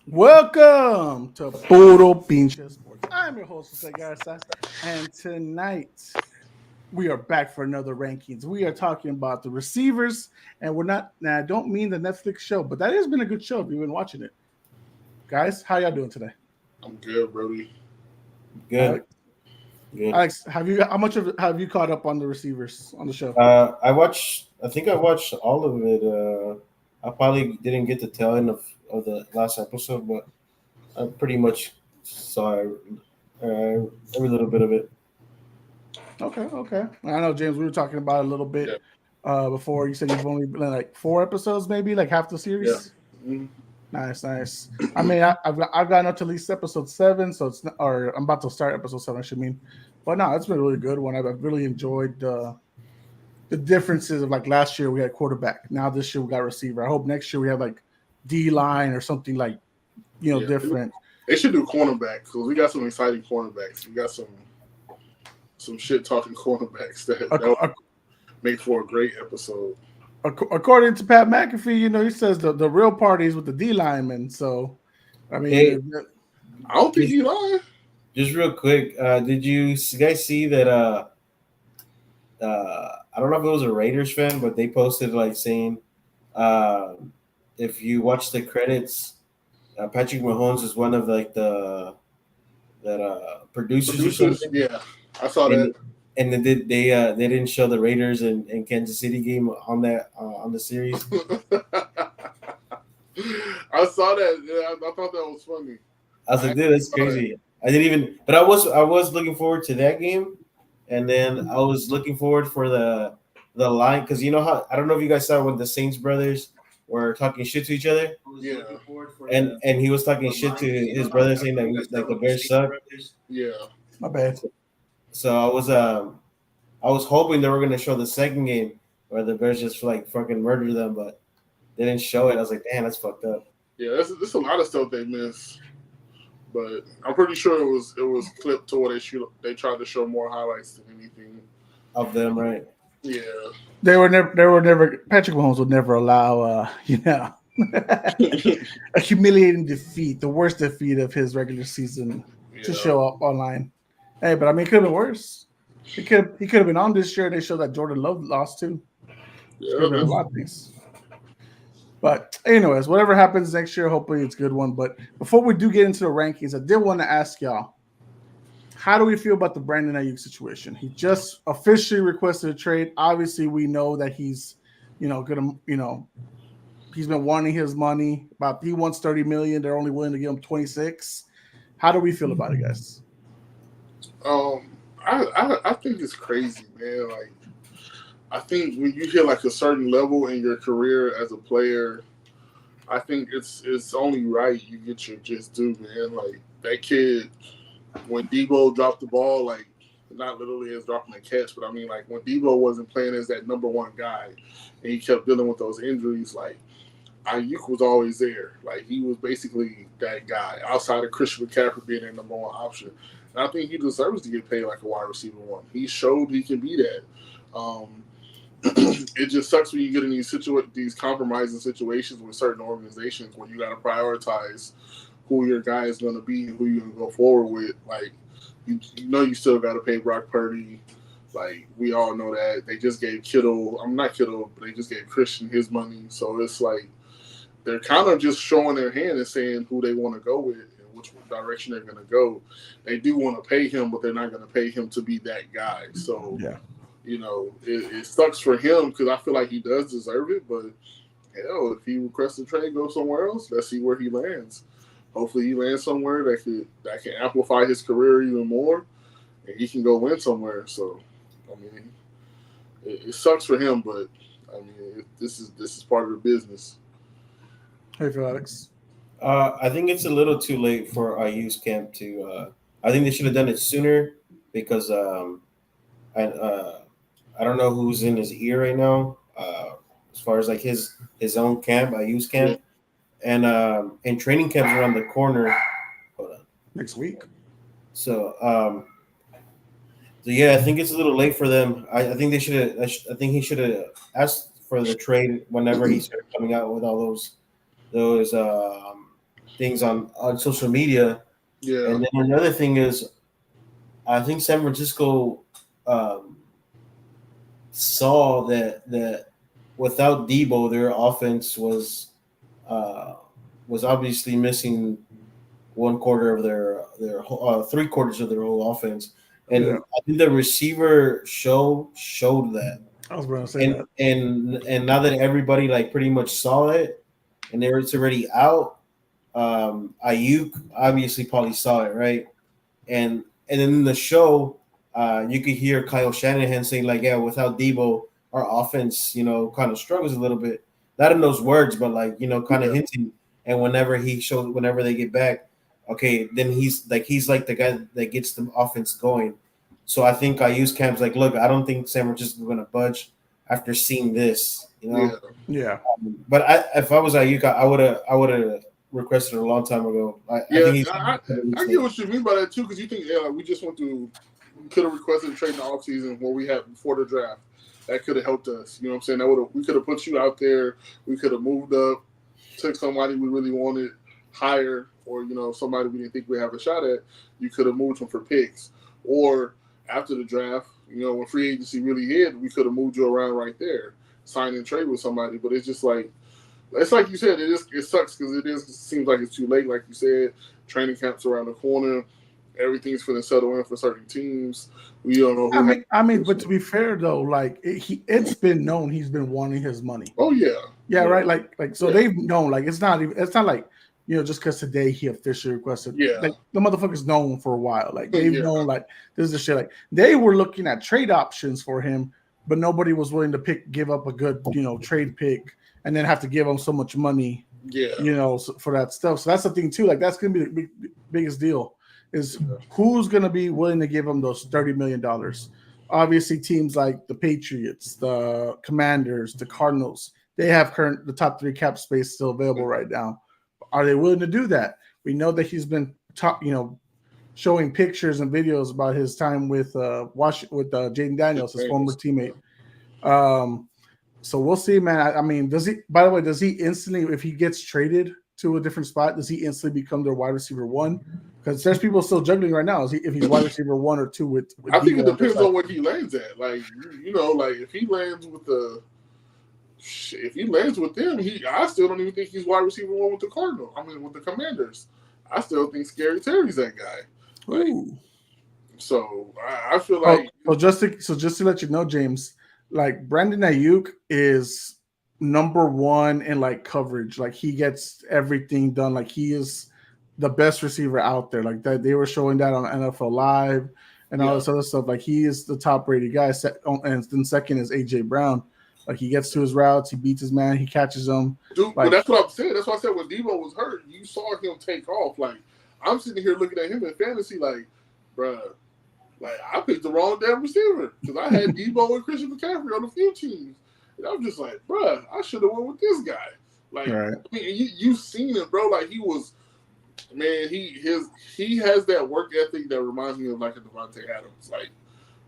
Welcome to Puro Pinche Sports. I'm your host, Jose Garza, and tonight we are back for another rankings. We are talking about the receivers, and we're not. Now, I don't mean the Netflix show, but that has been a good show if you've been watching it, guys. How y'all doing today? I'm good, Brody. Good, Alex, good. Alex, have you how much of have you caught up on the receivers on the show? I watched. I think I watched all of it. I probably didn't get the tail end of the last episode, but I pretty much saw every little bit of it. Okay. I know, James. We were talking about it a little Yeah, bit before. You said you've only been like 4 episodes, maybe like half the yeah. series. Mhm. Nice. I mean, I've gotten up to at least episode 7, so it's not, or I'm about to start episode 7. I should mean, but no, it's been a really good one. I've really enjoyed the differences of like last year we had quarterback. Now this year we got receiver. I hope next year we have like D line or something like Yeah. different. They should do cornerback because we got some exciting cornerbacks. We got some shit talking cornerbacks that Ac- will ac- make for a great episode. According to Pat McAfee, he says the real party is with the D linemen. So, I Hey, mean, I don't think just he lying. just real quick, did you guys see that? I don't know if it was a Raiders fan, but they posted like saying, uh, if you watch the credits, Patrick Mahomes is one of like the that producers or Producers, something, yeah, I saw that. and they didn't show the Raiders and Kansas City game on that on the series. I saw that. Yeah, I thought that was funny. I was I like, dude, actually that's saw that. crazy. I didn't even, but I was looking forward to that game, and then I was looking forward for the line because you know how I don't know if you guys saw when the Saints brothers were talking shit to each other, Yeah, and he was talking shit to his brother saying that like the Bears suck. yeah. my bad. So I was hoping they were gonna show the second game where the Bears just like fucking murder them, but they didn't show it. I was like, damn, that's fucked up Yeah, there's a lot of stuff they missed, but I'm pretty sure it was clipped to where they tried to show more highlights than anything. of them, right? Yeah, They were never. Patrick Mahomes would never allow, a humiliating defeat, the worst defeat of his regular season, to yeah, show up online. Hey, but I mean, it could have been worse. He could have been on this year. They showed that Jordan Love lost too. Could yeah. have been a lot of things. But anyways, whatever happens next year, hopefully it's a good one. But before we do get into the rankings, I did want to ask y'all, how do we feel about the Brandon Aiyuk situation? He just officially requested a trade. Obviously, we know that he's, gonna, he's been wanting his money. About he wants 30 million. They're only willing to give him 26. How do we feel about it, guys? I think it's crazy, man. Like, I think when you hit like a certain level in your career as a player, I think it's only right you get your just due, man. Like that kid when Debo dropped the ball, like not literally as dropping a catch, but I mean like when Debo wasn't playing as that number one guy, and he kept dealing with those injuries, like Aiyuk was always there. Like he was basically that guy outside of Christian McCaffrey being their number one option. And I think he deserves to get paid like a wide receiver one. He showed he can be that. Um, it just sucks when you get in these compromising situations with certain organizations where you got to prioritize who your guy is going to be and who you're going to go forward with. Like you know you still got to pay Brock Purdy. Like we all know that they just gave Kittle. I'm not Kittle, but they just gave Christian his money. So it's like they're kind of just showing their hand and saying who they want to go with and which direction they're going to go. They do want to pay him, but they're not going to pay him to be that guy. So Yeah. it sucks for him because I feel like he does deserve it. But hell, if he requests a trade, go somewhere else. Let's see where he lands. Hopefully, he lands somewhere that can amplify his career even more, and he can go win somewhere. So, I mean, it sucks for him, but I mean, this is part of the business. Hey, Phil Alex. I think it's a little too late for IU's camp to. I think they should have done it sooner because I I don't know who's in his ear right now. As far as like his own camp, IU's Yeah, camp, and training camp's around the corner. Hold on. Next week. So so yeah, I think it's a little late for them. I think they should have. I think he should have asked for the trade whenever he started coming out with all those things on social media. Yeah. And then another thing is, I think San Francisco saw that without Debo, their offense was obviously missing 1/4 of their 3/4 of their whole offense, and Yeah. I think the receiver showed that. I was going to say that. And now that everybody like pretty much saw it, and it's already out, Aiyuk obviously probably saw it, right? And then in the show, you could hear Kyle Shanahan saying like, "Yeah, without Debo, our offense, kind of struggles a little bit." Not in those words, but like kind of hinting. And whenever they get back, okay, then he's like the guy that gets the offense going. So I think Aiyuk's camp's like, look, I don't think San Francisco's going to budge after seeing this, Yeah. But if I was Aiyuk, I would have requested it a long time ago. I think I get what you mean by that too, because you think we just could have requested a trade in the offseason what we had before the draft. That could have helped us. You know what I'm saying? We could have put you out there. We could have moved up, took somebody we really wanted higher, or somebody we didn't think we have a shot at. You could have moved them for picks, or after the draft, when free agency really hit, we could have moved you around right there, sign and trade with somebody. But it's just like you said, it sucks because it seems like it's too late. Like you said, training camp's around the corner. Everything's for the settle in for certain teams. We don't know who. I mean, but to be fair though, like it's been known he's been wanting his money. Oh yeah. Yeah, right. Like so they've known. Like it's not like just because today he officially requested. Yeah. Like the motherfucker's known for a while. Like they've known like this is the shit. Like they were looking at trade options for him, but nobody was willing to give up a good trade pick and then have to give him so much money. Yeah. For that stuff. So that's the thing too. Like that's gonna be the biggest deal. Is who's going to be willing to give him those $30 million? Obviously, teams like the Patriots, the Commanders, the Cardinals, they have the top 3 cap space still available right now. Are they willing to do that? We know that he's been showing pictures and videos about his time with Jaden Daniels, his former teammate. So we'll see, man. I mean, does he instantly, if he gets traded to a different spot, does he instantly become their wide receiver 1? Because there's people still juggling right now. If he's wide receiver 1 or 2 with I think it depends on where he lands at. Like like if he lands with them, I still don't even think he's wide receiver 1 with the Cardinals. I mean, with the Commanders, I still think Scary Terry's that guy. Like, so I feel like just to let you know, James, like Brandon Aiyuk is number 1 in like coverage. Like he gets everything done. Like he is the best receiver out there. Like that, they were showing that on NFL Live and all this other stuff. Like he is the top rated guy. And then second is AJ Brown. Like he gets to his routes, he beats his man, he catches them. Dude, but that's what I'm saying. That's why I said when Debo was hurt, you saw him take off. Like I'm sitting here looking at him in fantasy, like, bruh, like I picked the wrong damn receiver because I had Debo and Christian McCaffrey on a few teams, and I'm just like, bruh, I should have went with this guy. Like, right. I mean, you've seen him, bro. Like he was. Man, he has that work ethic that reminds me of like a Devontae Adams. Like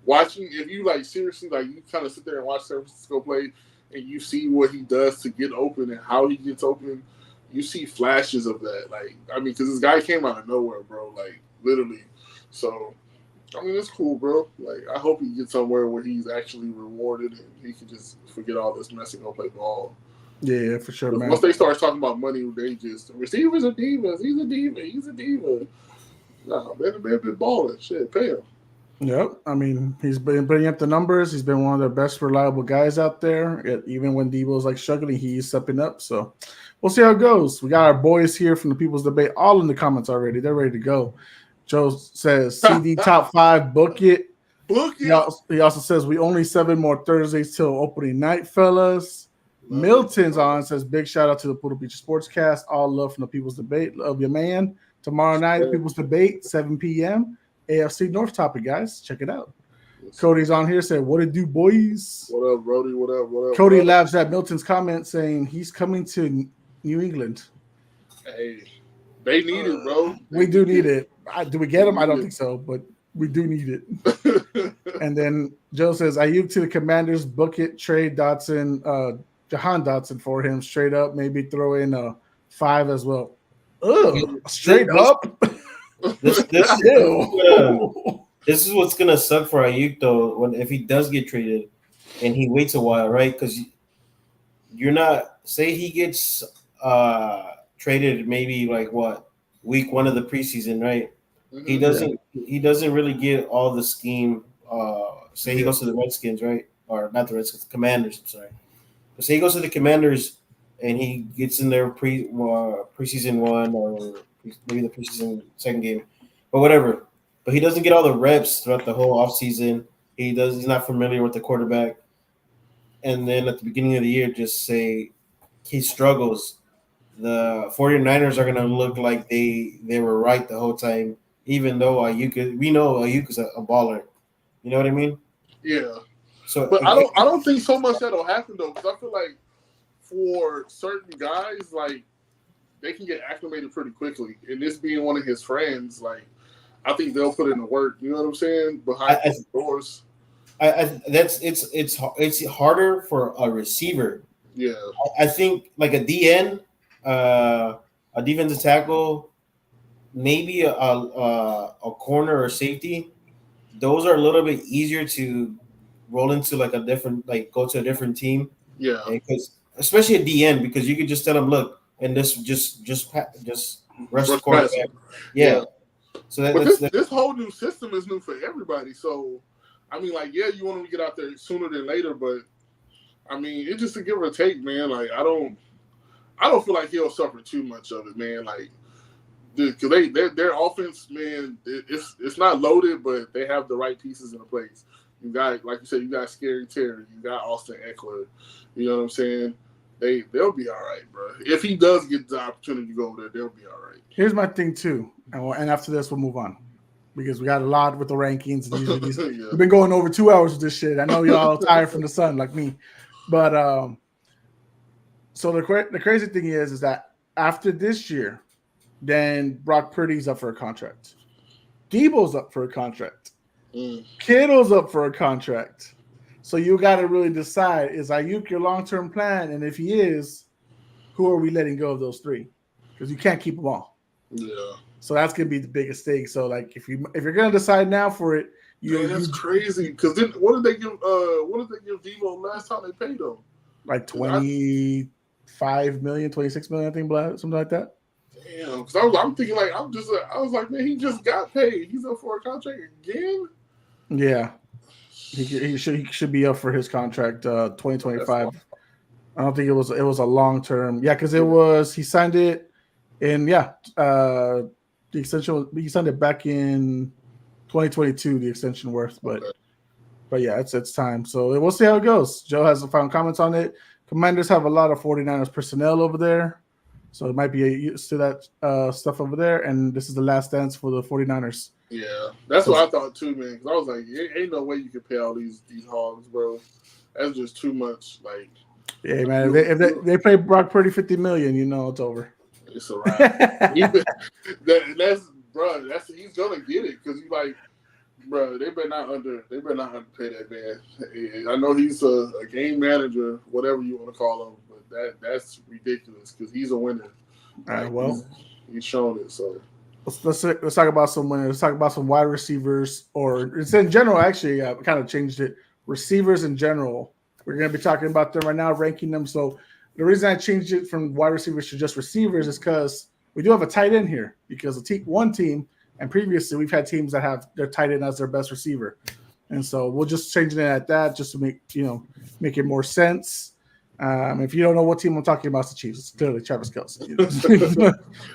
watching, if you like seriously, like you kind of sit there and watch San Francisco play, and you see what he does to get open and how he gets open. You see flashes of that. Like I mean, because this guy came out of nowhere, bro. Like literally. So I mean, it's cool, bro. Like I hope he gets somewhere where he's actually rewarded and he can just forget all this mess and go play ball. Yeah, for sure, man. Once they start talking about money, they just receivers are divas. He's a diva. He's a diva. Nah, man, been balling. Shit, pay him. Yep. I mean, he's been putting up the numbers. He's been one of the best reliable guys out there. Even when Debo's like struggling, he's stepping up. So we'll see how it goes. We got our boys here from the People's Debate all in the comments already. They're ready to go. Joe says CD top 5, book it. Book it. He also says we only 7 more Thursdays till opening night, fellas. Milton's on, says big shout out to the Puro Pinche Sports cast. All love from the People's Debate. Love your man. Tomorrow night, People's Debate, 7 p.m. AFC North topic, guys. Check it out. Yes. Cody's on here, said, what it do, boys? What up, Brody? What up? Cody laughs at Milton's comment saying he's coming to New England. Hey, they need it, bro. We do need it. Do we get him? I don't think so, but we do need it. And then Joe says Aiyuk to the Commanders, book it, trade Dotson, Jahan Dotson for him straight up. Maybe throw in a 5 as well. Ugh, straight up. This Ew. this is what's gonna suck for Aiyuk though. If he does get traded, and he waits a while, right? Because you're not say he gets traded maybe like what week 1 of the preseason, right? Mhm. He doesn't really get all the scheme. Say he goes to the Redskins, right? Or not the Redskins, the Commanders. I'm sorry. But say he goes to the Commanders and he gets in their preseason 1 or maybe the preseason 2nd game, but whatever. But he doesn't get all the reps throughout the whole offseason. He's not familiar with the quarterback. And then at the beginning of the year, just say he struggles. The 49ers are going to look like they were right the whole time, even though we know Aiyuk is a baller. You know what I mean? Yeah. So, But I don't think so much that'll happen though, because I feel like for certain guys, like they can get acclimated pretty quickly. And this being one of his friends, like I think they'll put in the work. You know what I'm saying? Behind the doors. It's harder for a receiver. Yeah. I think like a DN, a defensive tackle, maybe a corner or safety. Those are a little bit easier to roll into like go to a different team. Yeah. Because especially a DN, because you could just tell them, look, and this just rush the quarterback. Yeah. So this whole new system is new for everybody. So I mean, like, yeah, you want them to get out there sooner than later, but I mean, it's just a give or take, man. Like, I don't feel like he'll suffer too much of it, man. Like, because their offense, man, it's not loaded, but they have the right pieces in place. You got, like you said, you got Scary Terry, you got Austin Eckler. You know what I'm saying? They'll be all right, bro. If he does get the opportunity to go over there, they'll be all right. Here's my thing too, and after this we'll move on because we got a lot with the rankings. And these Yeah. We've been going over 2 hours with this shit. I know y'all tired from the sun like me, but so the crazy thing is that after this year, then Brock Purdy's up for a contract, Debo's up for a contract, Kittle's up for a contract. So you got to really decide, is Aiyuk your long-term plan? And if he is, who are we letting go of those 3? Because you can't keep them all. Yeah. So that's gonna be the biggest thing. So like, if you're gonna decide now for it, that's crazy. Because then what did they give Debo last time they paid him? Like 25 million, 26 million, I think, something like that. Damn. Because I'm thinking like I was like, man, he just got paid. He's up for a contract again. Yeah. He should be up for his contract 2025. I don't think it was a long term. Yeah, because he signed it in the extension. He signed it back in 2022. The extension worth, but yeah, it's time. So we'll see how it goes. Joe has some final comments on it. Commanders have a lot of 49ers personnel over there, so it might be used to that stuff over there. And this is the last dance for the 49ers. Yeah, that's what I thought too, man. Because I was like, ain't no way you can pay all these hogs, bro. That's just too much. Like, yeah, man. If they pay Brock Purdy $50 million, you know it's over. It's a wrap. He's gonna get it because you like, bro. They better not underpay that man. I know he's a game manager, whatever you want to call him, but that's ridiculous because he's a winner. All right, well, he's shown it. So. Let's talk about some winners. Let's talk about some wide receivers, or it's in general. Actually, I kind of changed it. Receivers in general. We're going to be talking about them right now, ranking them. So the reason I changed it from wide receivers to just receivers is because we do have a tight end here. Because one team, and previously we've had teams that have their tight end as their best receiver, and so we'll just change it at that just to make it more sense. If you don't know what team I'm talking about, it's the Chiefs. It's clearly Travis Kelce.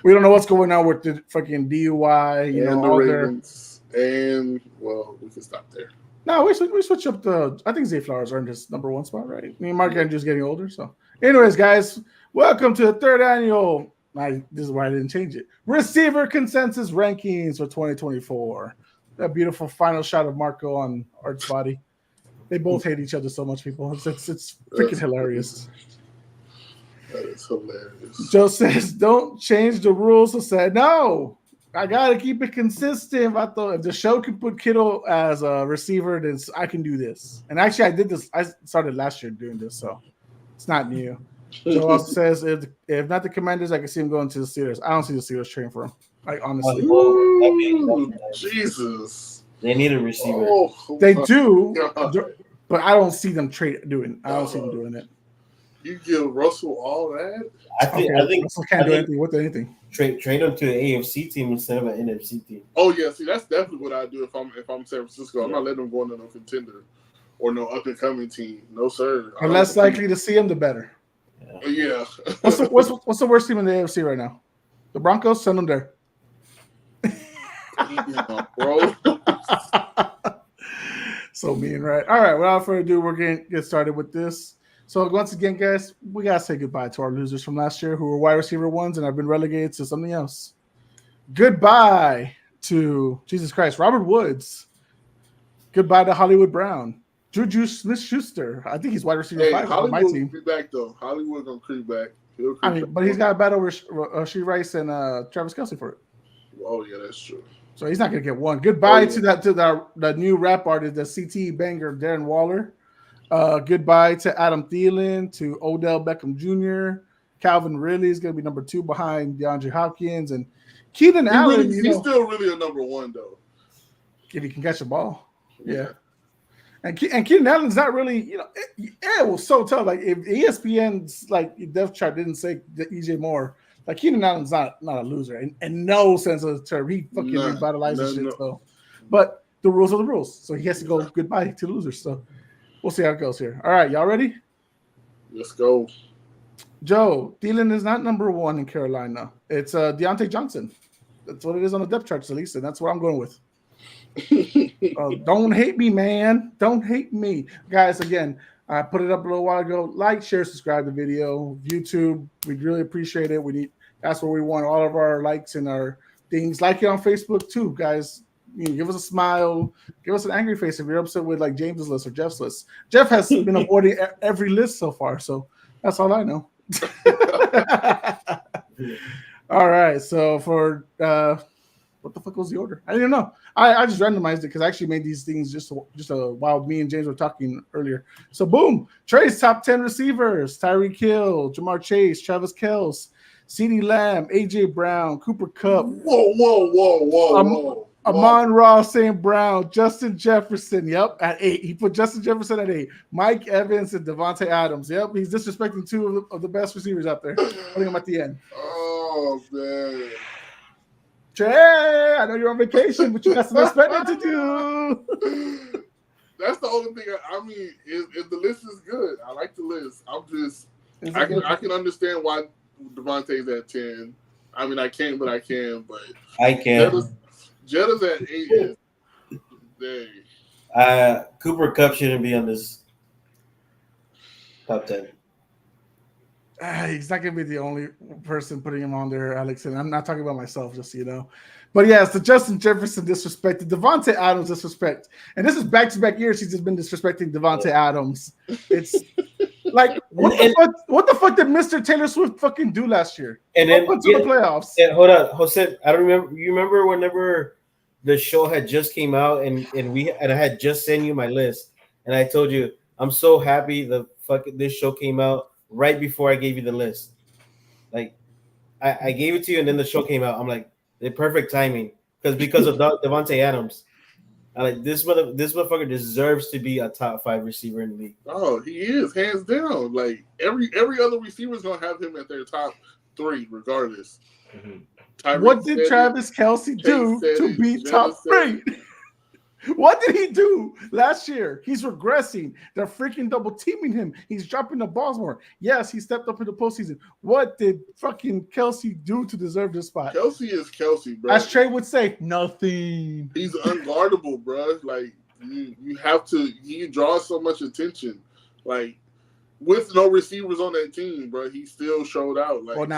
We don't know what's going on with the fucking DUI, and the Ravens. And well, we can stop there. No, we switch up I think Zay Flowers earned his number 1 spot, right? I mean, Mark Andrews getting older. So, anyways, guys, welcome to the 3rd annual. This is why I didn't change it. Receiver consensus rankings for 2024. That beautiful final shot of Marco on Art's body. They both hate each other so much, people. It's freaking hilarious. That is hilarious. Joe says, don't change the rules. I said, no. I gotta keep it consistent. If the show can put Kittle as a receiver, then I can do this. And actually, I did this. I started last year doing this, so it's not new. Joe also says if not the Commanders, I can see him going to the Steelers. I don't see the Steelers trading for him. Like honestly, Ooh, Jesus, they need a receiver. Oh, they do, God. but I don't see them doing. I don't see them doing it. You give Russell all that? I think Russell can't do anything with anything. Trade him to an AFC team instead of an NFC team. Oh yeah, see that's definitely what I do if I'm San Francisco. I'm not letting them go into no contender or no up and coming team. No sir. The less likely to see him, the better. Yeah. What's the worst team in the AFC right now? The Broncos. Send them there. Yeah, bro. So mean, right? All right. Without further ado, we're going to get started with this. So once again, guys, we gotta say goodbye to our losers from last year who were wide receiver ones and have been relegated to something else. Goodbye to Jesus Christ, Robert Woods. Goodbye to Hollywood Brown, Juju Smith-Schuster. I think he's wide receiver 5 on my team. Hollywood will be back though. Hollywood gonna creep back. But he's got a battle with Rashee Rice and Travis Kelce for it. Oh yeah, that's true. So he's not gonna get one. Goodbye to the new rap artist, the CTE banger Darren Waller. Goodbye to Adam Thielen, to Odell Beckham Jr. Calvin Ridley is going to be number 2 behind DeAndre Hopkins and Keenan Allen. He's still really a number 1 though. If he can catch the ball, yeah. And Keenan Allen's not really, it was so tough. Like if ESPN's depth chart didn't say EJ Moore, like Keenan Allen's not a loser in no sense of the term. He fucking revitalizes shit. So, but the rules are the rules, so he has to go goodbye to the losers. So. We'll see how it goes here. All right, y'all ready? Let's go. Joe, Thielen is not number 1 in Carolina. It's Deontay Johnson. That's what it is on the depth charts, at least, and that's what I'm going with. Don't hate me, man. Don't hate me. Guys, again, I put it up a little while ago. Like, share, subscribe to the video. YouTube, we'd really appreciate it. That's where we want all of our likes and our things. Like it on Facebook, too, guys. Give us a smile, give us an angry face if you're upset with like James's list or Jeff's list. Jeff has been avoiding every list so far, so that's all I know. All right, so for what the fuck was the order? I didn't know. I just randomized it because I actually made these things just while me and James were talking earlier. So boom, Trey's top 10 receivers: Tyreek Hill, Jamar Chase, Travis Kelce, CeeDee Lamb, AJ Brown, Cooper Kupp. Whoa. Amon Ross, St. Brown, Justin Jefferson. Yep, at 8. He put Justin Jefferson at 8. Mike Evans and Devontae Adams. Yep, he's disrespecting 2 of the best receivers out there. Putting them at the end. Oh, man. Trey, I know you're on vacation, but you got some expecting to do. That's the only thing. If the list is good, I like the list. I can understand why Devontae's at 10. I can't, but I can. But I can. Jetta's at 8. Dang. Cooper Kupp shouldn't be on this top 10. He's not going to be the only person putting him on there, Alex. And I'm not talking about myself, just so you know. But yeah, it's the Justin Jefferson disrespect, the Devontae Adams disrespect. And this is back-to-back years he's just been disrespecting Devontae Adams. It's like, what the fuck did Mr. Taylor Swift fucking do last year? And then to the playoffs. And hold on, Jose, I don't remember. You remember whenever the show had just came out and I had just sent you my list and I told you I'm so happy this show came out right before I gave you the list. Like I gave it to you and then the show came out. I'm like, the perfect timing because of Devontae Adams. I'm like, this motherfucker deserves to be a top 5 receiver in the league. Oh, he is hands down. Like every other receiver is gonna have him at their top 3 regardless. Mm-hmm. What did Travis Kelce do to be top 3? What did he do last year? He's regressing. They're freaking double teaming him. He's dropping the balls more. Yes, he stepped up in the postseason. What did fucking Kelce do to deserve this spot? Kelce is Kelce, bro. As Trey would say, nothing. He's unguardable, bro. Like you have to. He draws so much attention. Like with no receivers on that team, bro, he still showed out. Like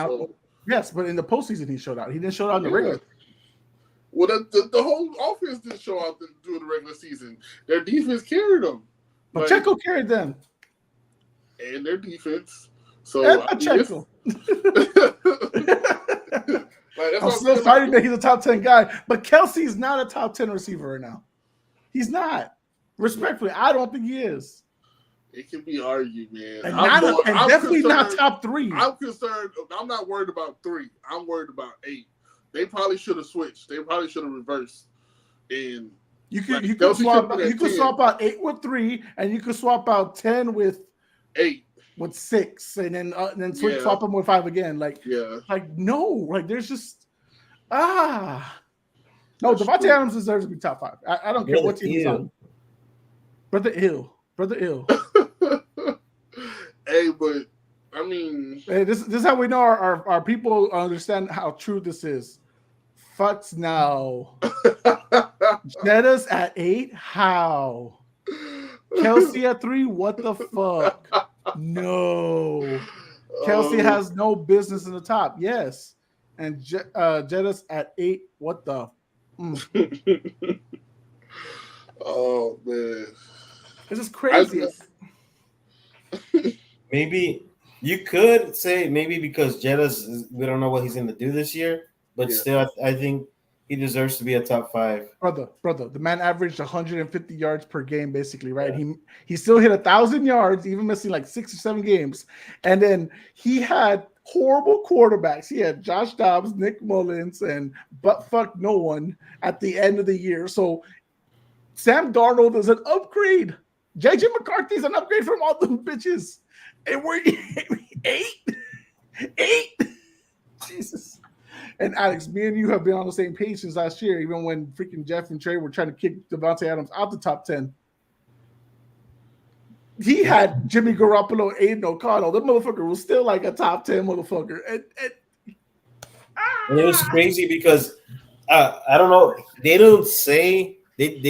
yes, but in the postseason he showed out. He didn't show out in the regular. Well, the whole offense didn't show out during the regular season. Their defense carried them. Pacheco carried them. And their defense. So Pacheco. Like that's I'm what I'm still saying. fighting that he's a top 10 guy, but Kelsey's not a top 10 receiver right now. He's not. Respectfully, I don't think he is. It can be argued, man. And, I'm definitely not concerned. top 3. I'm concerned. I'm not worried about 3. I'm worried about 8. They probably should have switched. They probably should have reversed. And you could Kelsey swap should be at 10. swap out 8 with 3, and you could swap out 10 with 8 with 6, and then swap them with 5 again. Like no, like there's just no. Devontae Adams deserves to be top 5. I don't care what team he's on. Brother ill. Hey, but I mean, hey, this is how we know our people understand how true this is. Fucks now. Jettas at 8? How? Kelsey at 3? What the fuck? No. Kelsey has no business in the top. Yes. And Jettas at 8? What the? Oh, man. This is crazy. Maybe you could say because Jettas, we don't know what he's going to do this year, but still, I think he deserves to be a top 5. Brother, the man averaged 150 yards per game, basically, right? Yeah. He still hit 1,000 yards, even missing like 6 or 7 games. And then he had horrible quarterbacks. He had Josh Dobbs, Nick Mullins, and buttfuck no one at the end of the year. So Sam Darnold is an upgrade. JJ McCarthy's an upgrade from all them bitches. And we're 8? Jesus. And Alex, me and you have been on the same page since last year, even when freaking Jeff and Trey were trying to kick Devontae Adams out the top 10. He had Jimmy Garoppolo and Aiden O'Connell. That motherfucker was still like a top 10 motherfucker. And it was crazy because I don't know. They didn't say in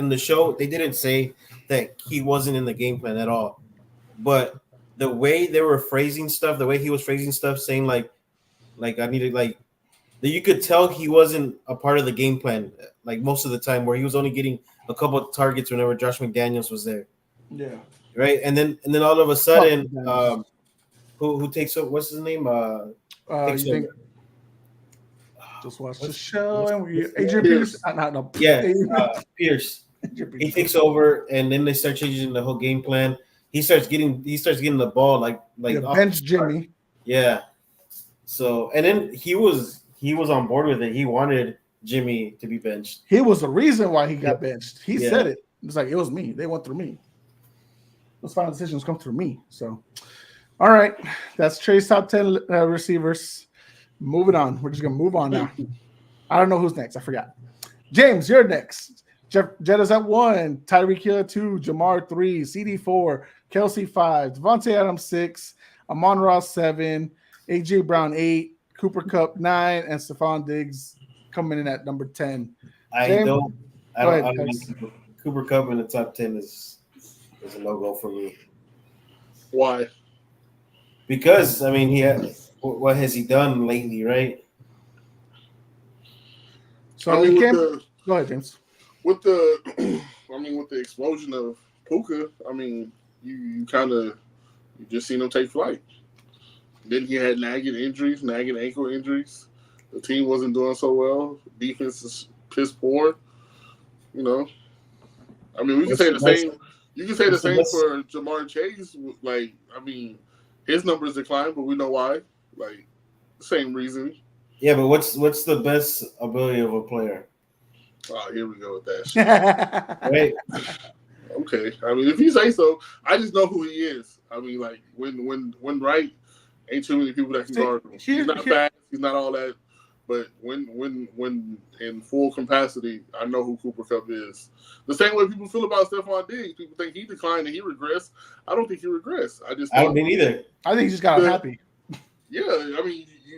the show. They didn't say that he wasn't in the game plan at all. But the way they were phrasing stuff, the way he was phrasing stuff, saying like I needed that you could tell he wasn't a part of the game plan like most of the time, where he was only getting a couple of targets whenever Josh McDaniels was there. Yeah. Right. And then all of a sudden, who takes over? What's his name? Just watch the show and Adrian Pierce. No. Yeah, Pierce. He takes over, and then they start changing the whole game plan. He starts getting the ball like bench Jimmy. Yeah. So and then he was on board with it. He wanted Jimmy to be benched. He was the reason why he got benched. He said it. It was like it was me. They went through me. Those final decisions come through me. So, all right, that's Trey's top 10 receivers. Moving on. We're just gonna move on now. I don't know who's next. I forgot. James, you're next. Jetta's at 1, Tyreek Hill at 2, Jamar 3, CD 4, Kelsey 5, Devontae Adams 6, Amon-Ra 7, AJ Brown 8, Cooper Kupp 9, and Stephon Diggs coming in at number 10. I don't Cooper Kupp in the top 10 is a no-go for me. Why? Because what has he done lately, right? So go ahead, James. With the explosion of Puka, you just seen him take flight. Then he had nagging ankle injuries. The team wasn't doing so well. Defense is piss poor. We can say the same. You can say the same for Jamar Chase. His numbers declined, but we know why. Same reason. Yeah, but what's the best ability of a player? Oh, here we go with that shit. Right. Okay. If you say so, I just know who he is. When right, ain't too many people that can guard him. He's not fast. He's not all that. But when in full capacity, I know who Cooper Kupp is. The same way people feel about Stephon Diggs. People think he declined and he regressed. I don't think he regressed. I don't think either. I think he just got unhappy. Yeah,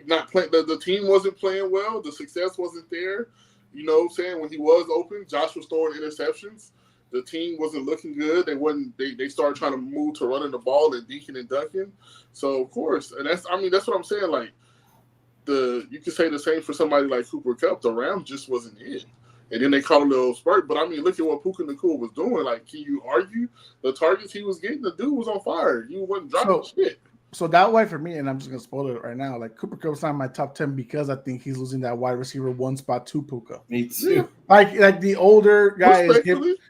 not playing. The team wasn't playing well. The success wasn't there. You know what I'm saying? When he was open, Josh was throwing interceptions. The team wasn't looking good. They started trying to move to running the ball and deaking and dunking. So of course, and that's what I'm saying. You could say the same for somebody like Cooper Kupp. The Rams just wasn't it. And then they caught a little spurt. But look at what Puka Nacua was doing. Can you argue the targets he was getting? The dude was on fire. You wasn't dropping shit. So that way for me, and I'm just gonna spoil it right now. Like Cooper Kupp's not in my top 10 because I think he's losing that wide receiver one spot to Puka. Me too. Like the older guy is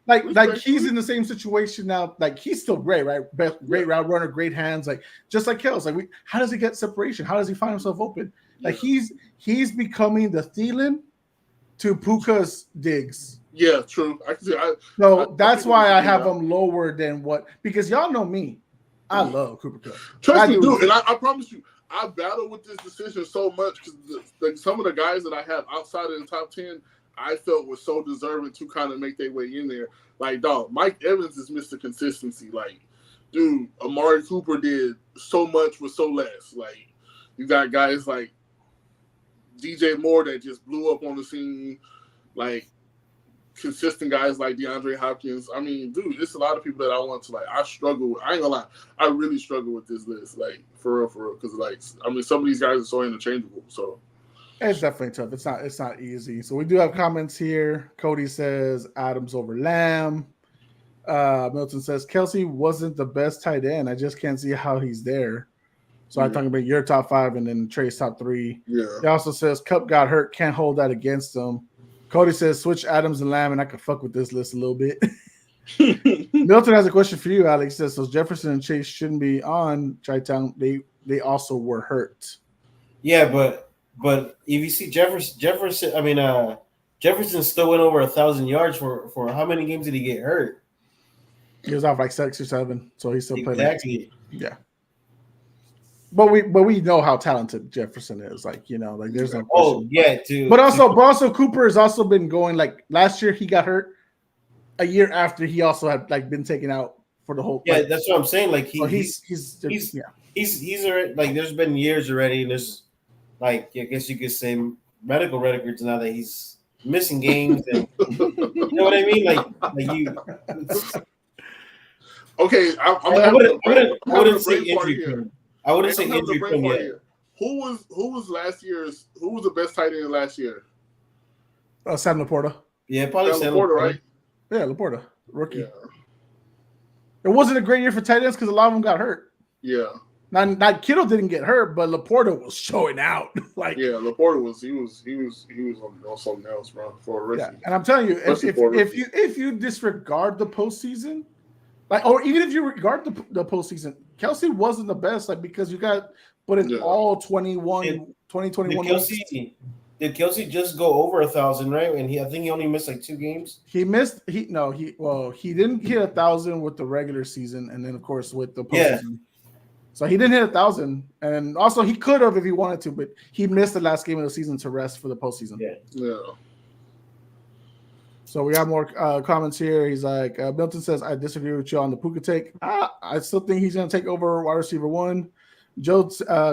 like he's in the same situation now. Like he's still great, right? Great route runner, great hands. Like just like Kels. Like how does he get separation? How does he find himself open? Like he's becoming the Thielen to Puka's Diggs. Yeah, true. That's why I have him lower than what, because y'all know me. I love Cooper Kupp. Trust me, dude. And I promise you, I battle with this decision so much because some of the guys that I have outside of the top 10, I felt were so deserving to kind of make their way in there. Like, dog, Mike Evans is Mr. Consistency. Like, dude, Amari Cooper did so much with so less. Like, you got guys like DJ Moore that just blew up on the scene. Like, consistent guys like DeAndre Hopkins. I mean, dude, it's a lot of people that I want to like. I ain't gonna lie. I really struggle with this list, like for real. Because like, I mean, some of these guys are so interchangeable. So it's definitely tough. It's not easy. So we do have comments here. Cody says Adams over Lamb. Milton says Kelsey wasn't the best tight end. I just can't see how he's there. So I'm talking about your top 5 and then Trey's top 3. Yeah. He also says Kupp got hurt. Can't hold that against him. Cody says switch Adams and Lamb, and I could fuck with this list a little bit. Milton has a question for you, Alex. He says so Jefferson and Chase shouldn't be on Chi-Town. They also were hurt. Yeah, but if you see Jefferson, I mean, Jefferson still went over 1,000 yards for how many games did he get hurt? He was off like 6 or 7, so he still played. Exactly. Yeah. But we know how talented Jefferson is. Like, you know, like there's no question. Oh, yeah, too. But also Cooper has also been going, like last year he got hurt. A year after he also had like been taken out for the whole. Yeah, like, that's what I'm saying. Like he's already, like there's been years already, and there's like I guess you could say medical records now that he's missing games, and you know what I mean? Like you. Okay, I wouldn't say injury prone. I wouldn't say injury prone yet. Who was last year's? Who was the best tight end last year? Sam Laporta. Yeah, probably Sam Laporta, right? Yeah, Laporta, rookie. Yeah. It wasn't a great year for tight ends because a lot of them got hurt. Yeah. Not Kittle didn't get hurt, but Laporta was showing out. Like Laporta was on something else, bro. For a rookie. Yeah, and I'm telling you, if you disregard the postseason, like or even if you regard the postseason, Kelsey wasn't the best, like because you got put in all 2021. Did Kelsey just go over 1,000, right? And I think he only missed like 2 games. He didn't hit 1,000 with the regular season, and then of course with the postseason. Yeah. So he didn't hit 1,000, and also he could have if he wanted to, but he missed the last game of the season to rest for the postseason. Yeah. So we got more comments here. He's like, Milton says, I disagree with you on the Puka take. I still think he's going to take over wide receiver 1. Joe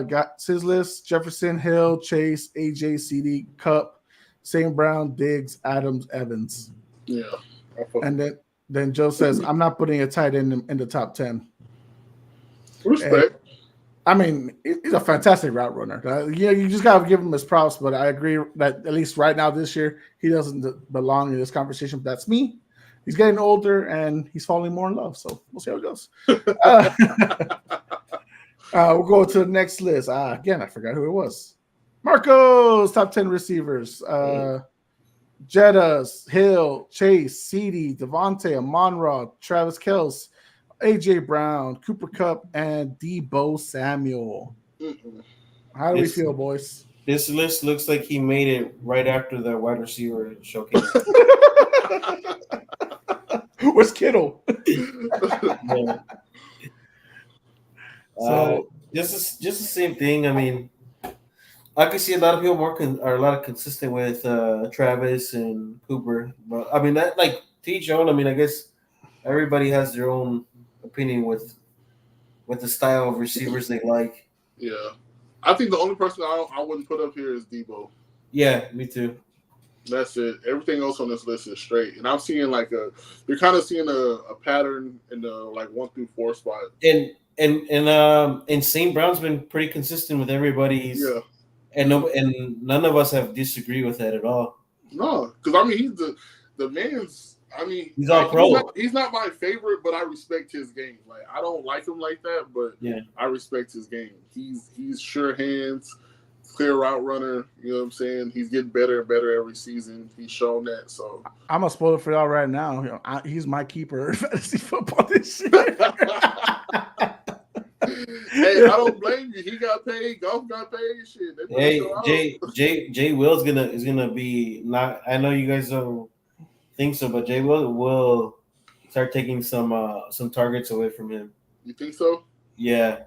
got his list: Jefferson, Hill, Chase, AJ, CD, Kupp, St. Brown, Diggs, Adams, Evans. Yeah. And then Joe says, I'm not putting a tight end in the top 10. Respect. And, I mean, he's a fantastic route runner. You just got to give him his props, but I agree that at least right now this year, he doesn't belong in this conversation. But that's me. He's getting older, and he's falling more in love, so we'll see how it goes. We'll go to the next list. Again, I forgot who it was. Marco's top 10 receivers. Jettas, Hill, Chase, CD, Devontae, Amon-Ra, Travis Kelce, AJ Brown, Cooper Kupp, and Deebo Samuel. How do we feel, boys? This list looks like he made it right after the wide receiver showcase. Where's Kittle? Yeah. So just the same thing. I mean, I can see a lot of people are a lot of consistent with Travis and Cooper, but I mean that like to each own. I mean, I guess everybody has their own opinion with the style of receivers they like. Yeah, I think the only person I wouldn't put up here is Deebo. Yeah, me too. That's it. Everything else on this list is straight, and I'm seeing you're kind of seeing a pattern in the like 1 through 4 spot. And St. Brown's been pretty consistent with everybody's. Yeah. And none of us have disagreed with that at all. No, because I mean he's the man's. I mean, He's all pro. He's not my favorite, but I respect his game. Like I don't like him like that, but Yeah. I respect his game. He's sure hands, clear route runner. You know what I'm saying? He's getting better and better every season. He's shown that. So I'm gonna spoil it for y'all right now. You know, he's my keeper in fantasy football this year. Hey, I don't blame you. He got paid. Golf got paid. Shit. Hey, Jay Will is gonna be not. I know you guys don't think so, but Jay will start taking some targets away from him. You think so? Yeah,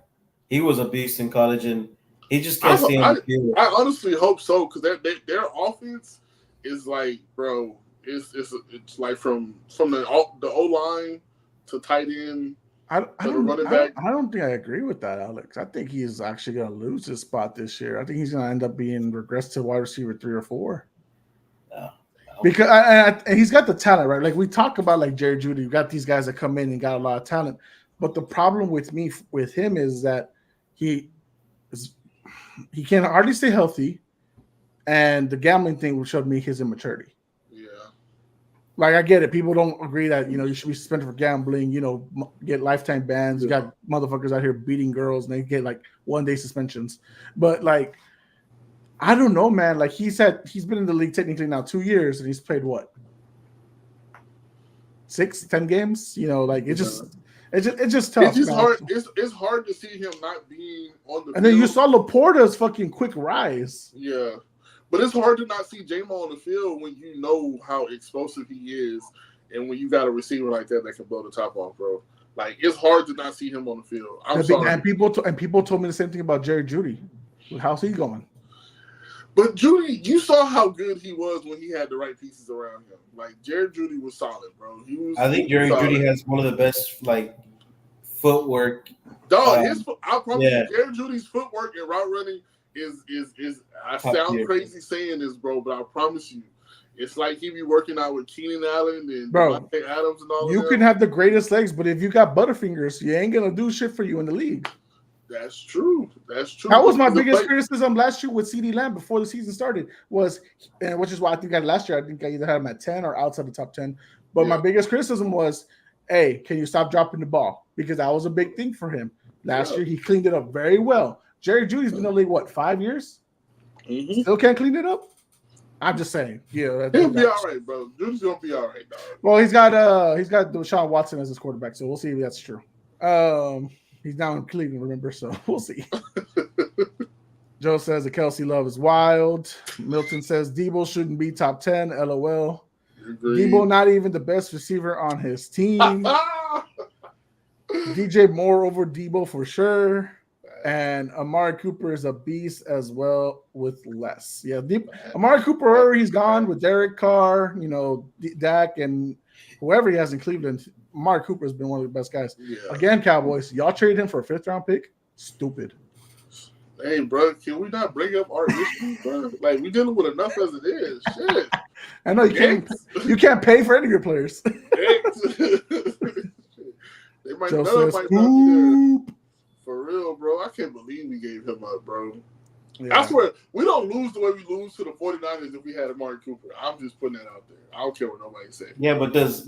he was a beast in college, and he just can't stay on the field. I honestly hope so because their offense is like, bro, it's like from the O line to tight end. I don't think I agree with that, Alex. I think he's actually going to lose his spot this year. I think he's going to end up being regressed to wide receiver 3 or 4. Because he's got the talent, right? Like we talk about, like Jerry Jeudy, you got these guys that come in and got a lot of talent. But the problem with him is that he can hardly stay healthy, and the gambling thing showed me his immaturity. Like, I get it. People don't agree that, you should be suspended for gambling, get lifetime bans. You got motherfuckers out here beating girls, and they get, like, 1-day suspensions. But, like, I don't know, man. Like, he's been in the league technically now 2 years, and he's played, what, 6-10 games? It's just tough. It's just hard. It's hard to see him not being on the field. And then you saw Laporta's fucking quick rise. Yeah. But it's hard to not see J-Mo on the field when you know how explosive he is and when you got a receiver like that can blow the top off, bro. Like, it's hard to not see him on the field. I'm sorry. And people told me the same thing about Jerry Jeudy. How's he going? But Jeudy, you saw how good he was when he had the right pieces around him. Like, Jerry Jeudy was solid, bro. I think Jerry Jeudy has one of the best, like, footwork. Dog, I promise you, Jerry Judy's footwork and route running is I sound crazy saying this, bro, but I promise you, it's like he be working out with Keenan Allen and Devontae Adams and all. You can have the greatest legs, but if you got butterfingers, you ain't gonna do shit for you in the league. That's true. That was my biggest criticism last year with CeeDee Lamb before the season started, which is why I think last year I think I either had him at 10 or outside the top 10. But my biggest criticism was, hey, can you stop dropping the ball? Because that was a big thing for him. Last year he cleaned it up very well. Jerry Jeudy's been in the league, 5 years? Mm-hmm. Still can't clean it up? I'm just saying. Yeah, he'll be all right, bro. Judy's gonna be all right, dog. Well, he's got Deshaun Watson as his quarterback, so we'll see if that's true. He's now in Cleveland, remember? So we'll see. Joe says the Kelsey love is wild. Milton says Debo shouldn't be top 10. LOL. Debo not even the best receiver on his team. DJ Moore over Debo for sure. And Amari Cooper is a beast as well with less. Yeah, Amari Cooper, he's gone with Derek Carr, Dak, and whoever he has in Cleveland. Amari Cooper has been one of the best guys. Yeah. Again, Cowboys, y'all traded him for a 5th-round pick? Stupid. Hey, bro, can we not bring up our issues, bro? Like, we dealing with enough as it is. Shit. I know you can't pay for any of your players. They might not be there. For real, bro. I can't believe we gave him up, bro. Yeah. I swear, we don't lose the way we lose to the 49ers if we had Amari Cooper. I'm just putting that out there. I don't care what nobody says. Yeah, but does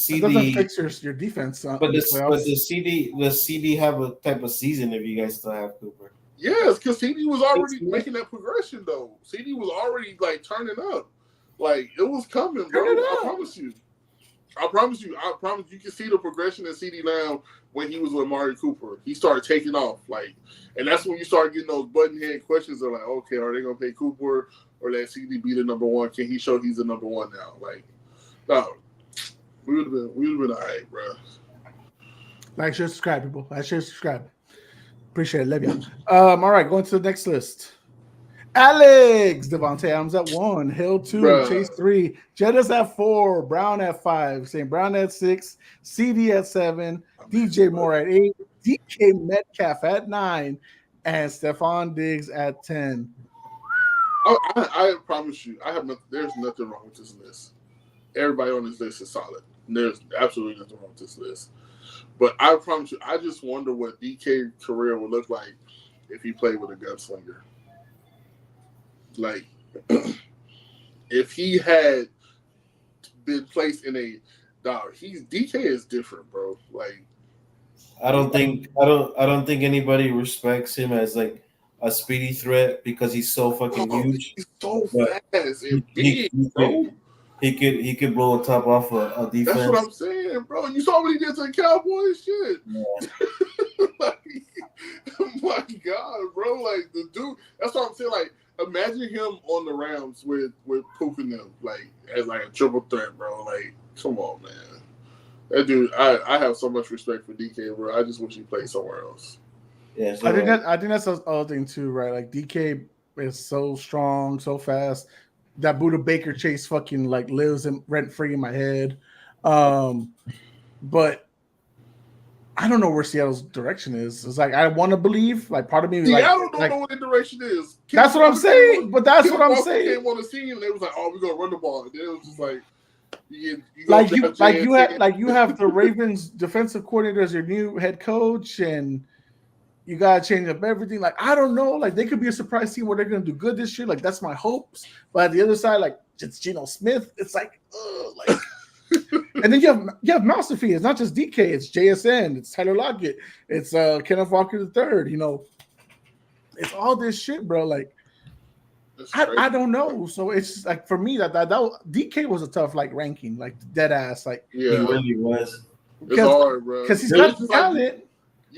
CD doesn't fix your defense? Does CD have a type of season if you guys still have Cooper? Yes, because CD was already making that progression though. CD was already like turning up. Like it was coming, bro. I promise you. I promise you can see the progression in CeeDee Lamb when he was with Amari Cooper. He started taking off, and that's when you start getting those button head questions of okay, are they gonna pay Cooper or let CeeDee be the number one? Can he show he's the number one now? No, we would have been all right, bro. Like, share, subscribe, people. Subscribe. Appreciate it. Love you. All right, going to the next list. Alex, Devontae Adams at 1, Hill 2, Bruh. Chase 3, Jettis at 4, Brown at 5, St. Brown at 6, CD at 7, DJ Moore at 8, DK Metcalf at 9, and Stephon Diggs at 10. I promise you, there's nothing wrong with this list. Everybody on this list is solid. There's absolutely nothing wrong with this list. But I promise you, I just wonder what DK's career would look like if he played with a gunslinger. Like, if he had been placed in a dog. DK is different, bro. Like I don't think anybody respects him as like a speedy threat because he's so fucking huge. He's so But fast and big, bro. He could blow a top off a defense. That's what I'm saying, bro. You saw what he did to the Cowboys, shit. Yeah. Like, oh my God, bro. Like the dude. That's what I'm saying. Like, imagine him on the Rams with pooping them like as like a triple threat, bro. Like, come on, man. That dude. I have so much respect for DK, bro. I just wish he played somewhere else. Yeah, so I think that's the other thing too, right? Like DK is so strong, so fast. That Buda Baker chase fucking like lives rent free in my head. But I don't know where Seattle's direction is. It's like I want to believe. Like part of me, Seattle don't know what the direction is. That's what I'm saying. But that's what I'm saying. Came on the scene and they was like, "Oh, we're gonna run the ball." And then it was just like, you have the Ravens defensive coordinator as your new head coach, and you gotta change up everything. Like I don't know. Like they could be a surprise team where they're gonna do good this year. Like that's my hopes. But at the other side, like it's Geno Smith. It's like, like. And then you have mouse to feed. It's not just DK. It's JSN. It's Tyler Lockett. It's Kenneth Walker III. You know, it's all this shit, bro. Like, I don't know. So it's just like for me that DK was a tough like ranking, like dead ass. Like he really was. It's hard, bro. Because he's got talent.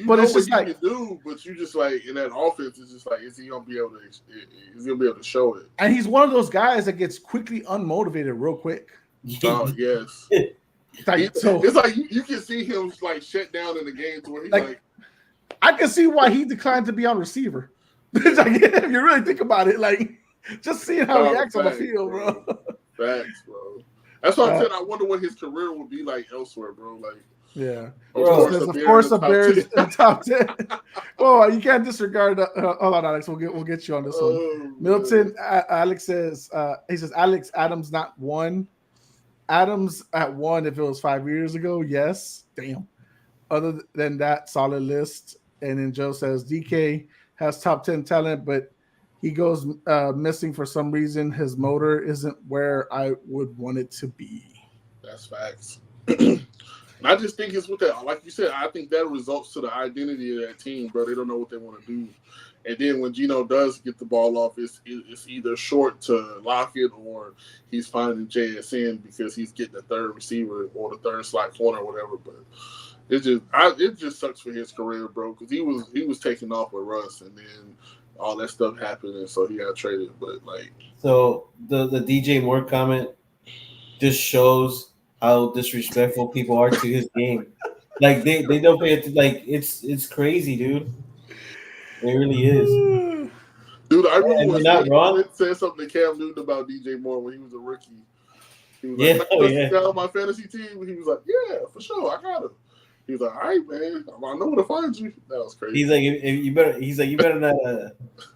But it's just like you can do, but you just like in that offense, it's just like is he gonna be able to show it? And he's one of those guys that gets quickly unmotivated real quick. Oh yes. It's like you can see him like shut down in the game to where he's like I can see why he declined to be on receiver. It's like, if you really think about it, like just seeing how he acts on the field, bro. Facts, bro. That's what I said. I wonder what his career would be like elsewhere, bro. Like, yeah, of course, the Bears in the top 10. Oh, you can't disregard. Hold on, Alex. We'll get you on this one. Milton, Alex says he says Alex Adams not one. Adams at one if it was 5 years ago. Yes, damn. Other than that, solid list. And then Joe says DK has top 10 talent, but he goes missing for some reason. His motor isn't where I would want it to be. That's facts. I just think it's with that, like you said, I think that results to the identity of that team, bro. They don't know what they want to do. And then when Geno does get the ball off, it's either short to Lockett or he's finding JSN because he's getting the third receiver or the third slot corner or whatever. But it just sucks for his career, bro, because he was taking off with Russ, and then all that stuff happened, and so he got traded. But like, so the DJ Moore comment just shows how disrespectful people are to his game. Like they don't pay it. Like it's crazy, dude. It really is. Dude, I remember when Cam said something to Cam Newton about DJ Moore when he was a rookie. He was like, got on my fantasy team. He was like, yeah, for sure, I got him. He was like, all right, man, I know where to find you. That was crazy. He's like, you better not.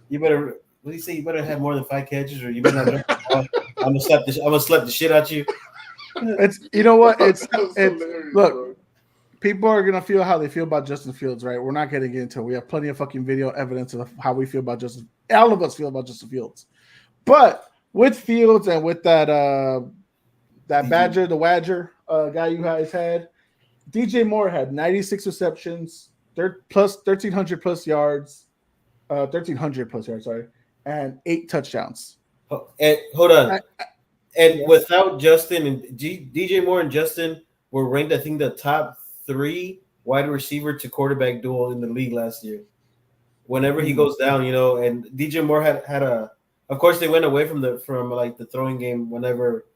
You better. What do you say? You better have more than 5 catches, or you better not. I'm gonna slap the shit out you. It's it's hilarious, look. Bro. People are gonna feel how they feel about Justin Fields, right? We're not getting into it. We have plenty of fucking video evidence of how we feel about Justin. All of us feel about Justin Fields, but with Fields and with that Badger, the Wadger guy you guys had, DJ Moore had 96 receptions, plus 1,300 plus yards, 1,300 plus yards, sorry, and 8 touchdowns. And hold on, without Justin and DJ Moore and Justin were ranked, I think, the top 3 wide receiver to quarterback duel in the league last year. Whenever he goes down, and DJ Moore had a. Of course, they went away from the throwing game whenever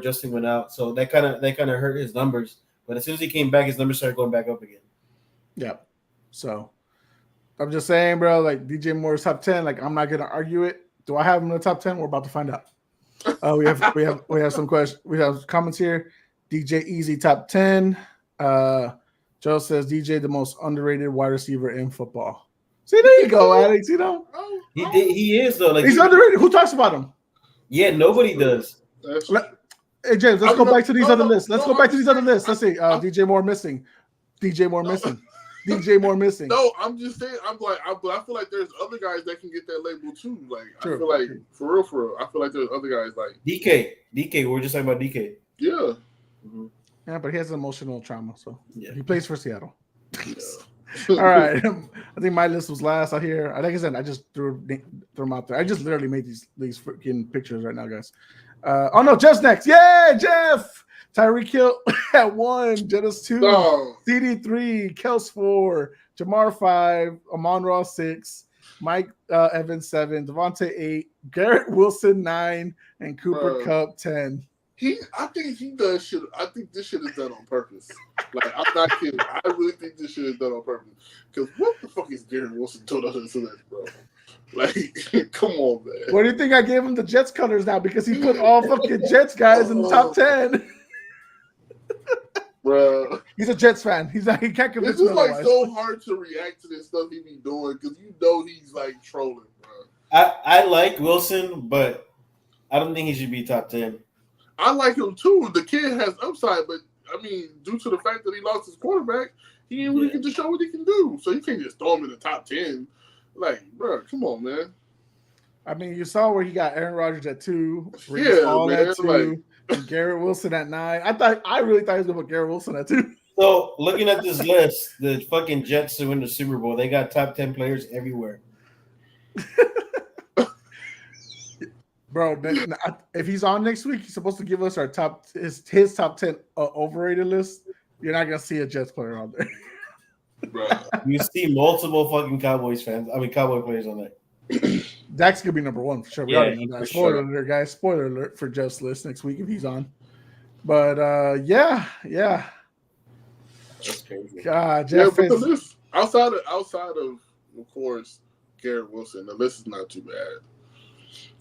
Justin went out, so that kind of hurt his numbers. But as soon as he came back, his numbers started going back up again. Yeah. So I'm just saying, bro. Like DJ Moore's top 10. Like I'm not gonna argue it. Do I have him in the top 10? We're about to find out. We have some questions. We have comments here. DJ Easy top 10. Joe says DJ the most underrated wide receiver in football. See, there you go, Alex. He is though. Like he's underrated. Who talks about him? Yeah, nobody does. Hey James, let's go back to these other lists. Let's go back to these other lists. Let's see. DJ Moore missing. DJ Moore missing. DJ Moore missing. No, I'm just saying. But I feel like there's other guys that can get that label too. Like True, I feel like true. for real, I feel like there's other guys like DK. We're just talking about DK. yeah. Mm-hmm. Yeah, but he has emotional trauma, so Yeah. he plays for Seattle. Yeah. All right, I think my list was last out here. Like I said, I just threw them out there. I just literally made these freaking pictures right now, guys. Oh no, Jeff's next. Yay, Jeff! Tyreek Hill at 1, Jettis 2, No. CD 3, Kels 4, Jamar 5, Amon-Ra 6, Mike Evans 7, Devontae 8, Garrett Wilson 9, and Cooper Kupp 10. I think he does shit. I think this shit is done on purpose. Like I'm not kidding. I really think this shit is done on purpose. Because what the fuck is Garrett Wilson doing other than this, bro? Like, come on, man. What do you think I gave him the Jets colors now? Because he put all fucking Jets guys in the top 10. Bro, he's a Jets fan. He can't convince me. It's just like so hard to react to this stuff he be doing because you know he's like trolling, bro. I like Wilson, but I don't think he should be top 10. I like him too. The kid has upside, but I mean, due to the fact that he lost his quarterback, he didn't really get to show what he can do. So you can't just throw him in the top 10. Like, bro, come on, man. I mean, you saw where he got Aaron Rodgers at 2, yeah, man, at 2, and Garrett Wilson at 9. I really thought he was going to put Garrett Wilson at 2. So looking at this list, the fucking Jets to win the Super Bowl, they got top 10 players everywhere. Bro, if he's on next week, he's supposed to give us our his top 10 overrated list. You're not gonna see a Jets player on there. Bro. You see multiple fucking Cowboy players on there. Dak's gonna be number 1 for sure. We already know that. Spoiler alert, guys. Spoiler alert for Jeff's list next week if he's on. But yeah. That's crazy. God, Jeff but the list outside of course Garrett Wilson, the list is not too bad.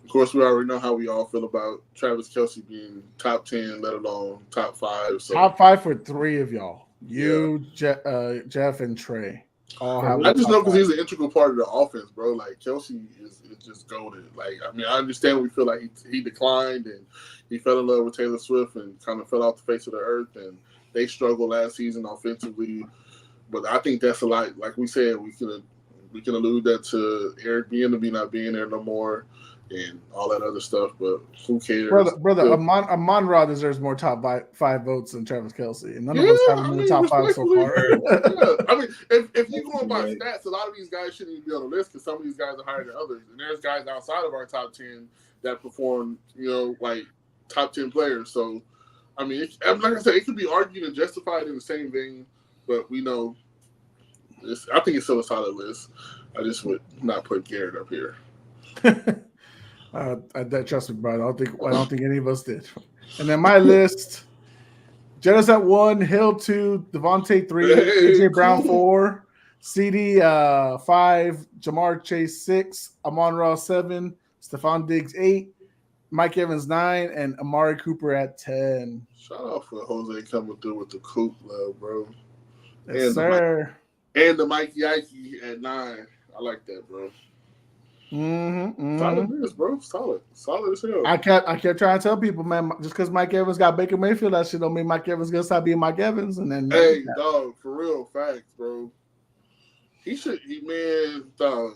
Of course, we already know how we all feel about Travis Kelce being top 10, let alone top 5. So. Top 5 for 3 of y'all. You, Jeff, and Trey. I just know because he's an integral part of the offense, bro. Like Kelce is just golden. Like I mean, I understand we feel like he declined and he fell in love with Taylor Swift and kind of fell off the face of the earth, and they struggled last season offensively. But I think that's a lot. Like we said, we can allude that to Eric Bieniemy not being there no more and all that other stuff. But who cares, brother? Amon-Ra deserves more top 5 votes than Travis Kelce, and none of us have him in the top 5 so far. I mean, if you go by stats, a lot of these guys shouldn't even be on the list because some of these guys are higher than others, and there's guys outside of our top 10 that perform, like top 10 players. So, I mean, like I said, it could be argued and justified in the same vein, but we know. I think it's still a solid list. I just would not put Garrett up here. Trust me, bro. I don't think any of us did. And then my list: Jettis at 1, Hill 2, Devontae 3, AJ Brown 4, CD 5, Jamar Chase 6, Amon-Ra 7, Stephon Diggs 8, Mike Evans 9, and Amari Cooper at 10. Shout out for Jose coming through with the Coop love, bro. Yes, sir. And the Mike Yikey at 9. I like that, bro. Solid list, bro. Solid as hell. I kept trying to tell people, man, just because Mike Evans got Baker Mayfield, that shit don't mean Mike Evans gonna stop being Mike Evans. And then, hey, dog, for real, facts, bro. Dog.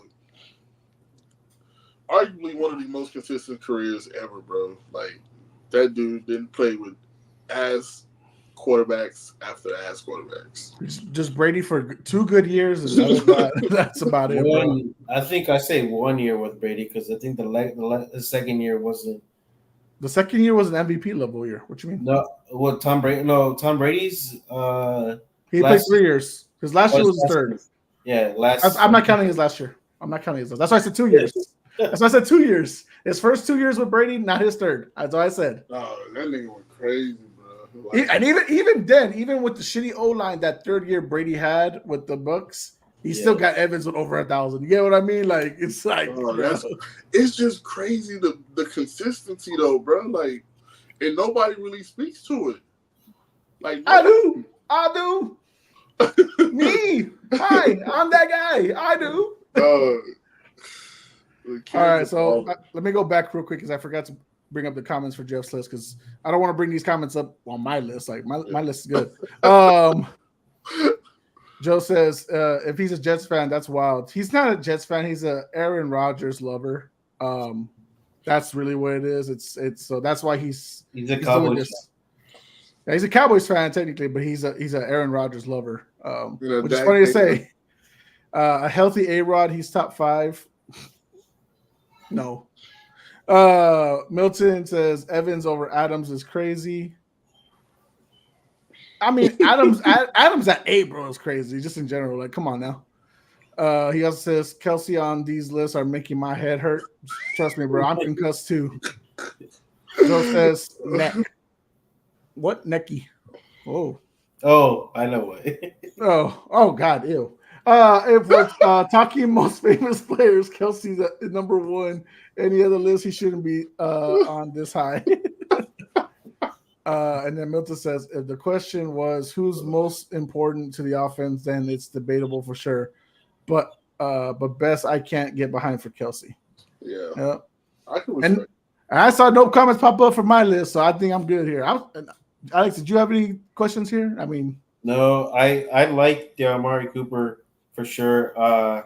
Arguably one of the most consistent careers ever, bro. Like that dude didn't play with ass quarterbacks after ass quarterbacks. Just Brady for 2 good years. That's about it. Bro. I think I say 1 year with Brady because I think the second year wasn't. The second year was an MVP level year. What you mean? No, what Tom Brady? No, Tom Brady's. He played 3 years. His last year was his third. Yeah, I'm not counting his last year. That's why I said 2 years. That's why I said 2 years. His first 2 years with Brady, not his third. That's what I said. Oh, that nigga went crazy. And even then, even with the shitty O-line that third year Brady had with the Bucks, he still got Evans with over 1,000. You get what I mean? Like it's like it's just crazy the consistency though, bro. Like, and nobody really speaks to it. Like I do. Me, hi, I'm that guy. I do. All right, so let me go back real quick because I forgot to bring up the comments for Jeff's list because I don't want to bring these comments up on my list. Like my list is good. Joe says if he's a Jets fan, that's wild. He's not a Jets fan. He's a Aaron Rodgers lover. That's really what it is. It's so that's why he's He's a doing Cowboys this. Yeah, he's a Cowboys fan technically, but he's a Aaron Rodgers lover. Which is funny to say. A healthy A-Rod, he's top 5. No. Milton says Evans over Adams is crazy. I mean, Adams at 8, bro, is crazy. Just in general, like, come on now. He also says Kelsey on these lists are making my head hurt. Trust me, bro, I'm concussed too. Joe says neck. What necky? Oh, I know what. oh, God, ew. If we're talking most famous players, Kelsey's at number 1. Any other list, he shouldn't be on this high. And then Milton says, if the question was who's most important to the offense, then it's debatable for sure. But best I can't get behind for Kelsey. Yeah. I can respect. And I saw no comments pop up for my list, so I think I'm good here. Alex, did you have any questions here? I mean, no, I like Amari Cooper for sure. I'm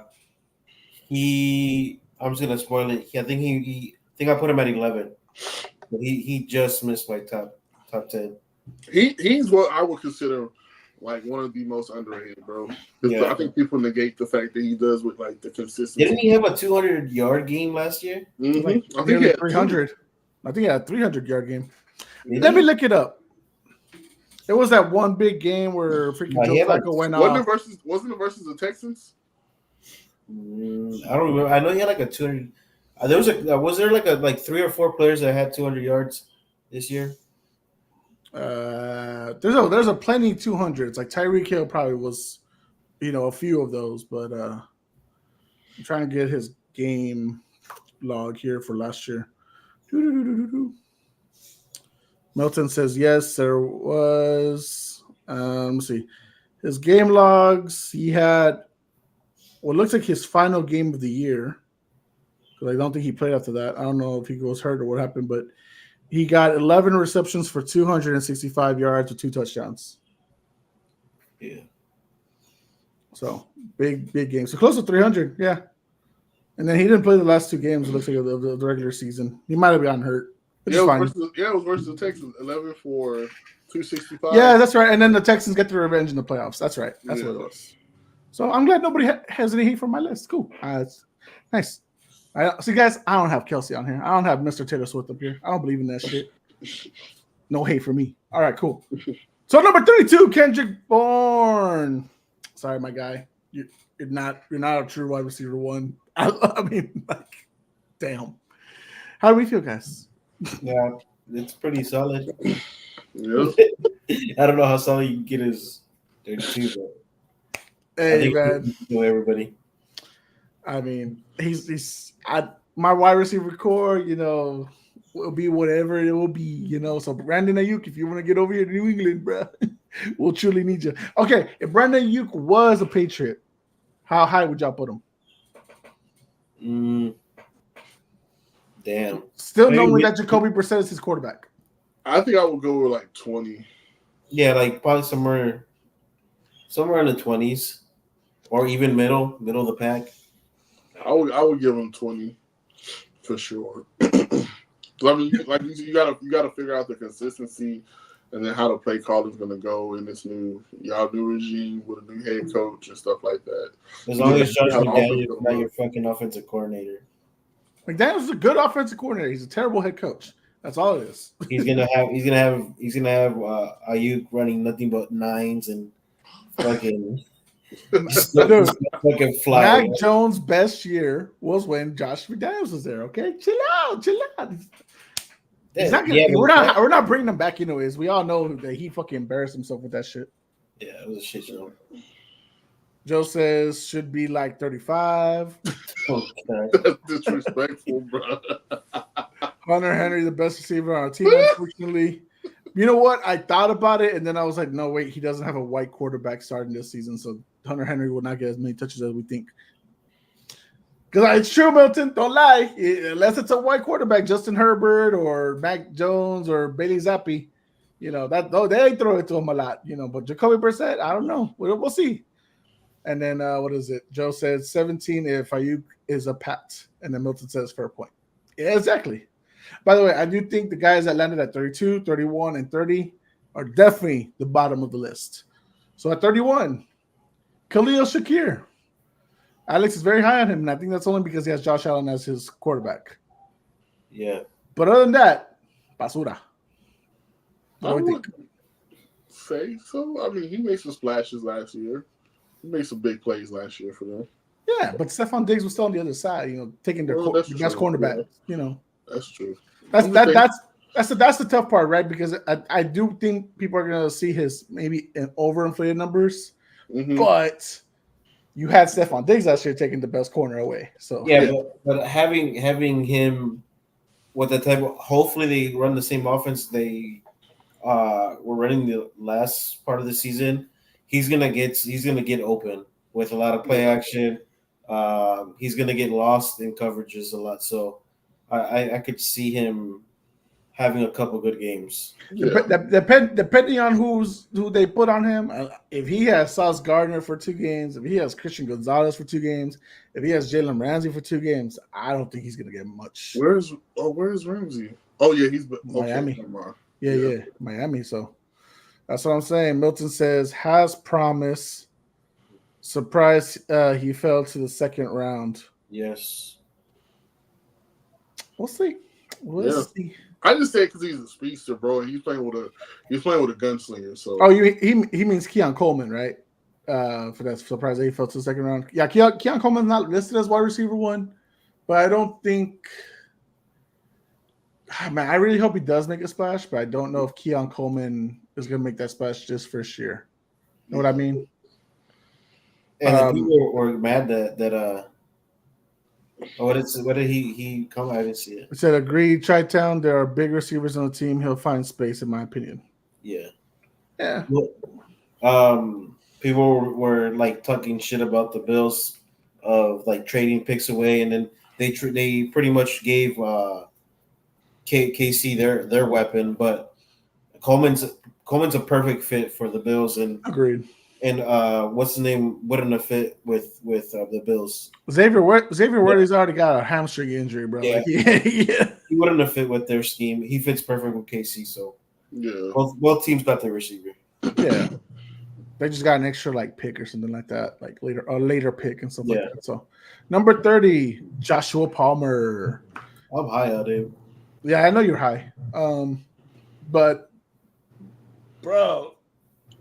just gonna spoil it. I think I put him at 11, but he just missed my top 10. He's what I would consider like one of the most underrated, bro. Yeah. I think people negate the fact that he does with like the consistency. Didn't he have a 200-yard game last year? Mm-hmm. Like, I think he had 300. I think he had a 300-yard game. Let me look it up. There was that one big game where freaking Joe Flacco went off. Wasn't it versus the Texans? I don't remember. I know he had like a 200. Was there like 3 or 4 players that had 200 yards this year? There's a plenty 200s. Like Tyreek Hill probably was, a few of those. But I'm trying to get his game log here for last year. Milton says yes, there was. Let's see, his game logs. He had what looks like his final game of the year. Because I don't think he played after that. I don't know if he was hurt or what happened, but he got 11 receptions for 265 yards with 2 touchdowns. Yeah. So big game. So close to 300, yeah. And then he didn't play the last 2 games. It looks like of the regular season. He might have gotten hurt. It was versus the Texans. 11 for 265. Yeah, that's right. And then the Texans get the revenge in the playoffs. That's right. That's what it was. So I'm glad nobody has any hate from my list. Cool. It's nice. See, guys, I don't have Kelsey on here. I don't have Mr. Taylor Swift up here. I don't believe in that shit. No hate for me. All right, cool. So number 32, Kendrick Bourne. Sorry, my guy. You're not a true wide receiver 1. I mean, like, damn. How do we feel, guys? Yeah, it's pretty solid. Yeah. I don't know how solid you can get his 32, but hey, man. Everybody. I mean, my wide receiver core, will be whatever it will be, So Brandon Aiyuk, if you want to get over here to New England, bro, we'll truly need you. Okay, if Brandon Aiyuk was a Patriot, how high would y'all put him? Damn. Still knowing that Jacoby Brissett is his quarterback. I think I would go with like 20. Yeah, like probably somewhere in the 20s, or even middle of the pack. I would give him 20 for sure. I mean, like you gotta figure out the consistency and then how the play calling is gonna go in this new regime with a new head coach and stuff like that. As long as Josh McDaniels is not your fucking offensive coordinator. McDaniels is a good offensive coordinator. He's a terrible head coach. That's all it is. He's gonna have Aiyuk running nothing but 9s and fucking. Dude, fucking fly. Mac Jones' best year was when Josh McDaniels was there. Okay, chill out. We're not bringing him back anyways. We all know that he fucking embarrassed himself with that shit. Yeah, it was a shit show. Joe says should be like 35. That's disrespectful, bro. Hunter Henry, the best receiver on our team, unfortunately. You know what? I thought about it, and then I was like, no, wait, he doesn't have a white quarterback starting this season, so Hunter Henry will not get as many touches as we think. Because it's true, Milton. Don't lie. Unless it's a white quarterback, Justin Herbert or Mac Jones or Bailey Zappi, they ain't throw it to him a lot, But Jacoby Brissett, I don't know. We'll see. And then what is it? Joe said 17 if Aiyuk is a pat. And then Milton says fair point. Yeah, exactly. By the way, I do think the guys that landed at 32, 31, and 30 are definitely the bottom of the list. So at 31, Khalil Shakir. Alex is very high on him, and I think that's only because he has Josh Allen as his quarterback. Yeah. But other than that, basura. I would say so. I mean, he made some splashes last year. He made some big plays last year for them. Yeah, but Stephon Diggs was still on the other side, taking their best cornerback. Yeah. That's true. That's the tough part, right? Because I do think people are going to see his maybe overinflated numbers, but you had Stephon Diggs last year taking the best corner away. So yeah. But having him with the type of, hopefully they run the same offense they were running the last part of the season. He's gonna get open with a lot of play action. He's gonna get lost in coverages a lot. So I could see him having a couple good games. Yeah. Depending on who they put on him, if he has Sauce Gardner for 2 games, if he has Christian Gonzalez for 2 games, if he has Jalen Ramsey for 2 games, I don't think he's gonna get much. Where's Ramsey? Oh yeah, he's Miami. Okay, yeah, Miami. So that's what I'm saying. Milton says has promise. Surprised he fell to the second round. Yes. We'll see. See. I just say because he's a speedster, bro. He's playing with a gunslinger. So he means Keon Coleman, right? For that surprise that he fell to the second round. Yeah, Keon Coleman's not listed as wide receiver 1, but I don't think. Man, I really hope he does make a splash, but I don't know if Keon Coleman is going to make that splash just first year. Know what I mean? And people were mad that what did he come? I didn't see it. It said, agreed, Chi-Town, there are big receivers on the team. He'll find space, in my opinion. Yeah. Yeah. People were like talking shit about the Bills of like trading picks away, and then they pretty much gave KC their weapon, but Coleman's a perfect fit for the Bills, and agreed. And what's the name? Wouldn't have fit with the Bills. Xavier Worthy's already got a hamstring injury, bro. Yeah. Yeah. He wouldn't have fit with their scheme. He fits perfect with KC. So yeah, both teams got their receiver. Yeah, they just got an extra pick or something like that, like later pick and stuff like that. So number 30, Joshua Palmer. I'm high on him. Yeah, I know you're high. But bro.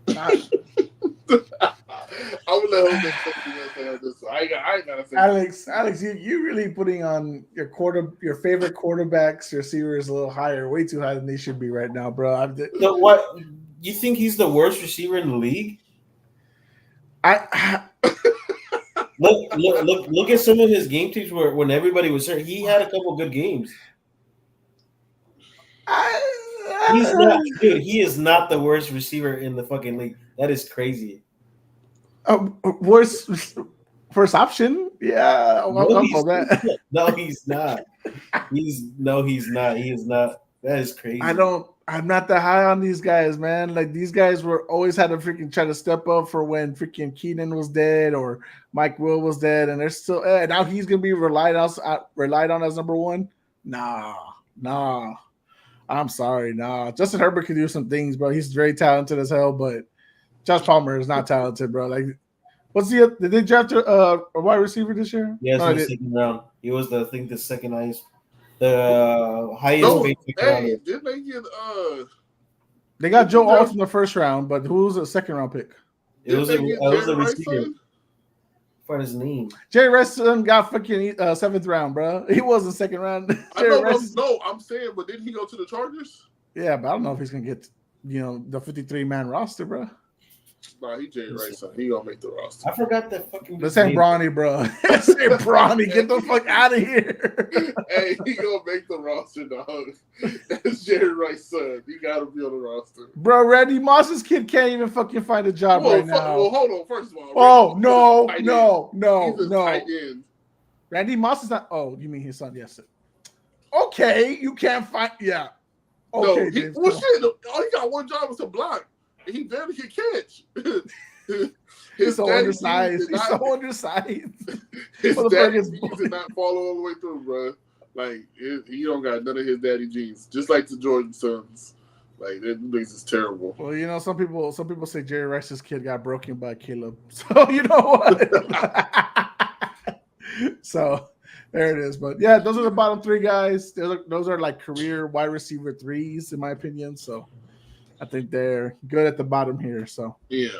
I would let him say this. I ain't gotta say. Alex, you really putting on your favorite quarterbacks, your receivers a little higher, way too high than they should be right now, bro. So what? You think he's the worst receiver in the league? Look at some of his game tapes where when everybody was hurt, he had a couple good games. He's not, dude. He is not the worst receiver in the fucking league. That is crazy. Worst first option? Yeah, no, he's not. He's not. He is not. That is crazy. I'm not that high on these guys, man. Like these guys always had to freaking try to step up for when freaking Keenan was dead or Mike Will was dead, and they're still now he's gonna be relied on as number 1. Nah. I'm sorry, nah. Justin Herbert can do some things, bro. He's very talented as hell, but Josh Palmer is not talented, bro. Like, did they draft a wide receiver this year? Yes, in the second round. He was the second highest, the highest. Did they get They got Joe Alt in the first round, but who was a second round pick? It was a receiver. What is his name? Jerry Rice got fucking 7th round, bro. He wasn't second round. I'm saying, but didn't he go to the Chargers? Yeah, but I don't know if he's gonna get the 53-man roster, bro. Nah, he Jerry Rice. He gonna make the roster. I forgot that fucking. This ain't Bronny, bro. This ain't Bronny. Get the fuck out of here. Hey, he gonna make the roster, dog. That's Jerry Rice's son. He gotta be on the roster. Bro, Randy Moss's kid can't even fucking find a job right now. Well, hold on. First of all. No. He's a tight end. Randy Moss is not. Oh, you mean his son? Yes. Okay, you can't find. Yeah. Okay. No, shit. All he got one job was to block. He barely can catch. He's so daddy undersized. jeans did He's not- so undersized. His Motherfucker daddy is jeans did not fall all the way through, bro. Like he don't got none of his daddy jeans. Just like the Jordan sons. Like that makes is terrible. Well, you know, some people say Jerry Rice's kid got broken by Caleb. So you know what? So there it is. But yeah, those are the bottom three guys. Those are like career wide receiver threes, in my opinion. So I think they're good at the bottom here. So Yeah.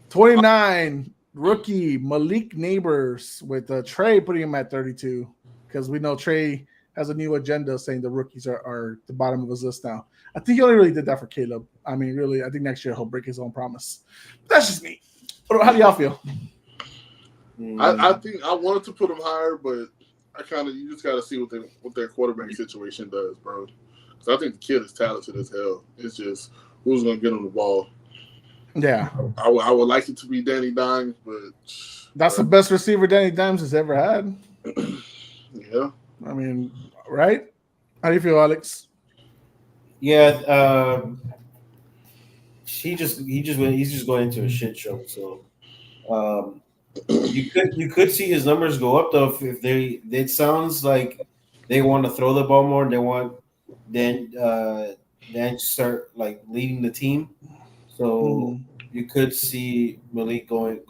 29 rookie Malik Neighbors with Trey putting him at 32 because we know Trey has a new agenda saying the rookies are the bottom of his list now. I think he only really did that for Caleb. I mean, really, I think next year he'll break his own promise. But that's just me. How do y'all feel? I think I wanted to put him higher, but you just got to see what their quarterback situation does, bro. Because I think the kid is talented as hell. It's just who's going to get him the ball. Yeah. I would like it to be Danny Dimes, but that's the best receiver Danny Dimes has ever had. Yeah. I mean, right? How do you feel, Alex? Yeah, he's just going into a shit show. So you could see his numbers go up though if it sounds like they want to throw the ball more and they want then start like leading the team. So you could see Malik going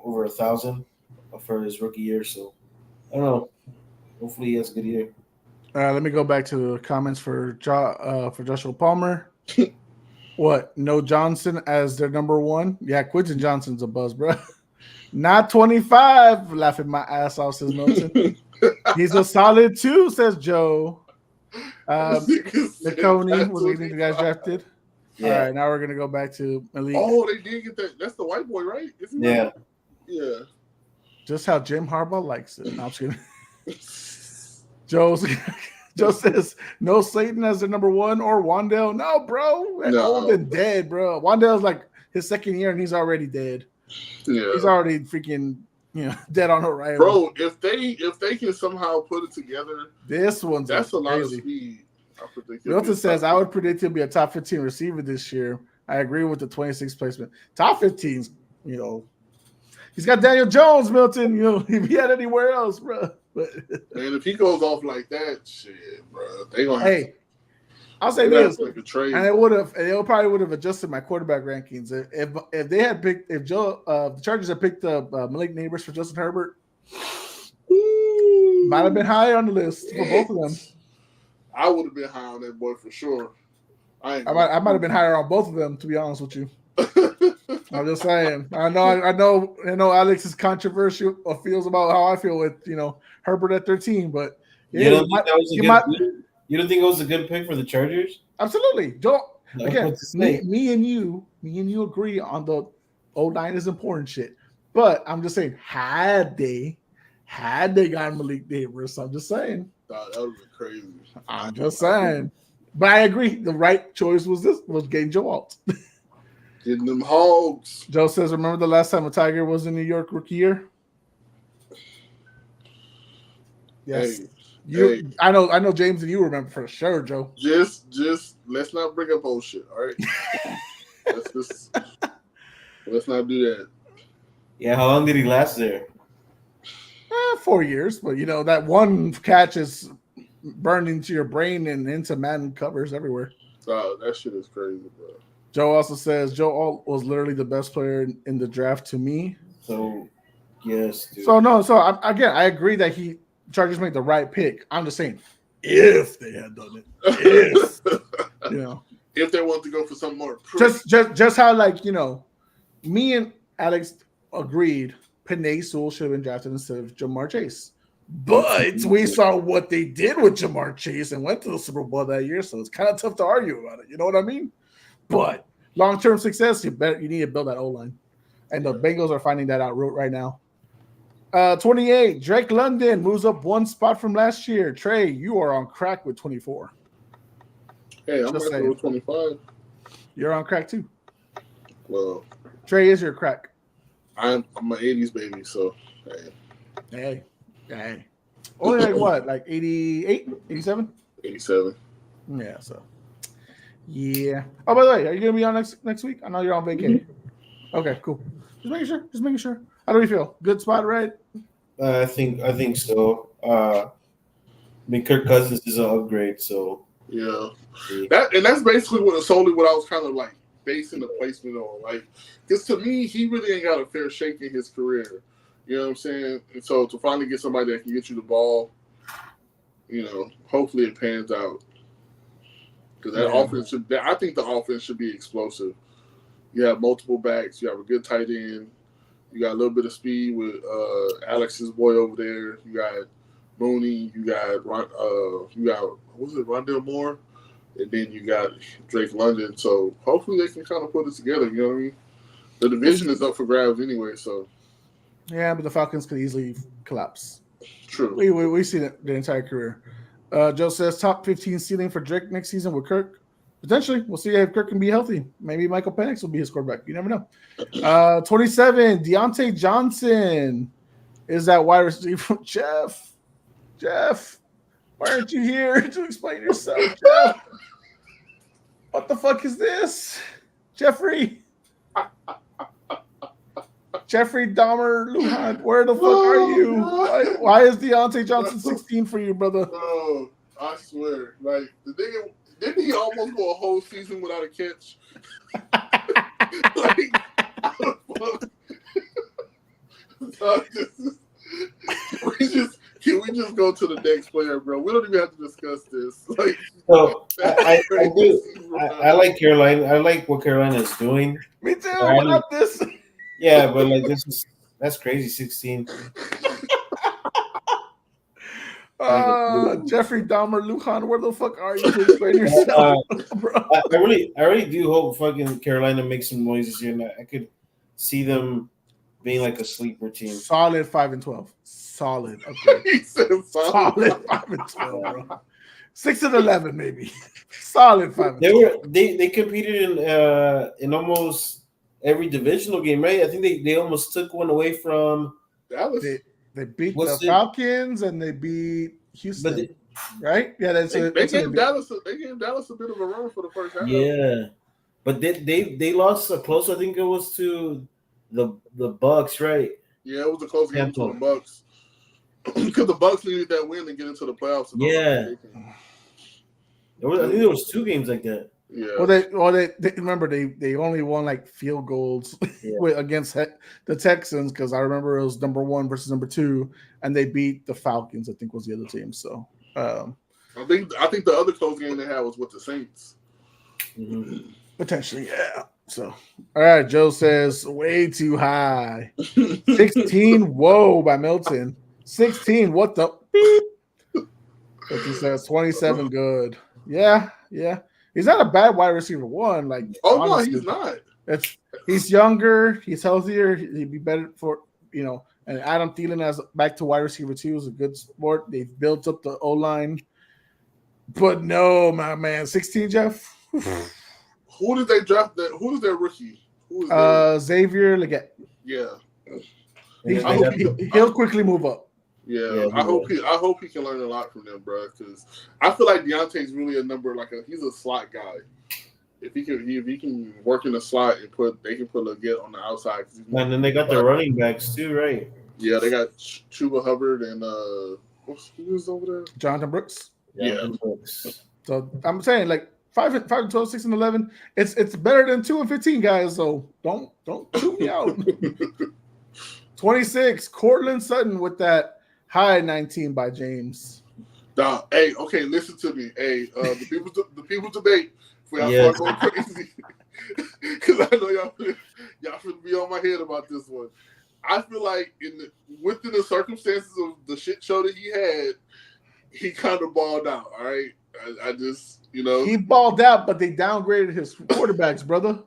over 1,000 for his rookie year. So I don't know. Hopefully he has a good year. Let me go back to the comments for Joshua Palmer. What? No Johnson as their number one? Yeah, Quentin Johnson's a buzz, bro. Not 25. Laughing my ass off, says Milton. He's a solid 2, says Joe. Coney was leading the guys drafted. Yeah. All right, now we're gonna go back to Malik. Oh, they did get that. That's the white boy, right? Isn't yeah. Yeah. Just how Jim Harbaugh likes it. No, I'm just kidding. Joe says no Satan as their number one or Wandale. No, bro. Old and dead, bro. Wandale's like his second year and he's already dead. Yeah. He's already freaking dead on arrival. Bro, if they can somehow put it together, that's a lot of speed. Milton says I would predict he'll be a top 15 receiver this year. I agree with the 26th placement. Top 15's, he's got Daniel Jones, Milton. If he had anywhere else, bro. But and if he goes off like that, shit, bro, they gonna. Hey, I'll say this, like a trade. and they probably would have adjusted my quarterback rankings if they had picked the Chargers had picked up Malik Neighbors for Justin Herbert. Might have been high on the list for both of them. I would have been high on that boy for sure. I might have been higher on both of them, to be honest with you. I'm just saying. I know Alex is controversial or feels about how I feel with Herbert at 13, but you don't think it was a good pick for the Chargers? Absolutely. Again, me and you agree on the O-line is important shit. But I'm just saying, had they gotten Malik Neighbors, I'm just saying. That would have been crazy. I'm just saying. But I agree. The right choice was getting Joe Alt. Getting them hogs. Joe says, remember the last time a Tiger was in New York rookie year? Yes. Hey, I know James and you remember for sure, Joe. Just let's not bring up old shit, all right? let's not do that. Yeah, how long did he last there? 4 years, but that one catch is burned into your brain and into man covers everywhere. Oh, that shit is crazy, bro. Joe also says Joe Alt was literally the best player in the draft to me. So, yes. Dude. I agree that Chargers made the right pick. I'm just saying, if they had done it, if they want to go for something more, just how me and Alex agreed, Penei Sewell should have been drafted instead of Jamar Chase. But we saw what they did with Jamar Chase and went to the Super Bowl that year, so it's kind of tough to argue about it. You know what I mean? But long-term success, you need to build that O-line. And the Bengals are finding that out right now. 28, Drake London moves up one spot from last year. Trey, you are on crack with 24. Hey, I'm right with 25. You're on crack too. Well, Trey is your crack. I'm an 80s baby, so hey. Only like what? Like 88, 87? 87. Yeah, so. Yeah. Oh, by the way, are you going to be on next week? I know you're on vacation. Okay, cool. Just making sure. How do we feel? Good spot, right? I think so. I mean, Kirk Cousins is an upgrade, so Yeah, see. that's basically solely what I was kind of like basing the placement on. Like, because to me, he really ain't got a fair shake in his career. You know what I'm saying? And so to finally get somebody that can get you the ball, hopefully it pans out. Because that offense I think the offense should be explosive. You have multiple backs. You have a good tight end. You got a little bit of speed with Alex's boy over there. You got Mooney. You got what's it, Rondell Moore, and then you got Drake London. So hopefully they can kind of put it together. You know what I mean? The division is up for grabs anyway. So Yeah, but the Falcons could easily collapse. true. We see it the entire career. Joe says top 15 ceiling for Drake next season with Kirk. Potentially, we'll see if Kirk can be healthy. Maybe Michael Penix will be his quarterback. You never know. 27, Deontay Johnson is that wide receiver. Jeff, why aren't you here to explain yourself, Jeff? What the fuck is this, Jeffrey Dahmer Lujan? Where the fuck are you? Why is Deontay Johnson 16 for you, brother? Oh, I swear, like the nigga. Didn't he almost go a whole season without a catch? Like, can we just go to the next player, bro? We don't even have to discuss this. Like, So I like Carolina. I like what Carolina is doing. Me too. Not this. Yeah, but like that's crazy. 16. Jeffrey Dahmer Lujan, where the fuck are you to explain yourself, bro? I really do hope fucking Carolina makes some noise this year. And I could see them being like a sleeper team. Solid 5-12. Solid. Okay. he said Solid 5-12, bro. 6-11, maybe. Solid 5-12. They competed in almost every divisional game, right? I think they almost took one away from Dallas. They beat the Falcons and they beat Houston, right? Yeah, they gave Dallas a bit of a run for the first half. Yeah, but they lost a close. I think it was to the Bucks, right? Yeah, it was a close game to the Bucks because the Bucks needed that win to get into the playoffs. Yeah, I think there was 2 games like that. Yeah. Well, they remember they only won like field goals against the Texans because I remember it was number 1 versus number 2, and they beat the Falcons. I think was the other team. So I think the other close game they had was with the Saints. Mm-hmm. Potentially, yeah. So all right, Joe says way too high. 16. Whoa, by Milton. 16. What the beep? He says 27. Good. Yeah. He's not a bad wide receiver 1. Like, honestly, no, he's not. He's younger. He's healthier. He'd be better for And Adam Thielen as back to wide receiver 2 is a good sport. They've built up the O-line, but no, my man, 16, Jeff. Who did they draft? Who is their rookie? Xavier Legette. Yeah, he'll quickly move up. Yeah, I hope he can learn a lot from them, bro. Because I feel like Deontay's really a number he's a slot guy. If he can work in the slot and they can put Legette on the outside. And then they got their running backs too, right? Yeah, they got Chuba Hubbard and who's over there? Jonathan Brooks. Yeah. So I'm saying like 5-12, 6-11. It's better than 2-15, guys. So don't shoot me out. 26. Cortland Sutton with that high 19 by James. Hey, okay, listen to me. Hey, the people's debate. For y'all start going crazy, because I know y'all should be on my head about this one. I feel like within the circumstances of the shit show that he had, he kind of balled out. All right, I just he balled out, but they downgraded his quarterbacks, brother.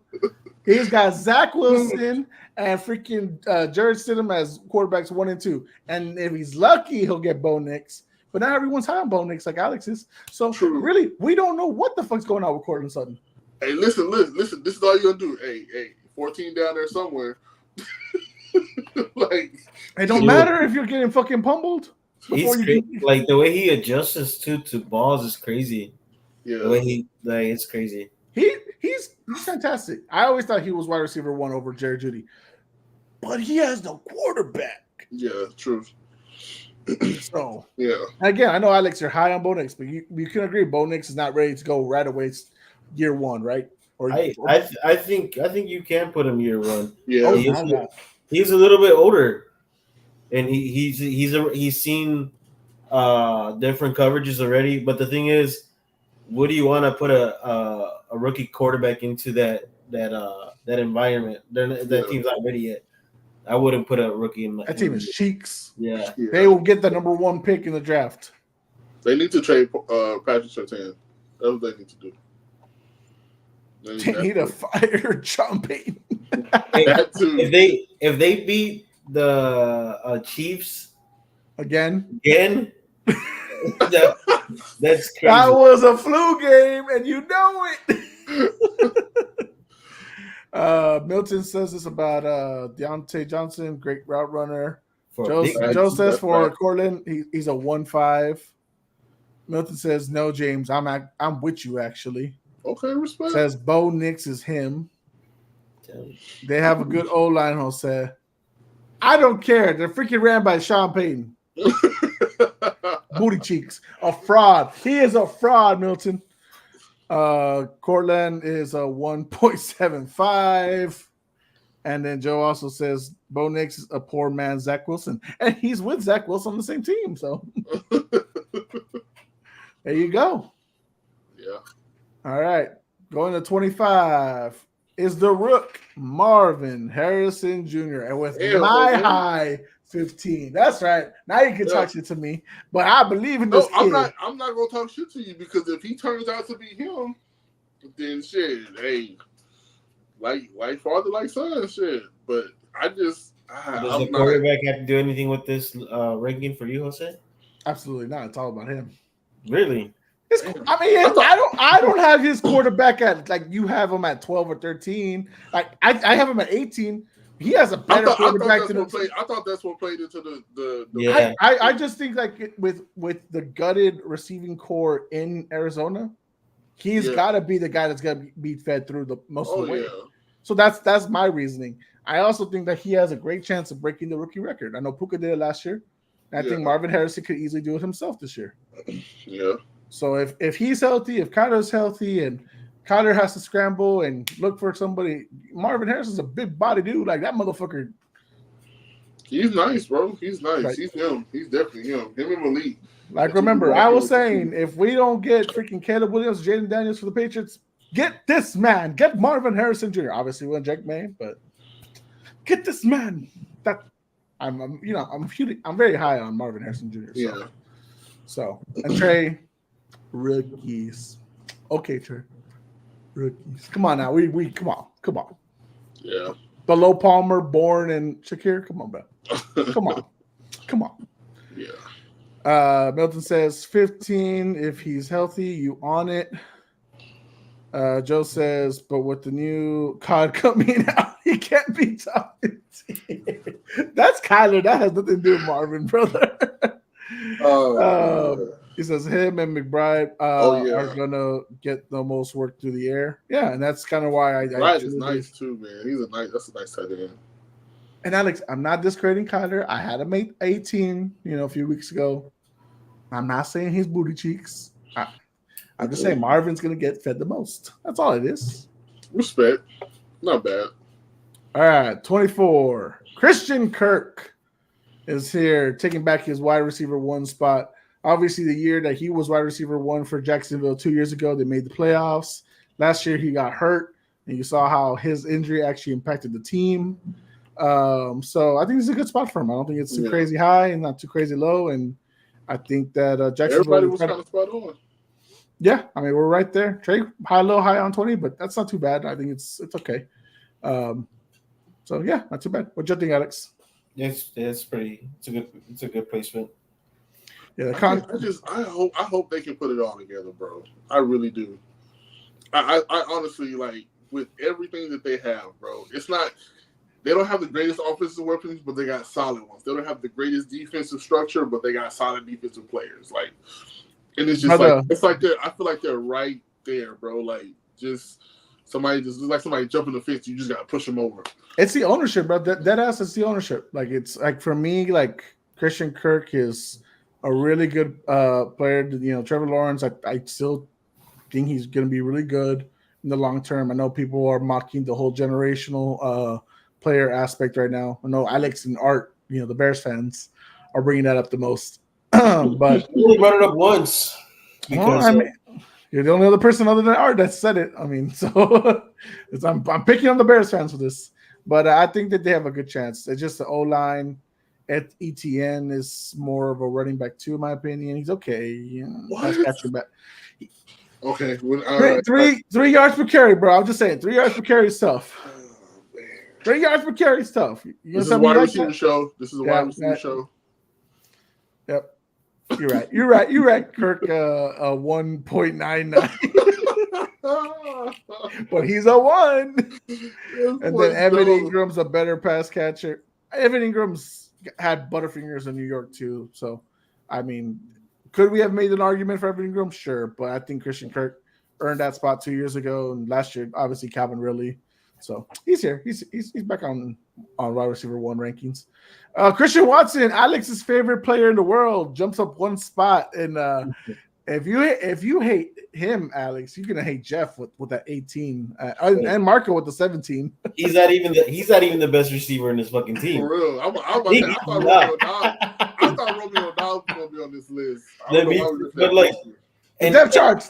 He's got Zach Wilson and freaking Jared Stidham as quarterbacks 1 and 2, and if he's lucky, he'll get Bo Nix. But not everyone's high on Bo Nix like Alex is. So really, we don't know what the fuck's going on with Cortland Sutton. Hey, listen. This is all you're gonna do. Hey, 14 down there somewhere. Like, it don't matter if you're getting fucking pummeled. Like the way he adjusts to balls is crazy. Yeah, the way it's crazy. He's fantastic. I always thought he was wide receiver 1 over Jerry Jeudy. but he has no quarterback. Yeah, true. So Yeah, again, I know Alex, you're high on Bo Nix, but you can agree Bo Nix is not ready to go right away year one, right? Or I think you can put him year one. yeah. oh, He's a little bit older, and he's seen different coverages already. But the thing is, what do you want to put a rookie quarterback into that environment? That team's not ready yet. I wouldn't put a rookie in. that team is cheeks. Yeah. They will get the number 1 pick in the draft. They need to trade Patrick Surtain. That's what they need to do. They need to fire John Payton. That too. If they beat the Chiefs Again, that's crazy. that was a flu game, and you know it. Milton says this about Deontay Johnson, great route runner. Joe says for Cortland, he's a 1.5. Milton says no, James. I'm with you actually. Okay, respect. Says Bo Nix is him. They have a good O-line, Jose. I don't care. They're freaking ran by Sean Payton. Booty cheeks. A fraud. He is a fraud, Milton. Cortland is a 1.75. And then Joe also says Bo Nix is a poor man, Zach Wilson. And he's with Zach Wilson on the same team. So there you go. Yeah. All right. Going to 25 is the Rook, Marvin Harrison Jr. And with my high 15. That's right. Now you can talk shit to me. But I believe in this kid. I'm not gonna talk shit to you because if he turns out to be him, then shit, hey, like father, like son, shit. But I just does the quarterback have to do anything with this ranking for you, Jose? Absolutely not. It's all about him. Really? I don't have his quarterback at like you have him at 12 or 13. Like I have him at 18. He has a better quarterback than I thought that's what played into the yeah. I just think like with the gutted receiving core in Arizona, he's got to be the guy that's gonna be fed through the most of the way. Yeah. So that's my reasoning. I also think that he has a great chance of breaking the rookie record. I know Puka did it last year. And I think Marvin Harrison could easily do it himself this year. Yeah. So if he's healthy, if Kyler's healthy, and Kyler has to scramble and look for somebody, Marvin Harrison's a big body dude. Like that motherfucker. He's nice, bro. He's nice. Right. He's him. He's definitely him. Him and Malik. Like remember, I was saying if we don't get freaking Caleb Williams, Jaden Daniels for the Patriots, get this man. Get Marvin Harrison Jr. Obviously, we'll inject man, but get this man. That I'm very high on Marvin Harrison Jr. So and Trey. Rookies. Okay, Trey. Rookies. Come on now. We come on. Yeah. Below Palmer, Bourne, and Shakir. Come on, bro. Come on. Yeah. Milton says 15 if he's healthy. You on it. Joe says, but with the new COD coming out, he can't be top 15. That's Kyler. That has nothing to do with Marvin, brother. He says him and McBride are gonna get the most work through the air. Yeah, and that's kind of why McBride is nice too, man. That's a nice tight end. And Alex, I'm not discrediting Kyler. I had him 18, a few weeks ago. I'm not saying he's booty cheeks. I'm just saying Marvin's gonna get fed the most. That's all it is. Respect. Not bad. All right, 24. Christian Kirk is here, taking back his wide receiver 1 spot. Obviously, the year that he was wide receiver 1 for Jacksonville 2 years ago, they made the playoffs. Last year, he got hurt, and you saw how his injury actually impacted the team. So I think it's a good spot for him. I don't think it's too crazy high and not too crazy low. And I think that Jacksonville. Everybody was kind of spot on. Yeah, I mean, we're right there. Trey, high on 20, but that's not too bad. I think it's okay. So yeah, not too bad. What do you think, Alex? It's pretty. It's a good placement. Yeah, I hope they can put it all together, bro. I really do. I honestly like with everything that they have, bro. It's not they don't have the greatest offensive weapons, but they got solid ones. They don't have the greatest defensive structure, but they got solid defensive players. Like, and it's just I feel like they're right there, bro. Like just Somebody just like somebody jumping the fence. You just gotta push them over. It's the ownership, bro. That ass is the ownership. Like it's like for me, like Christian Kirk is a really good player. You know, Trevor Lawrence. I still think he's going to be really good in the long term. I know people are mocking the whole generational player aspect right now. I know Alex and Art, you know, the Bears fans are bringing that up the most. But we only brought it up once because I mean, you're the only other person other than Art that said it. I mean, so I'm picking on the Bears fans for this. But I think that they have a good chance. It's just the O-line. ETN is more of a running back too, in my opinion. He's okay. You know, pass catching back. Okay. Three yards per carry, bro. I'm just saying, 3 yards per carry is tough. 3 yards per carry is tough. This is a wide receiver show. This is a wide receiver show. Yep. You're right. Kirk, 1.99. But he's a 1. And then Evan Ingram's a better pass catcher. Evan Ingram's had Butterfingers in New York too. So, I mean, could we have made an argument for Evan Ingram? Sure. But I think Christian Kirk earned that spot 2 years ago. And last year, obviously, Calvin Ridley. So he's here. He's back on wide receiver 1 rankings. Christian Watson, Alex's favorite player in the world, jumps up 1 spot. And if you hate him, Alex, you're gonna hate Jeff with that 18 and Marco with the 17. He's not even the best receiver in this fucking team. For real, I thought Romeo Dobbs was gonna be on this list. The depth charts,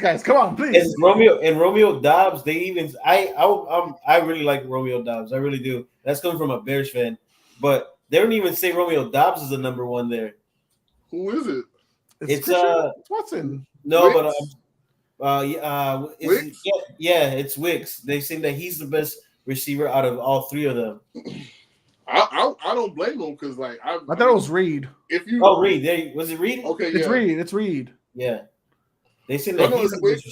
guys. Come on, please. And Romeo Dobbs, I really like Romeo Dobbs. I really do. That's coming from a Bears fan, but they don't even say Romeo Dobbs is the number 1 there. Who is it? It's Watson. No, Wicks? It's Wicks. They say that he's the best receiver out of all 3 of them. I don't blame him because I thought it was Reed. Reed. Was it Reed? Okay, It's Reed. Yeah. They say that I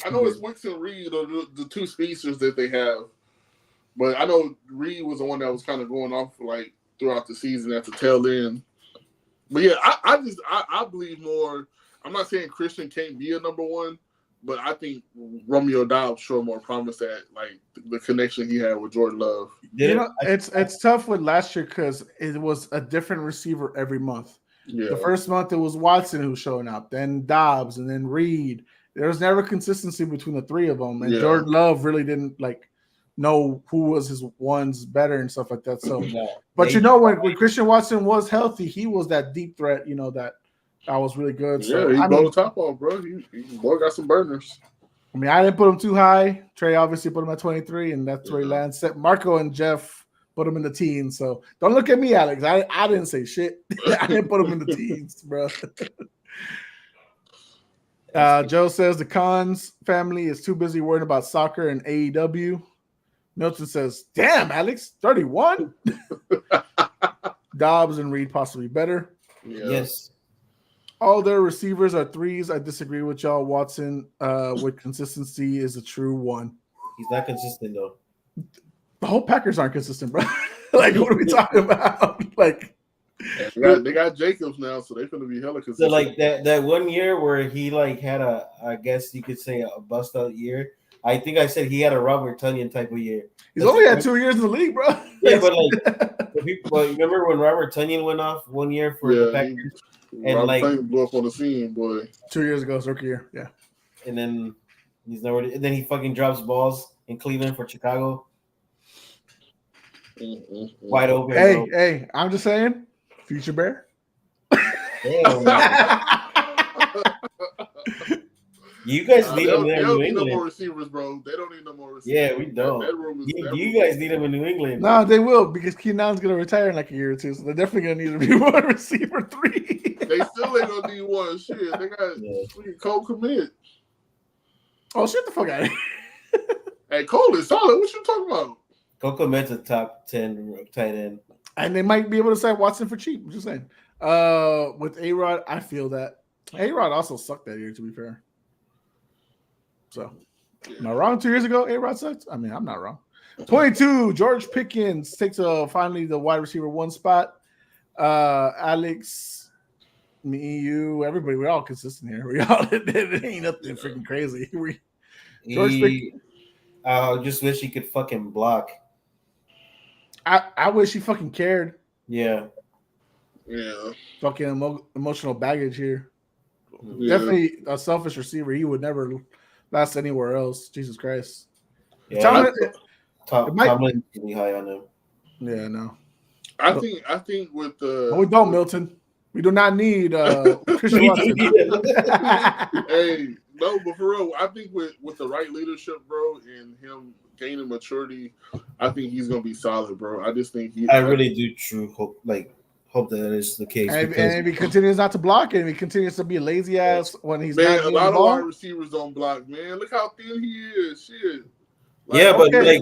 know it's Wicks and Reed are the 2 speedsters that they have. But I know Reed was the one that was kind of going off throughout the season at the tail end. But yeah, I believe more. I'm not saying Christian can't be a number 1, but I think Romeo Dobbs showed more promise at the connection he had with Jordan Love. You know, it's tough with last year because it was a different receiver every month. Yeah. The first month it was Watson who was showing up, then Dobbs, and then Reed. There was never consistency between the 3 of them, and Jordan Love really didn't know who was his ones better and stuff like that. So, but when Christian Watson was healthy, he was that deep threat. You know that was really good. So, he blew the top off, bro. He boy got some burners. I mean, I didn't put him too high. Trey obviously put him at 23, and that's where he lands. Marco and Jeff put him in the teens. So don't look at me, Alex. I didn't say shit. I didn't put him in the teens, bro. Joe says the Khans family is too busy worrying about soccer and AEW. Milton says, damn, Alex, 31? Dobbs and Reed possibly better. Yeah. Yes. All their receivers are 3s. I disagree with y'all. Watson with consistency is a true 1. He's not consistent, though. The whole Packers aren't consistent, bro. What are we talking about? They got Jacobs now, so they're going to be hella consistent. So, that 1 year where he, had I guess you could say a bust-out year, I think I said he had a Robert Tonyan type of year. He's only had 2 years in the league, bro. Yeah, but people, remember when Robert Tonyan went off 1 year for the Packers? Robert Tonyan blew up on the scene, boy. 2 years ago, rookie year, yeah. And then he fucking drops balls in Cleveland for Chicago. Wide open. Hey, I'm just saying, future Bear. Damn, you guys need him there in New England. They don't need no England. more receivers, bro. They don't need no more receivers. Yeah, we don't. You guys need him in New England. No, they will because Keenan Allen's going to retire in a year or 2, so they're definitely going to need to be 1 receiver 3. They still ain't going to need 1. Shit, they got Cole commit. Oh, shut the fuck out of here. Hey, Cole is solid. What you talking about? Cole Kmet's a top 10 tight end. And they might be able to sign Watson for cheap. I'm just saying. With A-Rod, I feel that. A-Rod also sucked that year, to be fair. So, am I wrong? 2 years ago, A-Rod sucked? I mean, I'm not wrong. 22, George Pickens takes finally the wide receiver 1 spot. Alex, me, you, everybody, we're all consistent here. We all it ain't nothing freaking crazy. I just wish he could fucking block. I wish he fucking cared. Yeah. Yeah. Fucking emotional baggage here. Yeah. Definitely a selfish receiver. He would never last anywhere else. Jesus Christ. Yeah. Tomlin's really high on him. Yeah, no. I think with the No, we don't, Milton. We do not need Christian Watson. Hey, no, but for real, I think with the right leadership, bro, and him gaining maturity, I think he's gonna be solid, bro. I just think I really do hope that is the case. And if he continues not to block it, and he continues to be a lazy ass when he's man, not a getting lot the of ball. wide receivers don't block, man. Look how thin he is. Shit. Yeah, but like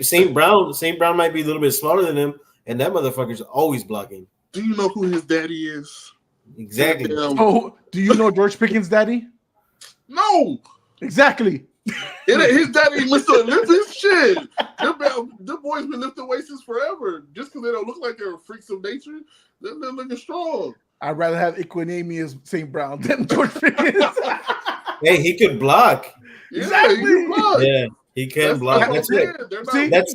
St. Brown might be a little bit smaller than him, and that motherfucker's always blocking. Do you know who his daddy is? Exactly. Oh, do you know George Pickens' daddy? No. Exactly. His daddy Mr. Olympus. Shit. Them boys been lifting weights since forever. Just because they don't look like they're freaks of nature, they're looking strong. I'd rather have Equinemi as St. Brown than George Pickens. Hey, he could block. Yeah, Exactly. he can block. Yeah, he can block. That's That's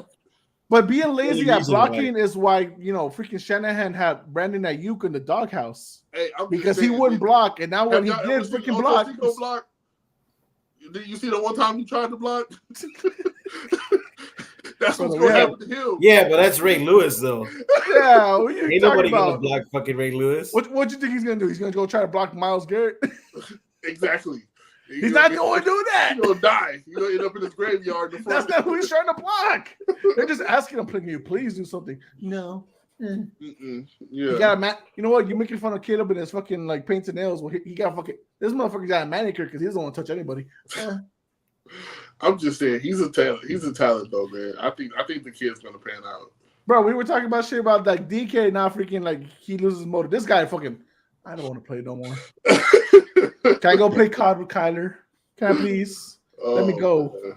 But being lazy at reason blocking is why, freaking Shanahan had Brandon Aiyuk in the doghouse. Hey, because he wouldn't block, and now when he did freaking block. Did you see the one time he tried to block? That's what's going to happen to him. Yeah, but that's Ray Lewis, though. Yeah, what are you Ain't nobody going to block fucking Ray Lewis. What do you think he's going to do? He's going to go try to block Myles Garrett? Exactly. He's not going to do that. He's going to die. He's going to end up in his graveyard. That's not who he's trying to block. They're just asking him, "Can you please do something?" No. Yeah. You got you know what? You're making fun of Caleb and his fucking like painted nails. Well, he got fucking this motherfucker got a manicure because he doesn't want to touch anybody. I'm just saying he's a talent. He's a talent though, man. I think the kid's gonna pan out. Bro, we were talking about shit about like DK now freaking like he loses motor. This guy fucking I don't want to play no more. Can I go play COD with Kyler? Can I please? Let me go. Man.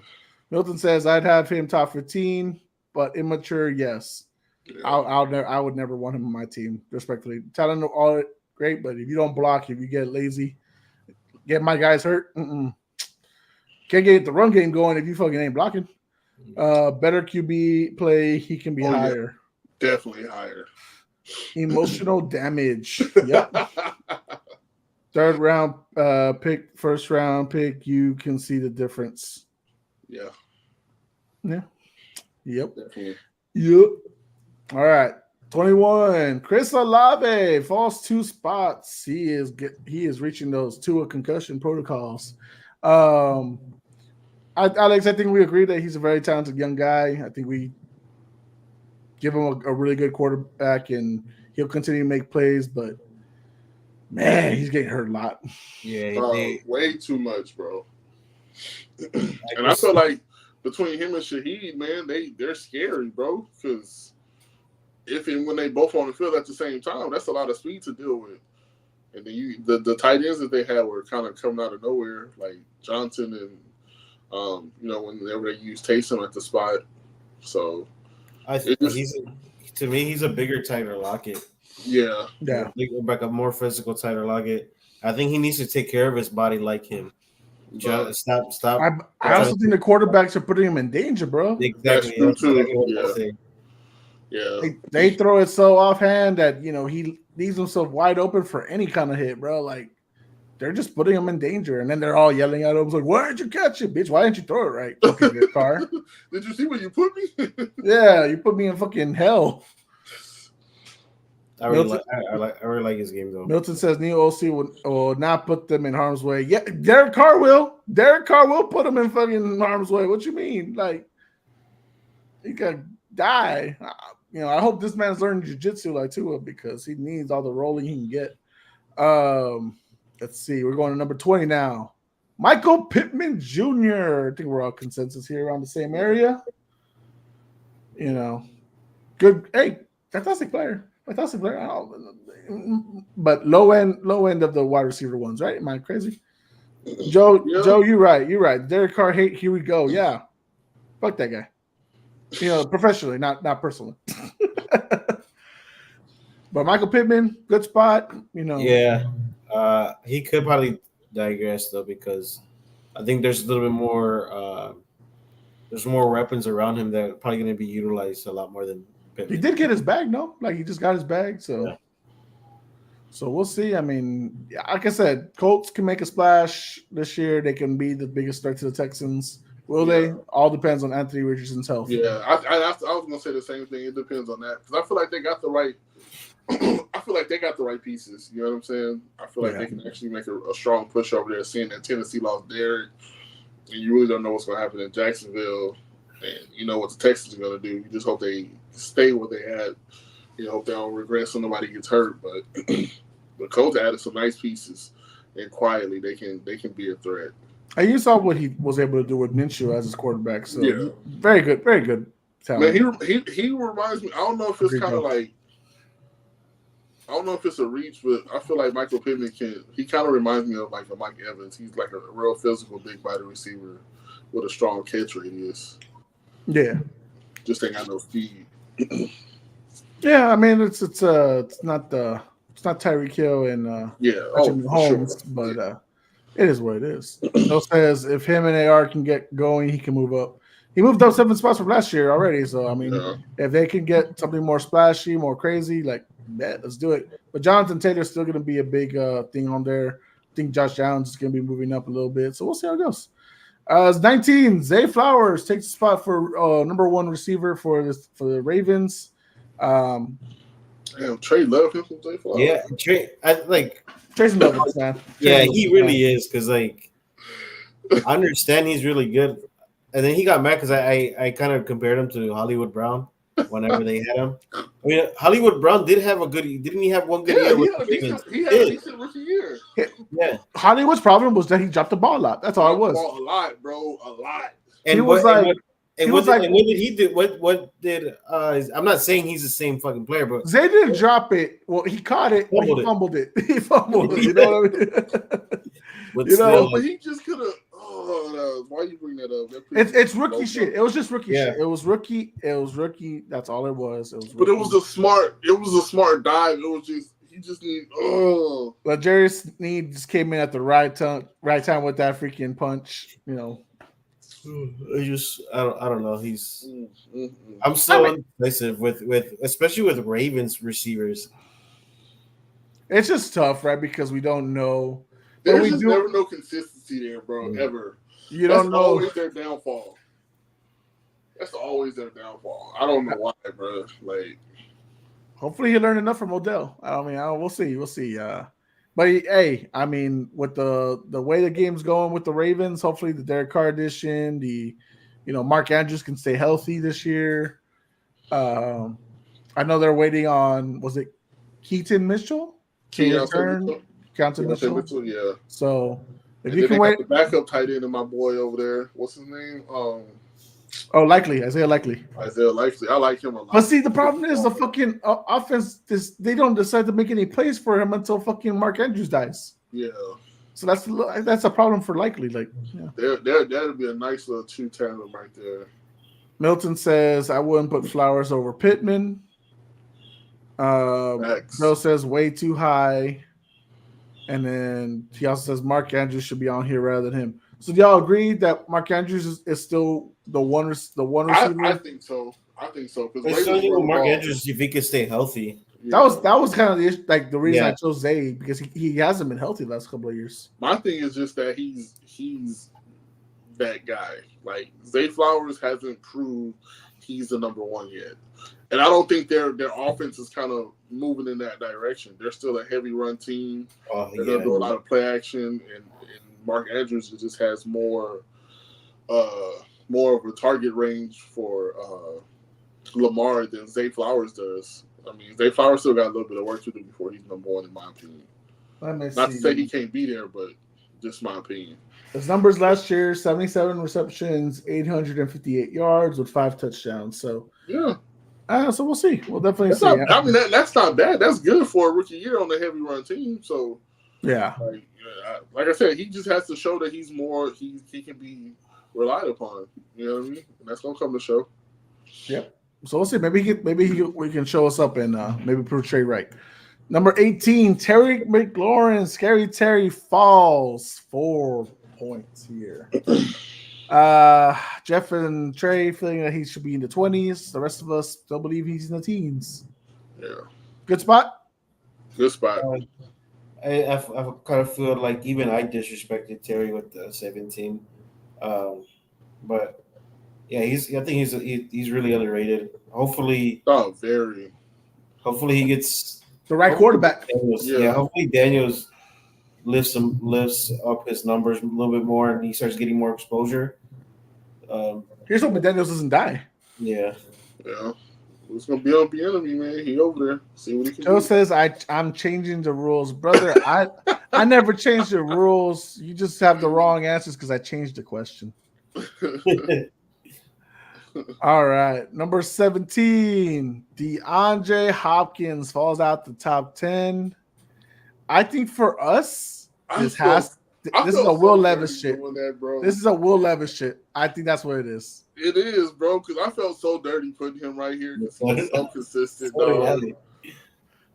Milton says I'd have him top 15, but immature, yes. Yeah. I would never want him on my team, respectfully. Talent all great, but if you don't block, if you get lazy, get my guys hurt, can't get the run game going if you fucking ain't blocking. Better QB play, he can be higher. Yeah. Definitely higher. Emotional damage. Yep. Third round pick, first round pick, you can see the difference. Yeah. Yeah. Yep. Definitely. Yep. All right. 21. Chris Olave falls 2 spots. He is reaching those 2 concussion protocols. Alex, I think we agree that he's a very talented young guy. I think we give him a really good quarterback and he'll continue to make plays, but man, he's getting hurt a lot. Yeah, way too much, bro. And I feel like between him and Shaheed, man, they're scary, bro. Because if and when they both on the field at the same time, that's a lot of speed to deal with. And then the tight ends that they had were kind of coming out of nowhere, like Johnson and whenever they use Taysom at the spot. So to me, he's a bigger, tighter Lockett. Yeah. Like a more physical, tighter Lockett. I think he needs to take care of his body like him. Stop. I also think the quarterbacks are putting him in danger, bro. Exactly. That's true too. Yeah. They throw it so offhand that he leaves himself wide open for any kind of hit, bro. Like they're just putting him in danger, and then they're all yelling at him like, "Why didn't you catch it, bitch? Why didn't you throw it right?" Fucking good car. Did you see where you put me? Yeah, you put me in fucking hell. I really like his game though. Milton says new OC will not put them in harm's way. Yeah, Derek Carr will. Derek Carr will put them in fucking harm's way. What you mean? Like he could die. I hope this man's learning jiu-jitsu like Tua because he needs all the rolling he can get. Let's see. We're going to number 20 now. Michael Pittman Jr. I think we're all consensus here around the same area. Good. Hey, fantastic player. But low end of the wide receiver ones, right? Am I crazy? Joe, you're right. Derek Carr hate. Here we go. Yeah, fuck that guy. Professionally, not personally. But Michael Pittman, good spot. Yeah, he could probably digress though because I think there's a little bit more there's more weapons around him that are probably going to be utilized a lot more than He Pittman. did get his bag, no? Like he just got his bag, so. Yeah. So we'll see. I mean, like I said, Colts can make a splash this year. They can be the biggest threat to the Texans. Will they? All depends on Anthony Richardson's health. Yeah, I was gonna say the same thing. It depends on that because I feel like they got the right. I feel like they got the right pieces. You know what I'm saying? I feel like they can actually make a strong push over there. Seeing that Tennessee lost Derek, and you really don't know what's going to happen in Jacksonville, and you know what the Texans are going to do. You just hope they stay what they had. You hope they don't regret so nobody gets hurt. But the Colts added some nice pieces, and quietly they can be a threat. And you saw what he was able to do with Minshew as his quarterback. So very good talent. Man, he reminds me. I don't know if it's kind of like. I don't know if it's a reach, but I feel like Michael Pittman he kind of reminds me of like a Mike Evans. He's like a real physical, big body receiver with a strong catch radius. Yeah. Just ain't got no speed. Yeah, I mean it's not Tyreek Hill and Mahomes, but it is what it is. Bill says if him and AR can get going, he can move up. He moved up 7 spots from last year already. So I mean, if they can get something more splashy, more crazy, like that, let's do it. But Jonathan Taylor's still going to be a big thing on there. I think Josh Downs is going to be moving up a little bit. So we'll see how it goes. It's 19. Zay Flowers takes the spot for number one receiver for the Ravens. Damn, Trey love him from Zay Flowers. Yeah, Trey's in love with this man. Yeah, he really is because I understand he's really good, and then he got mad because I kind of compared him to Hollywood Brown whenever they had him. I mean, Hollywood Brown didn't he have one good year? He had a decent rookie year. Yeah. Hollywood's problem was that he dropped the ball a lot. That's all it was. A lot, bro. A lot. And what did he do? What did I'm not saying he's the same fucking player, but Zay didn't drop it. Well, he caught it, but he fumbled it. He fumbled it. You know what I mean? But he just could have. Oh, no. Why you bring that up? It's rookie shit. It was just rookie shit. It was rookie. That's all it was. But it was a smart dive. It was just he just need. Oh, but Jerry Sneed just came in at the right time with that freaking punch. You know. I don't know. I'm so indecisive with especially with Ravens receivers. It's just tough, right? Because we don't know. There's just never no consistency there, bro. Ever. You don't know. Always their downfall. That's always their downfall. I don't know why, bro. Like, hopefully he learned enough from Odell. We'll see. We'll see. But hey, I mean, with the way the game's going with the Ravens, hopefully the Derek Carr addition, Mark Andrews can stay healthy this year. I know they're waiting on, was it Keaton Mitchell to return? Keaton Mitchell, yeah. So if you can wait, the backup tight end and my boy over there, what's his name? Isaiah Likely. I like him a lot. But see, the problem is the fucking offense. They don't decide to make any plays for him until fucking Mark Andrews dies. Yeah. So that's a problem for Likely. Like, yeah. That'd be a nice little two tandem right there. Milton says I wouldn't put Flowers over Pittman. Bill says way too high. And then he also says Mark Andrews should be on here rather than him. So do y'all agree that Mark Andrews is still the one receiver? I think so. Because Mark Andrews, if he could stay healthy. Yeah. That was kind of the reason I chose Zay, because he hasn't been healthy the last couple of years. My thing is just that he's that guy. Like, Zay Flowers hasn't proved he's the number one yet. And I don't think their offense is kind of moving in that direction. They're still a heavy run team. They're going to do a lot of play action, and Mark Andrews just has more of a target range for Lamar than Zay Flowers does. I mean, Zay Flowers still got a little bit of work to do before he's number one, in my opinion. Not to say he can't be there, but just my opinion. His numbers last year: 77 receptions, 858 yards with 5 touchdowns. So yeah. So we'll see. We'll definitely see. I mean, that's not bad. That's good for a rookie year on a heavy run team. So yeah, like I said, he just has to show that he's more. He can be relied upon. You know what I mean? And that's gonna come to show. Yep. So we'll see. Maybe we can show us up and maybe prove Trey right. Number 18, Terry McLaurin. Scary Terry falls 4 points here. Jeff and Trey feeling that he should be in the 20s. The rest of us still believe he's in the teens. Yeah, Good spot. good spot. I kind of feel like even I disrespected Terry with the 17, but yeah, I think he's really underrated. Hopefully, Oh, very. he gets The right quarterback. Daniels. Yeah. Yeah, hopefully Daniels lifts up his numbers a little bit more, and he starts getting more exposure. Here's hoping Daniels doesn't die. Yeah, Yeah. It's gonna be on the enemy, man. He over there. See what he can Joe do. says I'm changing the rules, brother. I never changed the rules. You just have the wrong answers because I changed the question. All right, number 17, DeAndre Hopkins falls out the top 10. I think for us, this is a Will Levis shit. That, bro. This is a Will Levis shit. I think that's what it is. It is, bro, because I felt so dirty putting him right here because he's so consistent, dog.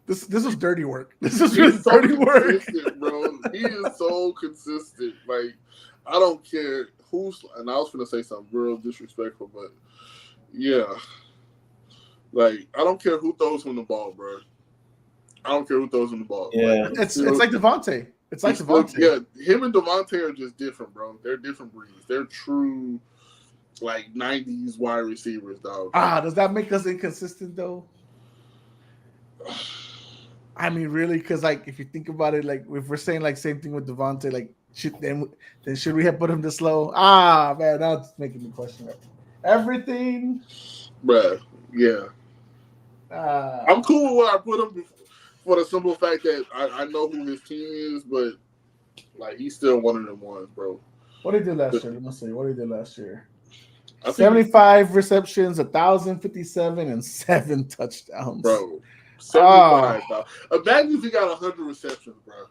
This was dirty work. This is really dirty work, bro. He is so consistent. Like, I don't care who's. And I was gonna say something real disrespectful, but yeah, like I don't care who throws him the ball, bro. I don't care who throws him the ball. Yeah, like, it's like Devontae. It's like Devontae. Yeah, him and Devontae are just different, bro. They're different breeds. They're true, like 90s wide receivers, dog. Does that make us inconsistent though? I mean, really, because like if you think about it, like if we're saying like same thing with Devontae, like then should we have put him this low? Man, now it's making me question everything. Bruh, yeah. I'm cool with what I put him for the simple fact that I know who his team is, but like he's still one of them ones, bro. What did he do last year? Let me see. What did he do last year? 75 receptions, 1,057, and 7 touchdowns. Bro, 75. Dog. Imagine if he got 100 receptions, bro.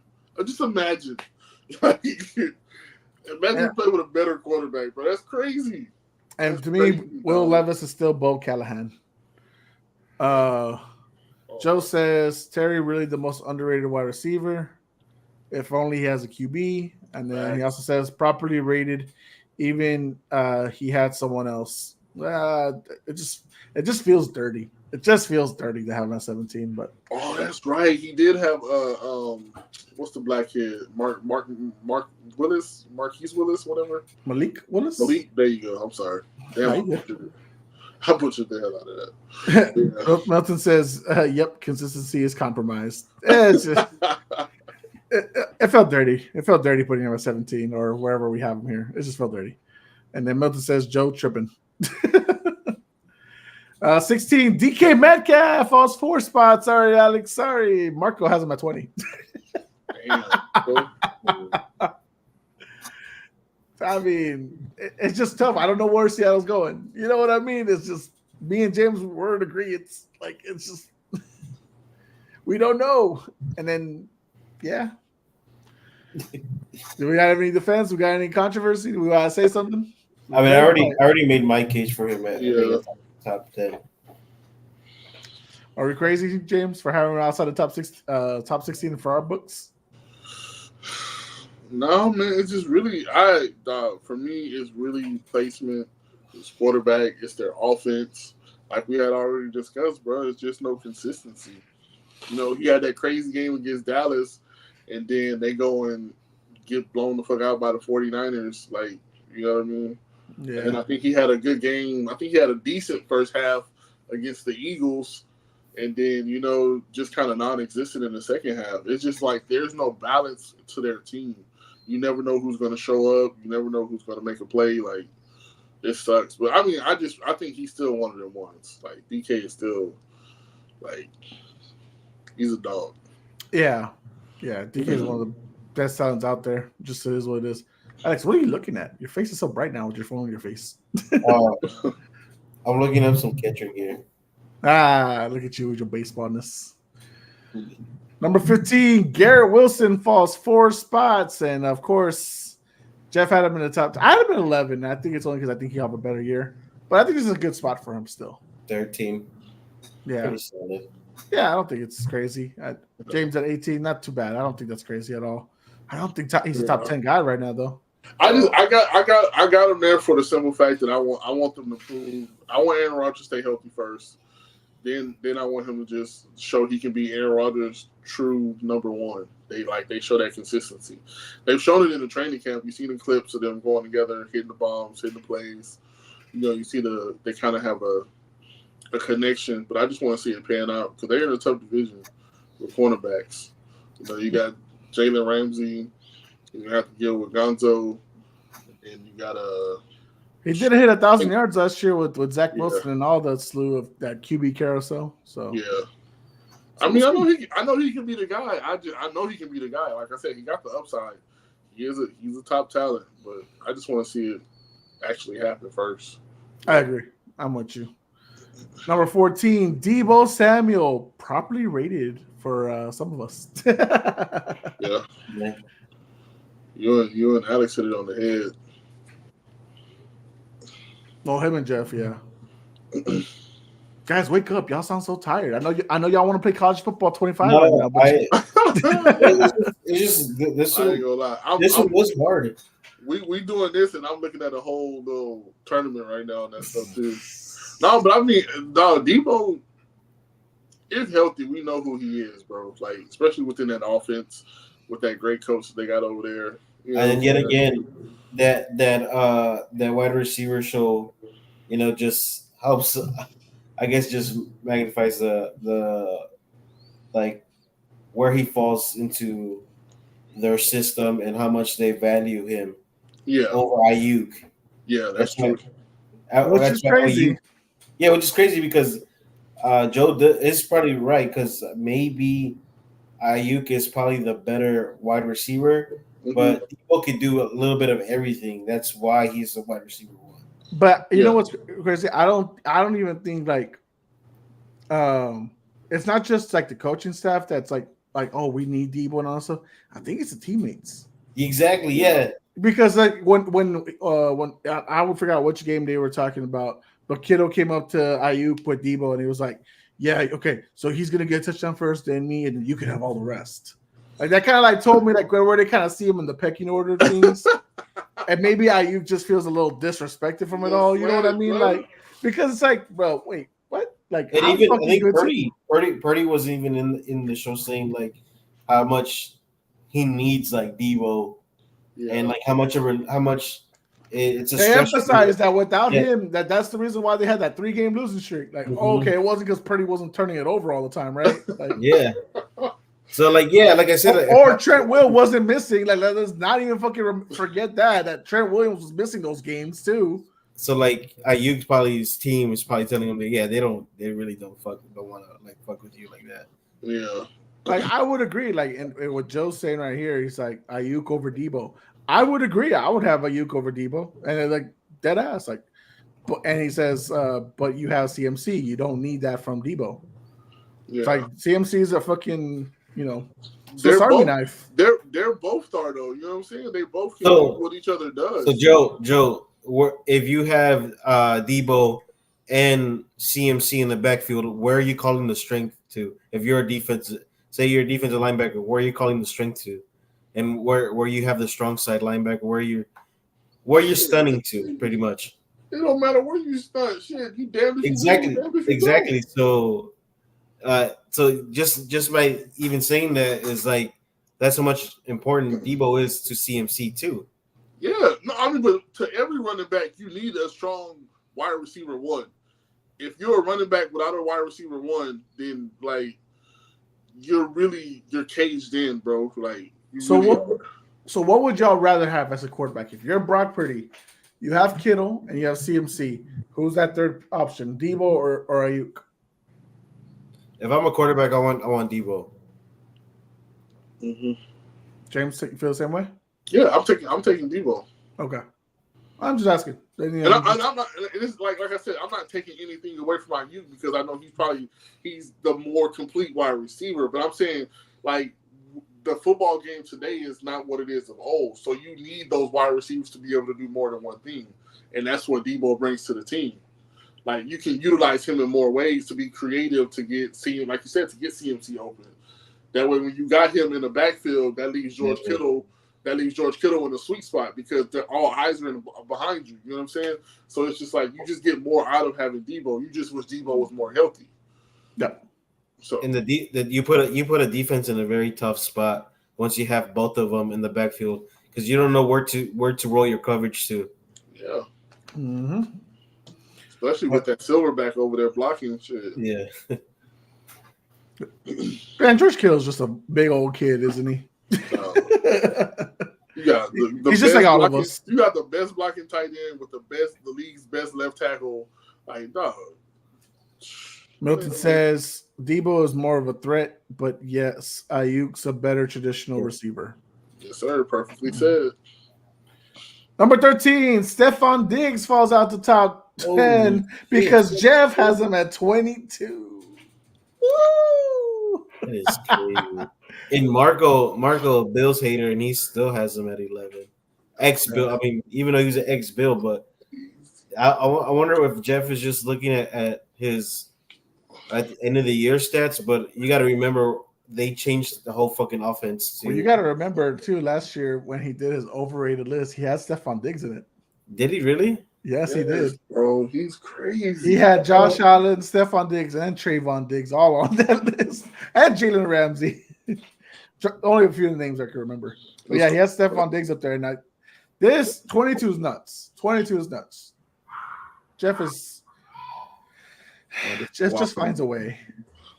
Just imagine. Like, imagine he played with a better quarterback, bro. That's crazy. And That's to me, crazy, Will dog. Levis is still Bo Callahan. Joe says Terry really the most underrated wide receiver. If only he has a QB. And then he also says properly rated. Even he had someone else. It just feels dirty. It just feels dirty to have him at 17. But that's right. He did have what's the black kid? Mark Willis, Marquise Willis, whatever. Malik Willis. There you go. I'm sorry. Damn, I butchered the hell out of that. Yeah. Melton says, "Yep, consistency is compromised." It's just, it felt dirty. It felt dirty putting him at 17 or wherever we have him here. It just felt dirty. And then Milton says, Joe tripping. 16, DK Metcalf falls 4 spots. Sorry, Alex. Sorry. Marco has him at 20. Damn. I mean, it's just tough. I don't know where Seattle's going. You know what I mean? It's just me and James were in agreement. It's just we don't know. And then, yeah. Do we got any defense? We got any controversy? Do we want to say something? I mean, I already made my case for him at top 10. Are we crazy, James, for having him outside the top 16 for our books? No, man, it's just really for me, it's really placement, it's quarterback, it's their offense. Like we had already discussed, bro, it's just no consistency. You know, he had that crazy game against Dallas, and then they go and get blown the fuck out by the 49ers. Like, you know what I mean? Yeah. And I think he had a good game. I think he had a decent first half against the Eagles, and then, you know, just kind of non-existent in the second half. It's just like there's no balance to their team. You never know who's going to show up. You never know who's going to make a play. Like, it sucks. But, I mean, I think he's still one of them ones. Like, DK is still, like, he's a dog. Yeah. Yeah, DK is one of the best talents out there. Just is what it is. Alex, what are you looking at? Your face is so bright now with your phone on your face. I'm looking up some catcher gear. Look at you with your baseballness. Number 15, Garrett Wilson falls 4 spots. And, of course, Jeff had him in the top. I had him in 11. I think it's only because I think he'll have a better year. But I think this is a good spot for him still. 13. Yeah. Pretty solid. Yeah, I don't think it's crazy. James at 18, not too bad. I don't think that's crazy at all. I don't think he's a top 10 guy right now, though. I got them there for the simple fact that I want them to prove. I want Aaron Rodgers to stay healthy first. Then I want him to just show he can be Aaron Rodgers' true number one. They show that consistency. They've shown it in the training camp. You see the clips of them going together, hitting the bombs, hitting the plays. You see they kind of have a connection. But I just want to see it pan out because they're in a tough division with cornerbacks. You got Jalen Ramsey. You have to deal with Gonzo, and you got He did hit 1,000 yards last year with Zach Wilson and all the slew of that QB carousel. So yeah, I mean, I know he can be the guy. I know he can be the guy. Like I said, he got the upside. He's a top talent, but I just want to see it actually happen first. I agree. I'm with you. Number 14, Deebo Samuel, properly rated for some of us. Yeah. You and Alex hit it on the head. Well, him and Jeff, yeah. Guys, wake up! Y'all sound so tired. I know y'all want to play college football 25 right now, but this I ain't gonna lie. This one was hard. We doing this, and I'm looking at a whole little tournament right now and that stuff too. No, but I mean, Deebo is healthy. We know who he is, bro. Like, especially within that offense with that great coach that they got over there. And yet again, that wide receiver show, just helps. I guess just magnifies the like where he falls into their system and how much they value him. Yeah, over Aiyuk. Yeah, that's true. Which is crazy. Which is crazy because Joe is probably right because maybe Aiyuk is probably the better wide receiver, but people can do a little bit of everything. That's why he's a wide receiver one. But you know what's crazy? I don't even think it's not just like the coaching staff that's like oh, we need Deebo and all stuff. I think it's the teammates. Exactly. Yeah. Because like when I would forget which game they were talking about, but Kittle came up to Aiyuk with Deebo and he was like, yeah, okay, so he's gonna get a touchdown first, then me, and you can have all the rest. Like that kind of like told me like where they kind of see him in the pecking order things, and maybe Aiyuk just feels a little disrespected from it all. You know what I mean? Like because it's like, bro, wait, what? Like and even I think Purdy was even in the show saying like how much he needs like Deebo, and like how much it's a. They emphasized that without him, that's the reason why they had that 3-game losing streak. Like, okay, it wasn't because Purdy wasn't turning it over all the time, right? Like, yeah. So like I said, or Trent Will wasn't missing. Like, let's not even fucking forget that Trent Williams was missing those games too. So like Aiyuk probably his team is probably telling him that they really don't want to like fuck with you like that. Yeah. Like I would agree. Like and what Joe's saying right here, he's like Aiyuk over Deebo. I would agree. I would have Aiyuk over Deebo, and they're like dead ass. Like, and he says, but you have CMC. You don't need that from Deebo. Yeah. It's like CMC is a fucking Swiss Army knife. They're both star though. You know what I'm saying? They both can do what each other does. So Joe, if you have Deebo and CMC in the backfield, where are you calling the strength to? If you're a defensive linebacker, where are you calling the strength to? And where you have the strong side linebacker, where you're stunning to, pretty much. It don't matter where you stun. Shit, you damn exactly. So just by even saying that is like that's how much important Deebo is to CMC too. Yeah, no, I mean, but to every running back, you need a strong wide receiver one. If you're a running back without a wide receiver one, then like you're caged in, bro. Like. So what would y'all rather have as a quarterback? If you're Brock Purdy, you have Kittle and you have CMC. Who's that third option? Deebo or Aiyuk? If I'm a quarterback, I want Deebo. Mm-hmm. James, you feel the same way? Yeah, I'm taking Deebo. Okay, I'm just asking. And I'm not. It's like I said, I'm not taking anything away from Aiyuk because I know he's the more complete wide receiver. But I'm saying like. The football game today is not what it is of old. So you need those wide receivers to be able to do more than one thing. And that's what Deebo brings to the team. Like you can utilize him in more ways to be creative to get like you said, to get CMC open. That way when you got him in the backfield, that leaves George Kittle that leaves George Kittle in the sweet spot because they're all eyes are behind you. You know what I'm saying? So it's just like you just get more out of having Debo. You just wish Debo was more healthy. Yeah. So in you put a defense in a very tough spot once you have both of them in the backfield because you don't know where to roll your coverage to. yeah. Mm-hmm. Especially with that Silverback over there blocking shit. Yeah. Man, George Kittle's just a big old kid, isn't he? You got the He's best just like all of blocking, us. You got the best blocking tight end with the league's best left tackle. Like, dog. Milton says Debo is more of a threat, but yes, Aiyuk's a better traditional receiver. Yes, sir. Perfectly said. Number 13, Stephon Diggs falls out the top 10 because Jeff has him at 22. Woo! That is crazy. And Marco Bill's hater, and he still has him at 11. Ex-Bill. I mean, even though he's an ex-Bill, but I wonder if Jeff is just looking at his at the end of the year stats. But you got to remember they changed the whole fucking offense. Well, you got to remember too. Last year when he did his overrated list, he had Stephon Diggs in it. Did he really? Yes, he did. Bro, he's crazy. He had Josh Allen, Stephon Diggs, and Trayvon Diggs all on that list, and Jalen Ramsey. Only a few names I can remember. But yeah, he has Stephon Diggs up there. And this 22 is nuts. 22 is nuts. Jeff just finds a way.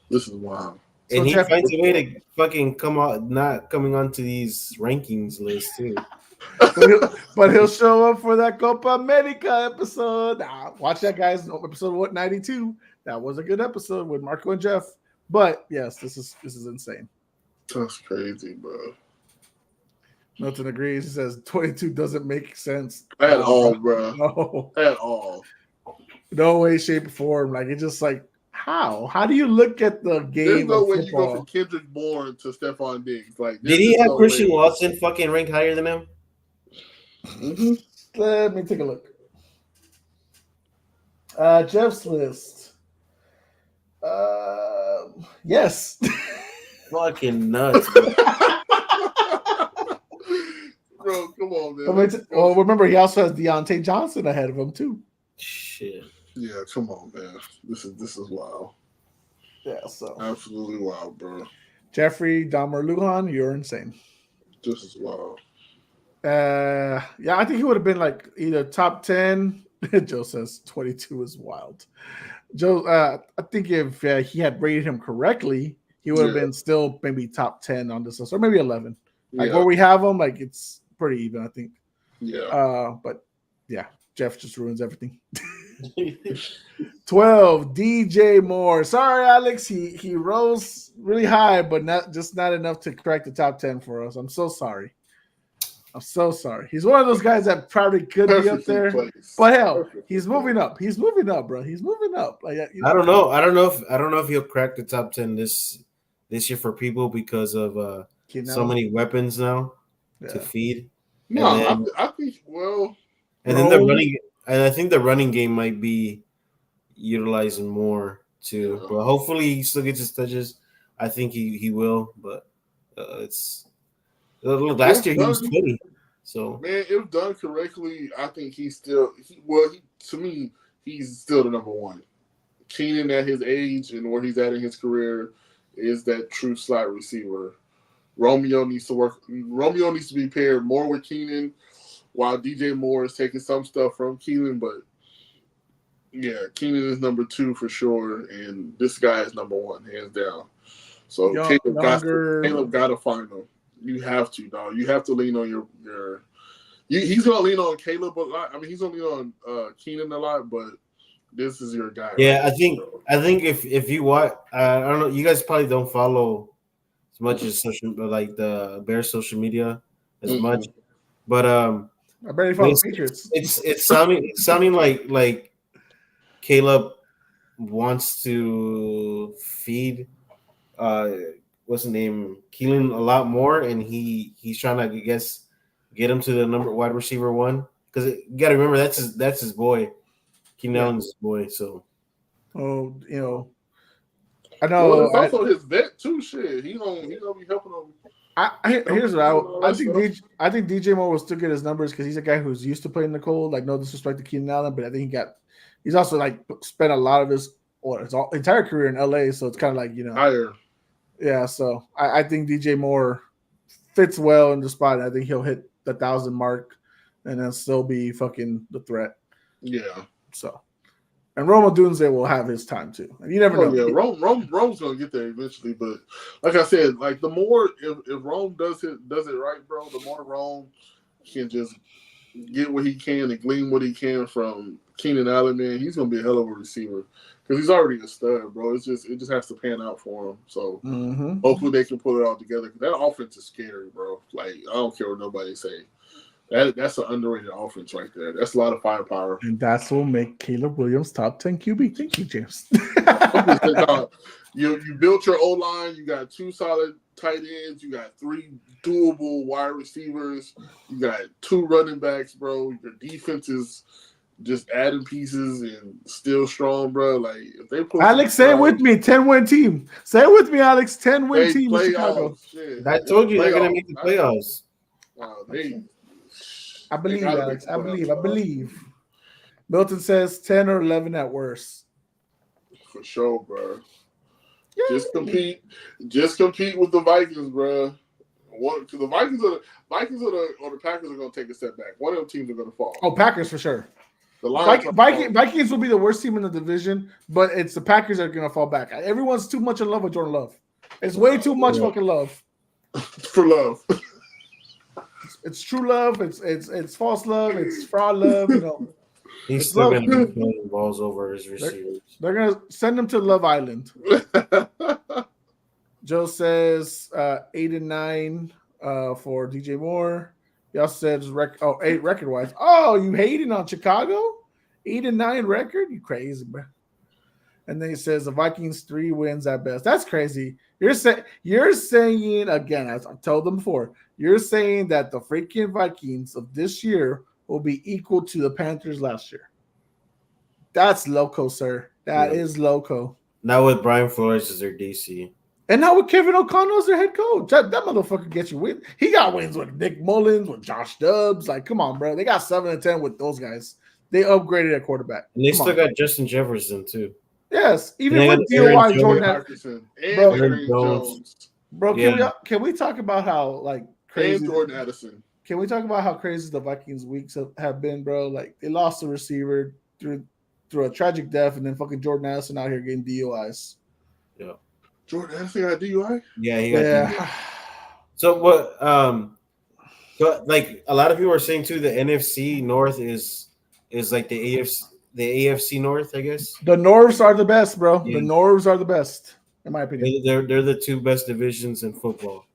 This is wild. And So he Jeff, finds a way to fucking come out, not coming onto these rankings lists too. but he'll show up for that Copa America episode. Nah, watch that, guys. Episode 192. That was a good episode with Marco and Jeff. But yes, this is insane. That's crazy, bro. Milton agrees. He says 22 doesn't make sense At all, bro. No, At all. no way, shape, or form. Like it's just like how? How do you look at the game? There's no of way football? you go from Kendrick Bourne to Stephon Diggs. Like, Did he have no Christian way. Watson fucking ranked higher than him? Mm-hmm. Let me take a look. Jeff's list. Yes. Fucking nuts, bro. Bro, come on, man. Well, remember he also has Deontay Johnson ahead of him too. Shit. Yeah, come on, man. This is wild. Yeah, so Absolutely wild, bro. Jeffrey Dahmer Lujan, you're insane. This is wild. Yeah, I think he would have been like either top 10. Joe says 22 is wild. Joe, I think if he had rated him correctly, he would have been still maybe top 10 on this list, or maybe 11. Like where we have him, like it's pretty even, I think. Yeah. But yeah, Jeff just ruins everything. 12, DJ Moore. Sorry, Alex. He rose really high, but not enough to crack the top 10 for us. I'm so sorry. He's one of those guys that probably could be up there. But hell, he's moving up. He's moving up, bro. He's moving up. Like I don't know. I don't know if he'll crack the top 10 this year for people because of so many weapons now to feed. No, I think and then the running, and I think the running game might be utilizing more too. Yeah. But hopefully he still gets his touches. I think he will, but it's last year he was 20. So man, if done correctly, I think he's still to me he's still the number one. Keenan at his age and where he's at in his career is that true slot receiver. Romeo needs to be paired more with Keenan, while DJ Moore is taking some stuff from Keenan. But yeah, Keenan is number 2 for sure, and this guy is number 1, hands down. So Caleb got to find him. You have to, dog. You have to lean on your. He's gonna lean on Caleb a lot. I mean, he's gonna lean on Keenan a lot, but this is your guy. Yeah, right? I think if you watch, I don't know, you guys probably don't follow as much as the Bears social media as much, but I barely follow Patriots. It's sounding like Caleb wants to feed what's the name, Keelan a lot more, and he's trying to, I guess, get him to the number wide receiver 1, because you got to remember that's his boy. Keenan Allen's his boy, so. I Well, know. it's also his vet too. Shit, he gonna be helping him. Here's what I think DJ Moore will still get his numbers because he's a guy who's used to playing the cold. Like no disrespect to Keenan Allen, but I think he's also like spent a lot of his entire career in LA. So it's kind of like Higher. Yeah. So I think DJ Moore fits well in the spot. I think he'll hit the 1,000 mark and then still be fucking the threat. Yeah. So. And Roma Dunze will have his time too. You never know. Yeah, Rome's gonna get there eventually, but like I said, like the more if Rome does it right, bro, the more Rome can just get what he can and glean what he can from Keenan Allen, man. He's gonna be a hell of a receiver because he's already a stud, bro. It just has to pan out for him. So hopefully they can pull it all together. That offense is scary, bro. Like I don't care what nobody say. That's an underrated offense right there. That's a lot of firepower. And that's what will make Caleb Williams top 10 QB. Thank you, James. You built your O-line. You got 2 solid tight ends. You got 3 doable wide receivers. You got 2 running backs, bro. Your defense is just adding pieces and still strong, bro. Like if they put Alex, say it with me. 10-win team. Say it with me, Alex. 10-win team in Chicago. Shit. I told you they're gonna make the playoffs. I believe, Alex. I believe. Milton says 10 or 11 at worst. For sure, bro. Yeah. Just compete with the Vikings, bro. Because the Vikings or the Packers are going to take a step back. One of them teams are going to fall. Oh, Packers for sure. The Vikings will be the worst team in the division, but it's the Packers that are going to fall back. Everyone's too much in love with Jordan Love. It's way too much fucking love. For love. It's true love. It's false love. It's fraud love. He's still going to be throwing balls over his receivers. They're going to send him to Love Island. Joe says 8 and 9 for DJ Moore. He also says 8 record wise. Oh, you hating on Chicago? 8 and 9 record? You crazy, bro. And then he says the Vikings 3 wins at best. That's crazy. You're saying again, as I've told them before, you're saying that the freaking Vikings of this year will be equal to the Panthers last year. That's loco, sir. That is loco. Now with Brian Flores as their DC. And now with Kevin O'Connell as their head coach. That motherfucker gets you wins. He got wins with Nick Mullins, with Josh Dobbs. Like, come on, bro. They got 7 and 10 with those guys. They upgraded at quarterback. And they still got Justin Jefferson, too. Yes, even with DOY Jordan Addison and Aaron Jones. Bro, can we talk about how like crazy and Jordan Addison? Can we talk about how crazy the Vikings weeks have been, bro? Like they lost a receiver through a tragic death, and then fucking Jordan Addison out here getting DUIs. Yeah, Jordan Addison got a DUI. Yeah, he got DUI. So what? Like a lot of people are saying too, the NFC North is like the AFC North, I guess. The Norvs are the best, bro. Yeah. The Norvs are the best, in my opinion. They're the 2 best divisions in football,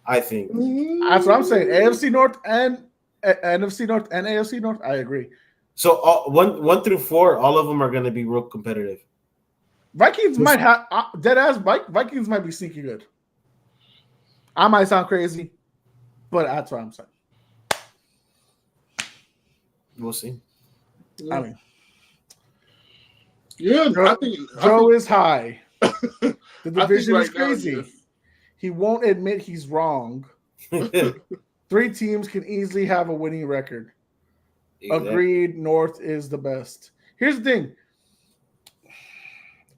I think. That's what I'm saying. AFC North and NFC North and AFC North. I agree. So 1 through 4, all of them are going to be real competitive. Vikings might have dead ass. Vikings might be sneaky good. I might sound crazy, but that's what I'm saying. We'll see. I mean, yeah, Joe, I think is high. The division right is crazy. Now, he won't admit he's wrong. 3 teams can easily have a winning record. Exactly. Agreed. North is the best. Here's the thing.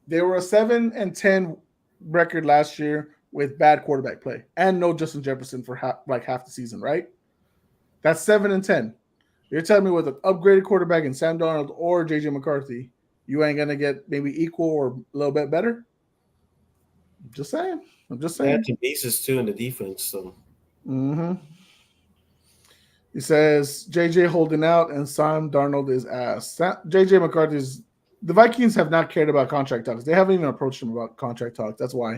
They were a 7 and 10 record last year with bad quarterback play and no Justin Jefferson for half the season, right? That's 7 and 10. You're telling me with an upgraded quarterback in Sam Darnold or JJ McCarthy, you ain't gonna get maybe equal or a little bit better? I'm just saying. They had 2 pieces too in the defense, so. He says JJ holding out and Sam Darnold is ass. JJ McCarthy's. The Vikings have not cared about contract talks. They haven't even approached him about contract talks. That's why.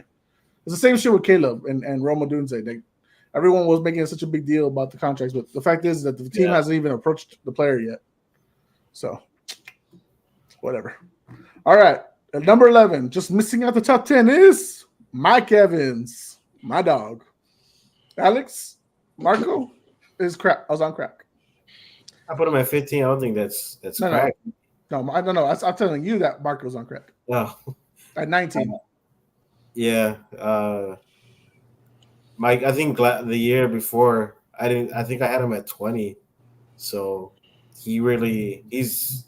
It's the same shit with Caleb and Roma Dunze. Everyone was making such a big deal about the contracts, but the fact is that the team hasn't even approached the player yet. So, whatever. All right. At number 11, just missing out the top 10 is Mike Evans, my dog. Alex, Marco is crap. I was on crack. I put him at 15. I don't think that's crack. No, I don't know. I'm telling you that Marco's on crack. No. At 19. Yeah. Mike, I think the year before, I didn't. I think I had him at 20. So he's.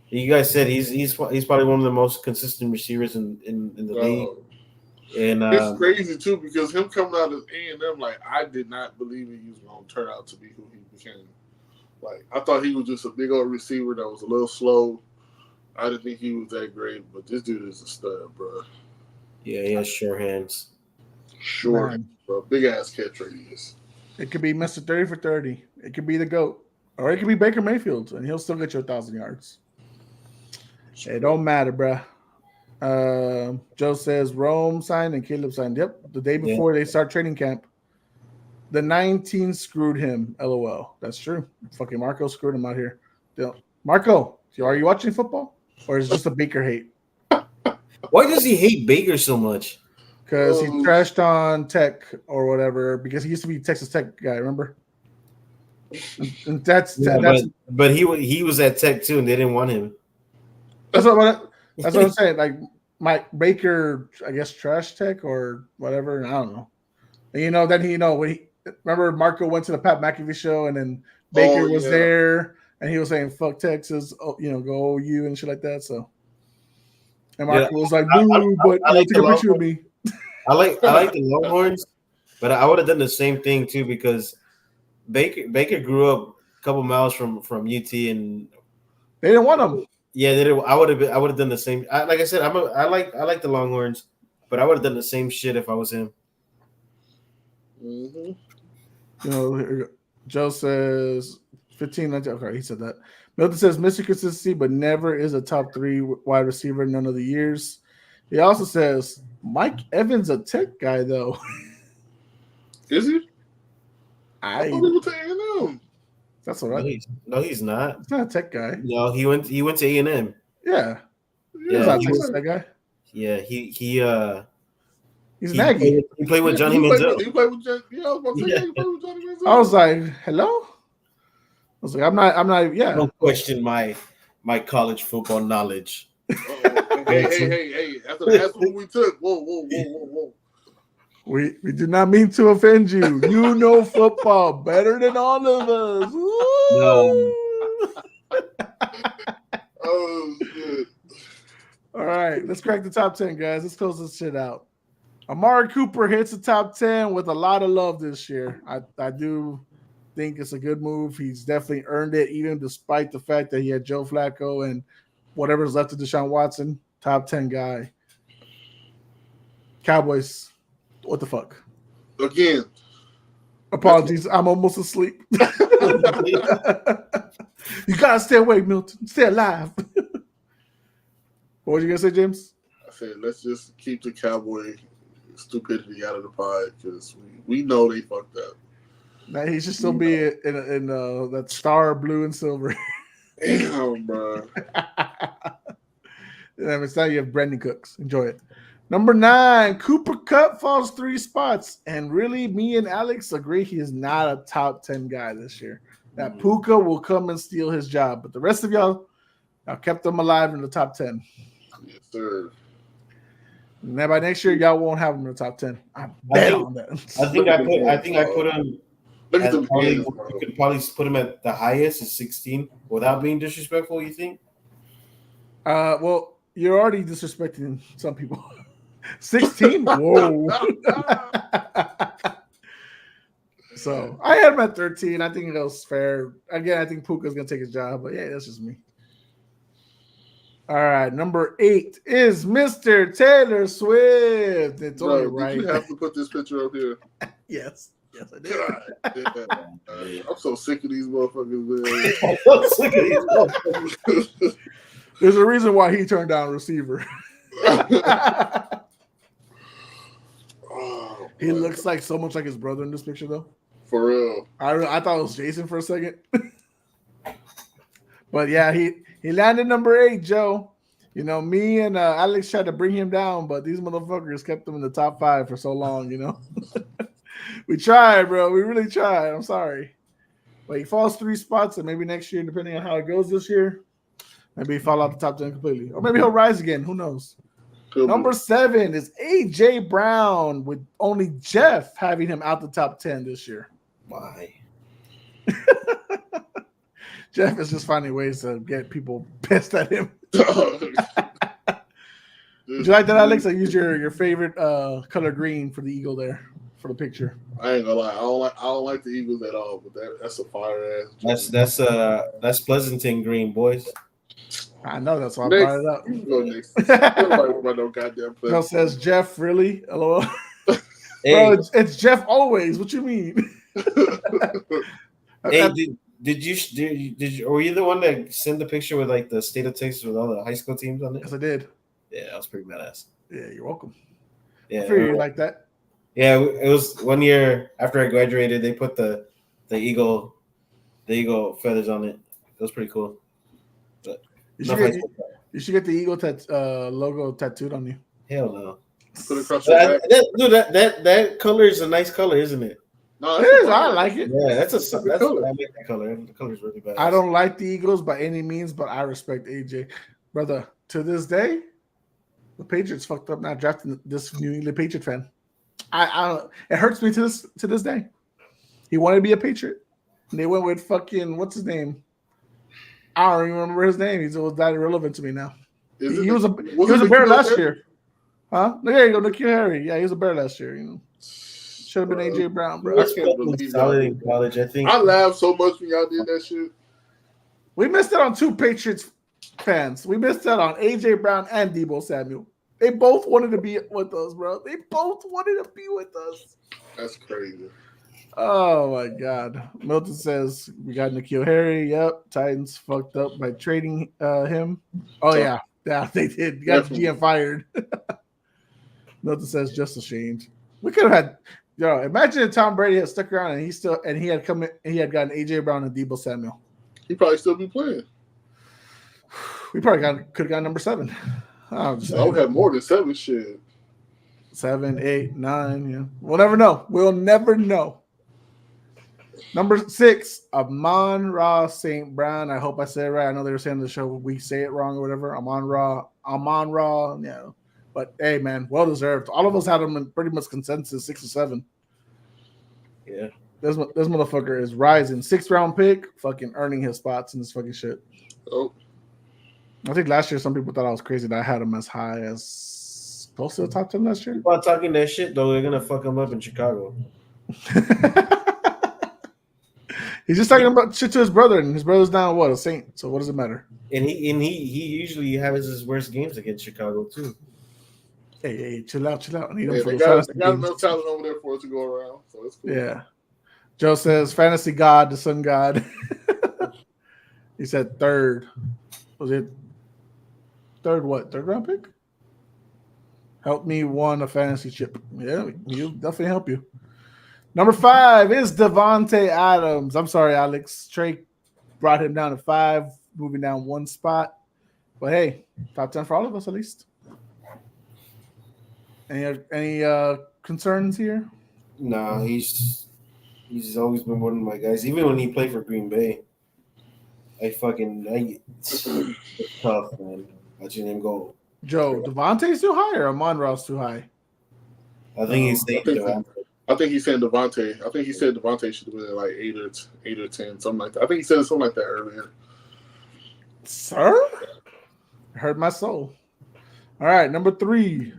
You guys said he's probably one of the most consistent receivers in the league. And it's crazy too because him coming out of A&M, like I did not believe he was going to turn out to be who he became. Like I thought he was just a big old receiver that was a little slow. I didn't think he was that great, but this dude is a stud, bro. Yeah, he has sure hands. Sure, bro. Big ass catch radius. It could be Mr. 30 for 30. It could be the GOAT. Or it could be Baker Mayfield, and he'll still get you 1,000 yards. It don't matter, bro. Joe says Rome signed and Caleb signed. Yep, the day before they start training camp. The 19 screwed him. LOL. That's true. Fucking Marco screwed him out here. Marco, are you watching football? Or is it just a Baker hate? Why does he hate Baker so much? Because he trashed on Tech or whatever. Because he used to be Texas Tech guy, remember? And that's but he was at Tech too, and they didn't want him. That's what I'm saying. Like Mike Baker, I guess trash Tech or whatever. I don't know. And, then when he remember Marco went to the Pat McAfee show, and then Baker was there, and he was saying "fuck Texas," go OU and shit like that. So, and Marco was like, "Boo," but I like take a picture with me. I like the Longhorns, but I would have done the same thing too because Baker grew up a couple miles from UT, and they didn't want him. Yeah, they did. I would have done the same. Like I said, I like the Longhorns, but I would have done the same shit if I was him. Mm-hmm. Joe says 15, 19. Okay, he said that. Milton says Mr. Consistency, but never is a top 3 wide receiver none of the years. He also says Mike Evans a Tech guy though. Is he? I thought he was A&M. That's all right. No, he's not. He's not a Tech guy. No, he went to A&M. Yeah. He's not that guy. Yeah, he's Nagy. He played with Johnny Manziel. He played with Johnny. Yeah, I was about to say he played with Johnny Manziel. I was like, hello? I was like, I'm not. Yeah. Don't question my college football knowledge. Hey. That's what we took. Whoa. We do not mean to offend you. You know football better than all of us. No. Oh shit. All right, let's crack the top 10, guys. Let's close this shit out. Amari Cooper hits the top 10 with a lot of love this year. I do think it's a good move. He's definitely earned it, even despite the fact that he had Joe Flacco and whatever's left of Deshaun Watson. Top 10 guy. Cowboys. What the fuck? Again. Apologies. I'm almost asleep. You gotta stay awake, Milton. Stay alive. What were you gonna say, James? I said let's just keep the Cowboy stupidity out of the pod because we know they fucked up. Now he should still be in that star blue and silver. Damn, bro. It's now you have Brandon Cooks. Enjoy it. Number 9, Cooper Kupp falls 3 spots. And really, me and Alex agree he is not a top 10 guy this year. That Puka will come and steal his job. But the rest of y'all kept them alive in the top 10. Yes, sir. And then by next year, y'all won't have him in the top 10. I bet on that. I think I put him. Look at You the could probably put him at the highest at 16 without being disrespectful. You think? Well, you're already disrespecting some people. 16? Whoa. So I had him at 13. I think that was fair. Again, I think Puka's going to take his job, but yeah, that's just me. All right, number 8 is Mr. Taylor Swift. It's only right. Did you have to put this picture up here? Yes, I did. God, I'm so sick of these motherfuckers, man. I'm sick of these motherfuckers. There's a reason why he turned down receiver. He looks like so much like his brother in this picture, though. For real. I thought it was Jason for a second. But yeah, he landed number 8, Joe. You know, me and Alex tried to bring him down, but these motherfuckers kept him in the top 5 for so long, you know. We tried, bro. We really tried. I'm sorry. But he falls 3 spots, and maybe next year, depending on how it goes this year, maybe he fall out the top 10 completely. Or maybe he'll rise again. Who knows? Could be. Number 7 is AJ Brown, with only Jeff having him out the top 10 this year. Why? Jeff is just finding ways to get people pissed at him. Would you like that, Alex? I use your favorite color green for the eagle there for the picture. I ain't gonna lie, I don't like the Eagles at all, but that's a fire ass. That's Pleasanton green, boys. I know, that's why I Next, brought it up. you can go next. Nobody about no goddamn play. Bill says Jeff, really? LOL. Hey, Bro, it's Jeff always. What you mean? hey, did you were you the one that sent the picture with like the state of Texas with all the high school teams on it? Yes, I did. Yeah, that was pretty badass. Yeah, you're welcome. Yeah, I figured you like that. Yeah, it was 1 year after I graduated. They put the eagle feathers on it. It was pretty cool. But You should get the eagle logo tattooed on you. hell no. Put it across your back. That color is a nice color, isn't it? No, It is. I like it. Yeah, that's color. I like that color. The color's really bad. I don't like the Eagles by any means, but I respect AJ. Brother, to this day, the Patriots fucked up not drafting this New England Patriot fan. I it hurts me to this day. He wanted to be a Patriot. And they went with fucking, what's his name? I don't even remember his name. He's that irrelevant to me now. He was a Bear last year. Huh? There you go, Nikhil Harry. Yeah, he was a Bear last year, you know. Should have been AJ Brown, bro. I can't believe solid that. in college, I think. I laughed so much when y'all did that shit. We missed out on 2 Patriots fans. We missed out on AJ Brown and Deebo Samuel. They both wanted to be with us, bro. They both wanted to be with us. That's crazy. Oh my God. Milton says we got Nikhil Harry. Yep. Titans fucked up by trading him. Oh yeah. Yeah, they did. You got the GM fired. Milton says just ashamed. We could have had imagine if Tom Brady had stuck around and he had gotten AJ Brown and Deebo Samuel. He probably still be playing. We probably could have got number 7. I would have more than 7 shit. 7, 8, 9. Yeah. We'll never know. We'll never know. Number 6, Amon-Ra St. Brown. I hope I said it right. I know they were saying on the show we say it wrong or whatever. Amon-Ra. Yeah. But hey, man, well deserved. All of us had him in pretty much consensus, 6 or 7. Yeah. This motherfucker is rising. 6th round pick, fucking earning his spots in this fucking shit. Oh. I think last year some people thought I was crazy that I had him as high as close to the top 10 last year. While talking that shit though, they're gonna fuck him up in Chicago. He's just talking about shit to his brother, and his brother's now a Saint. So what does it matter? And he usually has his worst games against Chicago too. Hey, chill out. I need him Yeah, for they the got fantasy enough games. talent over there for it to go around. So it's cool. Yeah. Joe says fantasy god, the sun god. He said 3rd. Was it 3rd what? 3rd round pick? Help me won a fantasy chip. Yeah, he'll definitely help you. Number 5 is Devontae Adams. I'm sorry, Alex. Trey brought him down to 5, moving down 1 spot. But hey, top 10 for all of us at least. Any concerns here? Nah, he's always been one of my guys. Even when he played for Green Bay, it's tough, man. Watching him go. Joe, Devontae's too high or Amon-Ra's too high? I think he's I think he's saying Devontae. I think he said Devontae should have been like 8 or 10, something like that. I think he said something like that earlier. Sir? Hurt my soul. All right, number 3.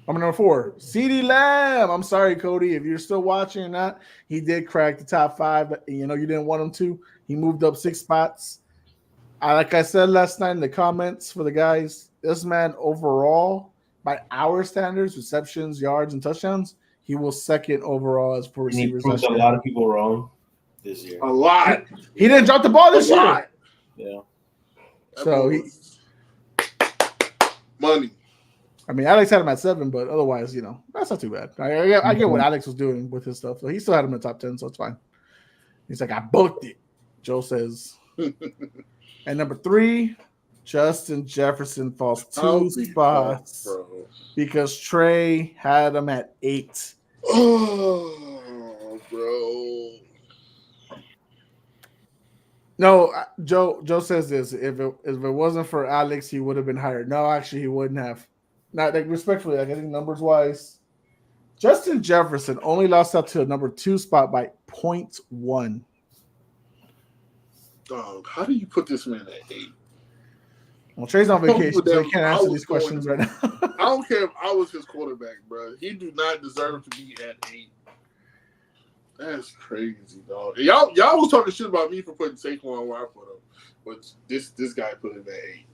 Number 4, CeeDee Lamb. I'm sorry, Cody, if you're still watching or not. He did crack the top 5. You didn't want him to. He moved up 6 spots. Like I said last night in the comments for the guys, this man overall, by our standards, receptions, yards, and touchdowns, he was 2nd overall as for receivers. He proved a lot of people wrong this year. A lot. He didn't drop the ball this year. Yeah. So money. I mean, Alex had him at 7, but otherwise, that's not too bad. I get what Alex was doing with his stuff. So he still had him in the top 10, so it's fine. He's like, I booked it, Joe says. And number 3, Justin Jefferson falls 2 spots because Trey had him at 8. Oh, bro. No, Joe says this. If it wasn't for Alex, he would have been higher. No, actually, he wouldn't have. not like respectfully, like I think numbers wise, Justin Jefferson only lost out to a number 2 spot by 0.1. Dog, how do you put this man at 8? Well, Trey's on vacation, so he can't I answer was these questions right now. I don't care if I was his quarterback, bro. He do not deserve to be at 8. That's crazy, dog. Y'all was talking shit about me for putting Saquon where I put him, but this guy put him at 8.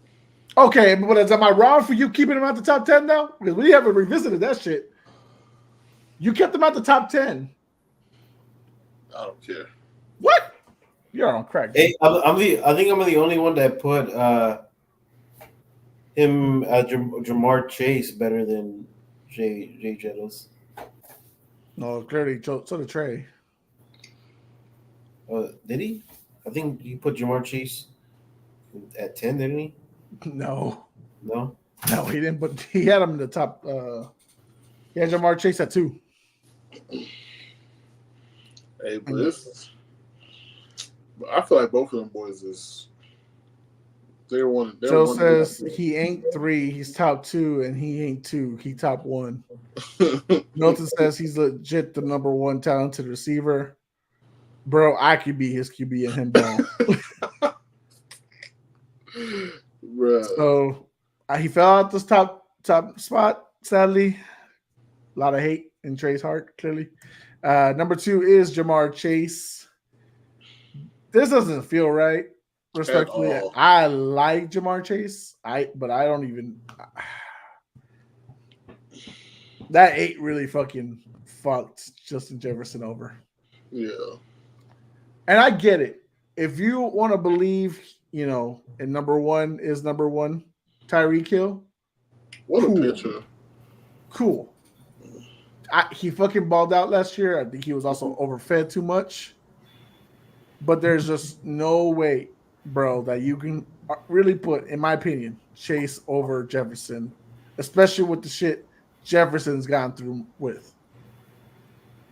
Okay, but am I wrong for you keeping him out the top 10 now? Because we haven't revisited that shit. You kept him out the top 10. I don't care. What? You're on crack. Hey, I think I'm the only one that put him Jamar Chase better than Jay Jettos. No, clearly so did Trey. Did he? I think he put Jamar Chase at 10, didn't he? No, No, he didn't. But he had him in the top. He had Jamar Chase at 2. Hey, but I feel like both of them boys is. They're one. Joe says he ain't 3. He's top 2, and he ain't 2. He top 1. Milton says he's legit the number 1 talented receiver. Bro, I could be his QB and him ball. Bruh. So he fell out this top spot, sadly. A lot of hate in Trey's heart, clearly. Number 2 is Jamar Chase. This doesn't feel right. Respectfully, I like Jamar Chase. But I don't even. That 8 really fucking fucked Justin Jefferson over. Yeah. And I get it. If you want to believe, and number 1 is number 1, Tyreek Hill. What a picture. Cool. He fucking balled out last year. I think he was also overfed too much. But there's just no way, bro, that you can really put, in my opinion, Chase over Jefferson, especially with the shit Jefferson's gone through with.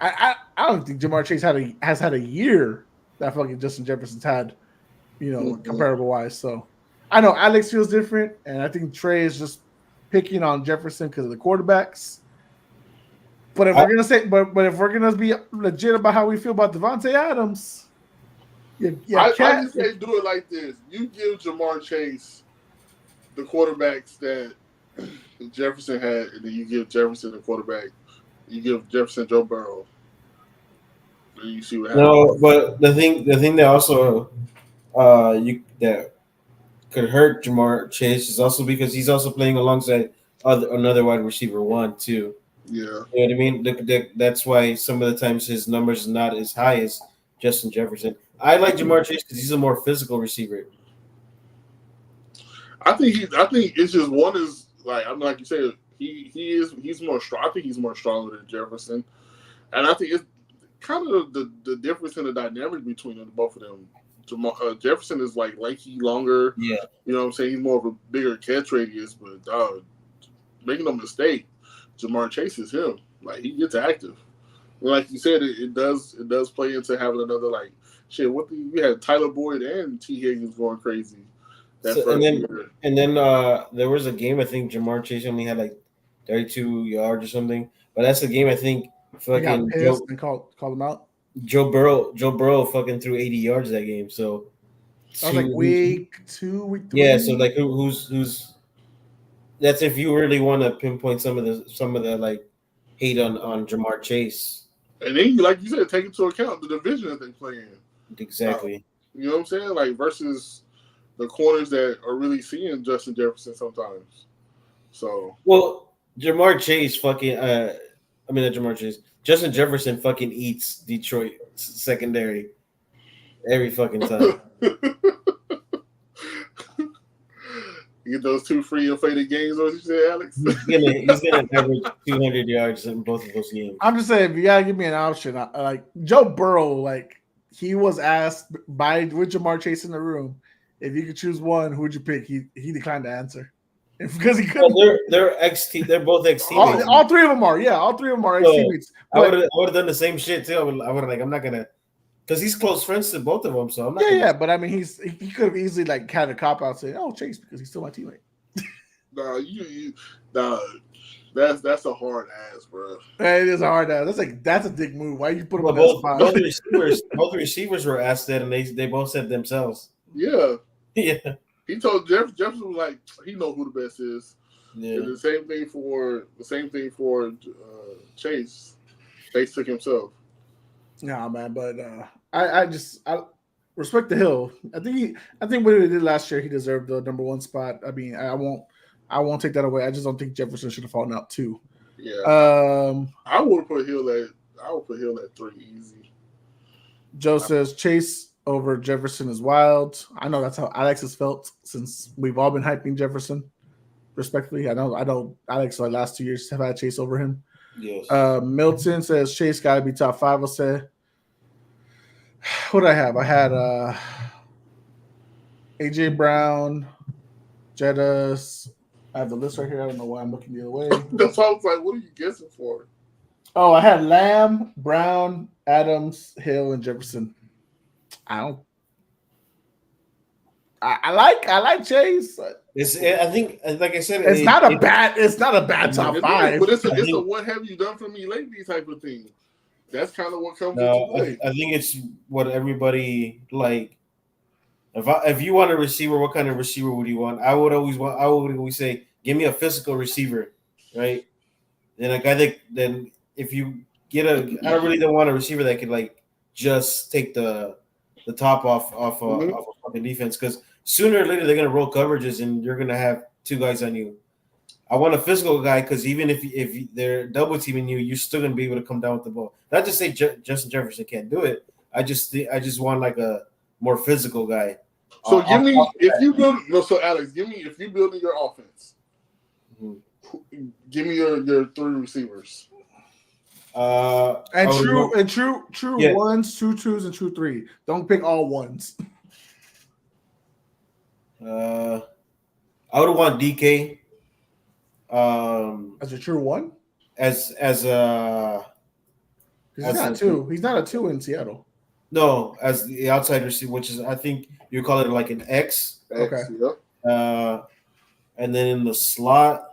I don't think Jamar Chase has had a year that fucking Justin Jefferson's had, comparable wise. So I know Alex feels different, and I think Trey is just picking on Jefferson because of the quarterbacks. But if we're gonna say, but if we're gonna be legit about how we feel about Devontae Adams, I just say do it like this: you give Jamar Chase the quarterbacks that Jefferson had, and then you give Jefferson the quarterback. You give Jefferson Joe Burrow. And you see what happens. No, but the thing that also that could hurt Jamar Chase is also because he's also playing alongside another wide receiver 1 too. Yeah, you know what I mean. That's why some of the times his numbers are not as high as Justin Jefferson. I like Jamar Chase because he's a more physical receiver. I think it's just one is like you said, he's more strong. I think he's more stronger than Jefferson, and I think it's kind of the difference in the dynamic between them, both of them. Jefferson is lanky, longer. Yeah, you know what I'm saying. He's more of a bigger catch radius, but making no mistake, Jamar Chase is him. He gets active. Like you said, it does play into having another shit. We had Tyler Boyd and T. Higgins going crazy. And then there was a game I think Jamar Chase only had 32 yards or something. But that's the game I think fucking called him out. Joe Burrow fucking threw 80 yards that game. So I was week 2, week 3. Yeah, so who's that's if you really want to pinpoint some of the hate on Jamar Chase. And then like you said, take into account the division that they play in. Exactly. You know what I'm saying? Versus the corners that are really seeing Justin Jefferson sometimes. So Jamar Chase Justin Jefferson fucking eats Detroit secondary every fucking time. You get those 2 free and faded games, what you say, Alex? He's gonna average 200 yards in both of those games. I'm just saying, if you gotta give me an option, Joe Burrow, he was asked with Jamar Chase in the room, if you could choose one, who would you pick? He declined to answer because he couldn't. They're ex team. They're both ex teammates. All 3 of them are. Yeah, all 3 of them are ex teammates. I would have done the same shit too. I would I'm not gonna. Because he's close friends to both of them, so I'm not. Yeah, but I mean, he could have easily had a cop out saying, "Oh, Chase," because he's still my teammate. Nah, nah, that's a hard ass, bro. It is hard. That's a dick move. Why you put him Well, in that spot? both receivers were asked that, and they both said themselves. Yeah, Yeah, he told Jefferson was like he know who the best is. yeah. And the same thing for Chase. Chase took himself. Nah, man, but I respect the Hill. I think what he did last year, he deserved the number one spot. I mean, I won't take that away. I just don't think Jefferson should have fallen out too. Yeah, Um, I would put Hill at 3 easy. Joe says Chase over Jefferson is wild. I know that's how Alex has felt since we've all been hyping Jefferson. Respectfully, I know Alex like last 2 years have had Chase over him. Yes. Milton says Chase got to be top 5. I'll say. What did I have? I had AJ Brown, Jettas. I have the list right here. I don't know why I'm looking the other way. That's why I was like, what are you guessing for? Oh, I had Lamb, Brown, Adams, Hill, and Jefferson. I like Chase. I think, like I said, It's not a bad top 5. But it's a what have you done for me lately type of thing. That's kind of what comes into play. I think it's what everybody like. If you want a receiver, what kind of receiver would you want? I would always say, give me a physical receiver, right? And a guy that then if you get I don't want a receiver that could like just take the top off a fucking defense, because sooner or later they're gonna roll coverages and you're gonna have 2 guys on you. I want a physical guy because even if they're double teaming you, you're still gonna be able to come down with the ball. Not to say Justin Jefferson can't do it. I just want like a more physical guy. So Alex, if you building your offense, give me your 3 receivers. True yeah. 1s, 2 2s, and true 3. Don't pick all 1s. I would want DK. As a true 1? As he's not 2. He's not a 2 in Seattle. No, as the outside receiver, which is I think you call it like an X. Okay. Yeah. And then in the slot,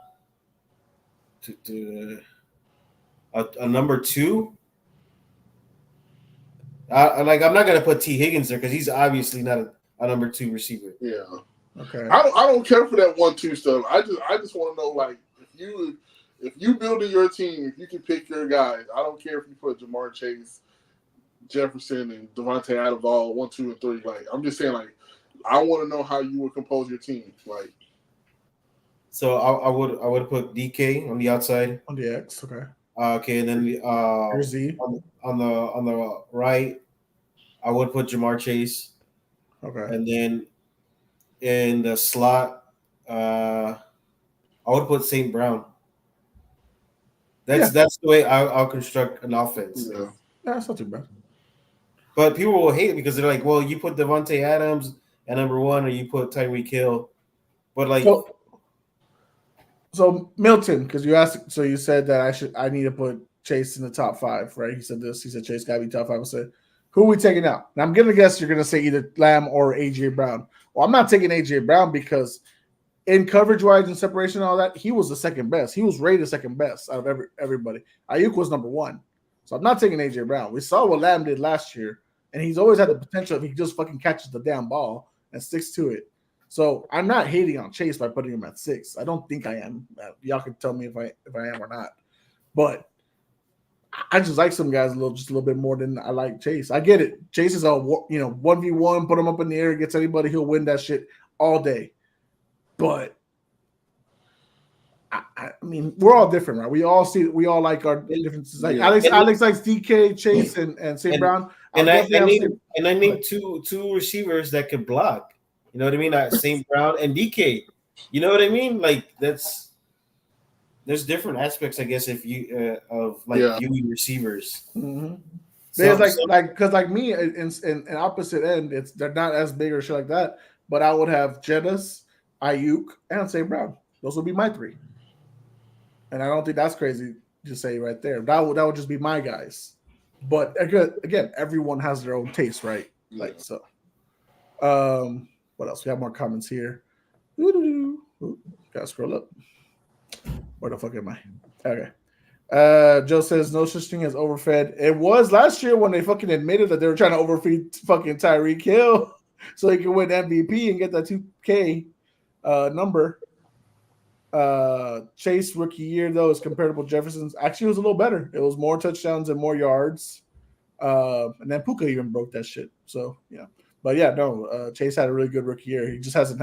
a number 2. I'm not gonna put T. Higgins there because he's obviously not a number 2 receiver. Yeah. Okay. I don't care for that 1-2 stuff. I just want to know, like, if you building your team, if you can pick your guys. I don't care if you put Jamar Chase, Jefferson, and Devontae Adams all 1, 2, and 3. Like, I'm just saying, like, I want to know how you would compose your team. Like, so I would put DK on the outside. On the X, okay. Okay, and then Z on the right, I would put Jamar Chase. Okay. And then in the slot, I would put St. Brown. That's the way I'll construct an offense. Yeah, that's not too bad. But people will hate it because they're like, well, you put Devontae Adams at number 1 or you put Tyreek Hill. But like so Milton, because you asked, so you said that I need to put Chase in the top 5, right? He said this. He said Chase got to be top 5. I said, who are we taking out? Now I'm gonna guess you're gonna say either Lamb or AJ Brown. Well, I'm not taking AJ Brown because in coverage wise and separation and all that, he was the second best. He was rated second best out of everybody. Aiyuk was number 1. So I'm not taking AJ Brown. We saw what Lamb did last year, and he's always had the potential if he just fucking catches the damn ball and sticks to it. So I'm not hating on Chase by putting him at 6. I don't think I am. Y'all can tell me if I am or not. But I just like some guys just a little bit more than I like Chase. I get it. Chase is a 1v1, put him up in the air against anybody, he'll win that shit all day. But I mean, we're all different, right? We all like our differences. Like Alex likes DK, Chase, and St. Brown. And I need two receivers that can block. You know what I mean? St. Brown and DK. You know what I mean? Like there's different aspects, I guess, if you viewing receivers. Mm-hmm. There's because me in opposite end, they're not as big or shit like that. But I would have Jettas, Aiyuk, and St. Brown. Those would be my 3. And I don't think that's crazy to say right there. That would just be my guys. But again, everyone has their own taste, right? Yeah. Like so. What else? We have more comments here. Ooh. Gotta scroll up. Where the fuck am I? Okay. Joe says no such thing as overfed. It was last year when they fucking admitted that they were trying to overfeed fucking Tyreek Hill so he could win MVP and get that 2K number. Chase rookie year though is comparable to Jefferson's. Actually, it was a little better. It was more touchdowns and more yards. And then Puka even broke that shit. So yeah, but yeah, no. Chase had a really good rookie year. He just hasn't.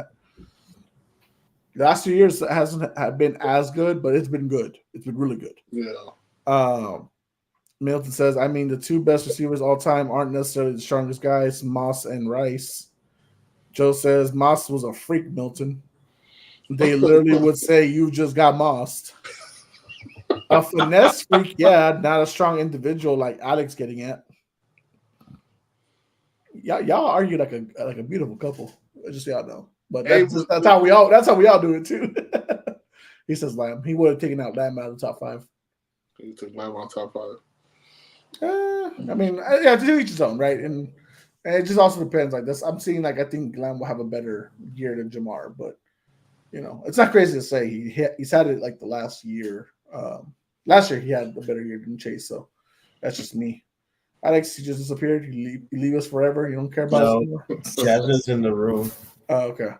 The last 2 years hasn't been as good, but it's been good. It's been really good. Yeah. Milton says, I mean, the two best receivers all time aren't necessarily the strongest guys, Moss and Rice. Joe says Moss was a freak, Milton. They literally would say you just got mossed. A finesse freak, yeah, not a strong individual like Alex getting at. Y'all argue like a beautiful couple. Just so y'all know. But that's how we all do it too. He says Lamb. He would have taken out Lamb out of the top 5. He took Lamb out of top 5. I mean, yeah, to each his own, right? And it just also depends. Like this, I'm seeing like I think Lamb will have a better year than Jamar, but you know, it's not crazy to say he's had it like the last year. Last year he had a better year than Chase, so that's just me. Alex, he just disappeared. You leave us forever. You don't care about us anymore. Jasmine's in the room. Oh, okay.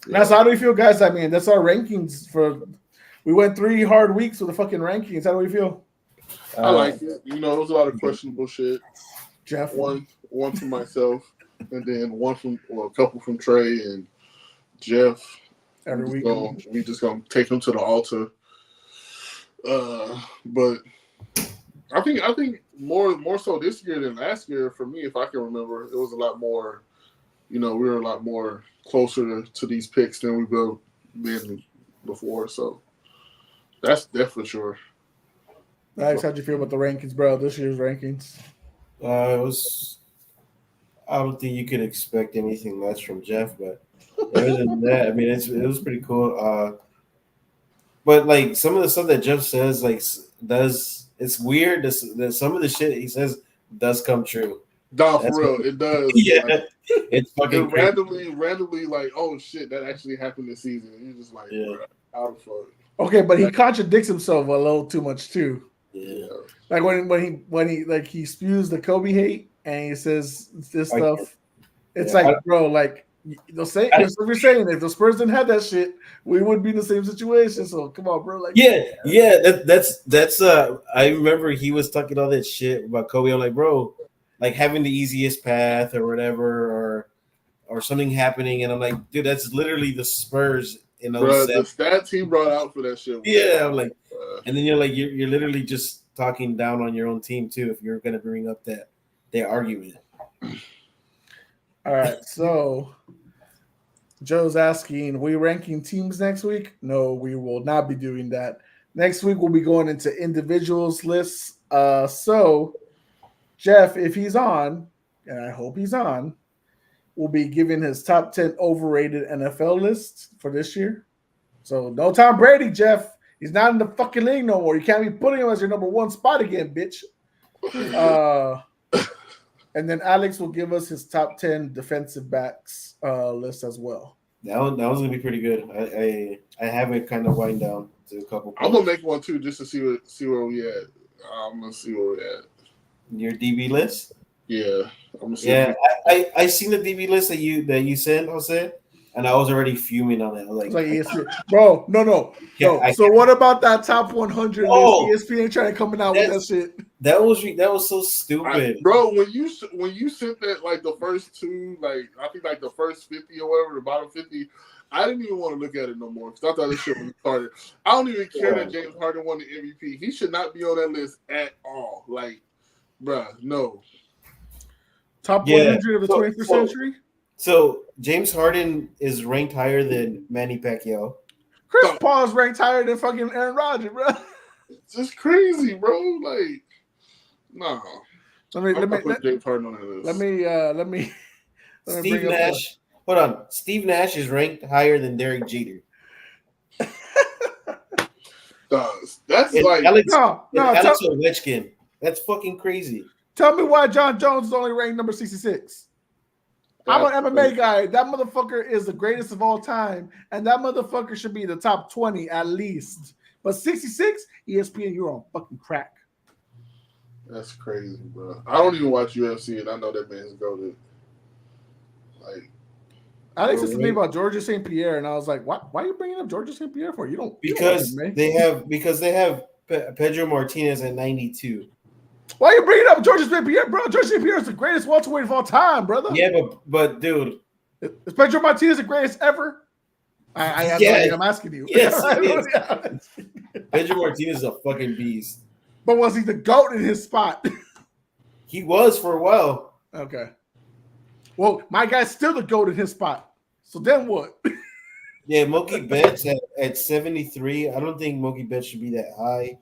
Now, so how do we feel, guys? I mean, that's our rankings for. We went 3 hard weeks with the fucking rankings. How do we feel? I like it. You know, there was a lot of questionable shit. Jeff, one from myself, and then a couple from Trey and Jeff. Every week, we just gonna take them to the altar. But I think more so this year than last year for me, if I can remember, it was a lot more. You know, we were a lot more closer to these picks than we've been before. So that's for sure. Alex, how'd you feel about the rankings, bro? This year's rankings? It was. I don't think you could expect anything less from Jeff, but other than that, I mean, it was pretty cool. But like some of the stuff that Jeff says, like it's weird that some of the shit he says does come true. Nah, for real, it does. Yeah, like, it's fucking randomly like, oh shit, that actually happened this season. And you're just like, bro, how the fuck? Okay, but he contradicts himself a little too much too. Yeah, like when he like he spews the Kobe hate and he says this stuff. It's like, bro, like you're saying if the Spurs didn't have that shit, we wouldn't be in the same situation. So come on, bro. Like, that's. I remember he was talking all that shit about Kobe. I'm like, bro. Like having the easiest path or whatever, or something happening, and I'm like, dude, that's literally the Spurs in 07. Bro, the stats he brought out for that shit. Yeah, I'm like, and then you're like, you're literally just talking down on your own team too if you're gonna bring up that argument. All right, so Joe's asking, we ranking teams next week? No, we will not be doing that. Next week we'll be going into individuals lists. So Jeff, if he's on, and I hope he's on, will be giving his top 10 overrated NFL list for this year. So no Tom Brady, Jeff. He's not in the fucking league no more. You can't be putting him as your number 1 spot again, bitch. And then Alex will give us his top 10 defensive backs list as well. That was gonna be pretty good. I have it kind of wind down to a couple. I'm gonna make one too just to see where we at. I'm gonna see where we at. Your DB list? Yeah, I'm gonna see. Yeah, I seen the DB list that you sent, Jose, and I was already fuming on it. I was like bro, no. So what about that top 100? ESPN trying to come out with that shit. That was so stupid, bro. When you sent that, like the first 2, like I think like the first 50 or whatever, the bottom 50. I didn't even want to look at it no more because I thought this shit was retarded. I don't even care that James Harden won the MVP. He should not be on that list at all. Like, bruh, no. Top 100 of the 21st century? So James Harden is ranked higher than Manny Pacquiao. Chris Paul is ranked higher than fucking Aaron Rodgers, bro. It's just crazy, bro. Like, no. Let me put James Harden on that list. Let me Steve Nash. Hold on. Steve Nash is ranked higher than Derek Jeter. That's like Alex Ovechkin. That's fucking crazy. Tell me why John Jones is only ranked number 66. I'm an MMA guy. That motherfucker is the greatest of all time, and that motherfucker should be in the top 20 at least. But 66, ESPN, you're on fucking crack. That's crazy, bro. I don't even watch UFC, and I know that man's goated. Like, Alex said to me about Georges St. Pierre, and I was like, "What? Why are you bringing up Georges St. Pierre for? You don't because they have Pedro Martinez at 92. Why are you bringing up Georges St. Pierre, bro? Georges St. Pierre is the greatest welterweight of all time, brother. Yeah, but dude, is Pedro Martinez the greatest ever? I'm asking you. Yes, Pedro Martinez is a fucking beast. But was he the GOAT in his spot? He was for a while. Okay. Well, my guy's still the GOAT in his spot. So then what? Yeah, Mookie Betts at 73. I don't think Mookie Betts should be that high.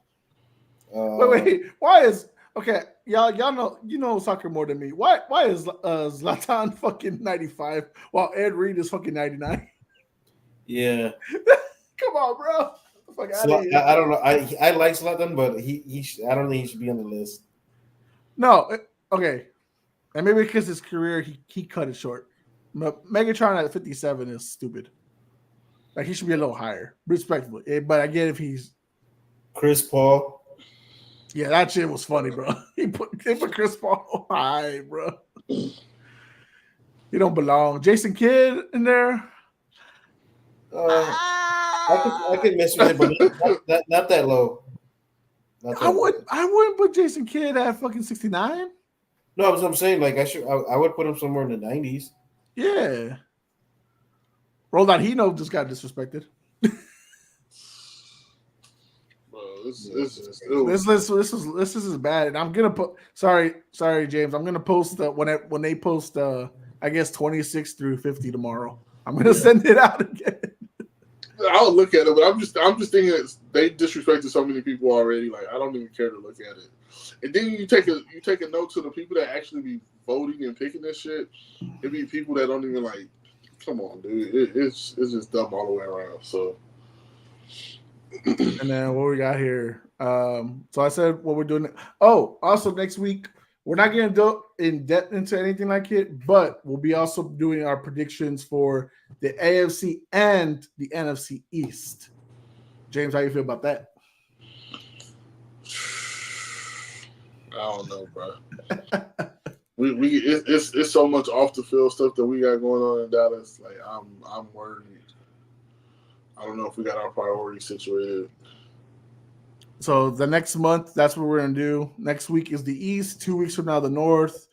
Wait. Why is y'all know soccer more than me. Why is Zlatan fucking 95 while Ed Reed is fucking 99? Yeah. Come on, bro. I don't know. I like Zlatan, but I don't think he should be on the list. No, okay. And maybe because his career, he cut it short. But Megatron at 57 is stupid. Like, he should be a little higher, respectfully. But I get if he's Chris Paul. Yeah, that shit was funny, bro. They put Chris Paul high, bro. He don't belong. Jason Kidd in there. I could mess with it, but not that low. I wouldn't put Jason Kidd at fucking 69. No, that's what I'm saying. Like I would put him somewhere in the 90s. Yeah. Ronaldinho just got disrespected. This is bad, and I'm gonna put. Sorry, James. I'm gonna post when they post. I guess 26 through 50 tomorrow. I'm gonna send it out again. I'll look at it, but I'm just thinking that they disrespected so many people already. Like, I don't even care to look at it. And then you take a note to the people that actually be voting and picking this shit. It be people that don't even like. Come on, dude. It's just dumb all the way around. So. And then what we got here? So I said what we're doing. Oh, also next week we're not going to go in depth into anything like it, but we'll be also doing our predictions for the AFC and the NFC East. James, how you feel about that? I don't know, bro. It's so much off the field stuff that we got going on in Dallas. Like, I'm worried. I don't know if we got our priorities situated. So the next month, that's what we're gonna do. Next week is the East. 2 weeks from now, the North.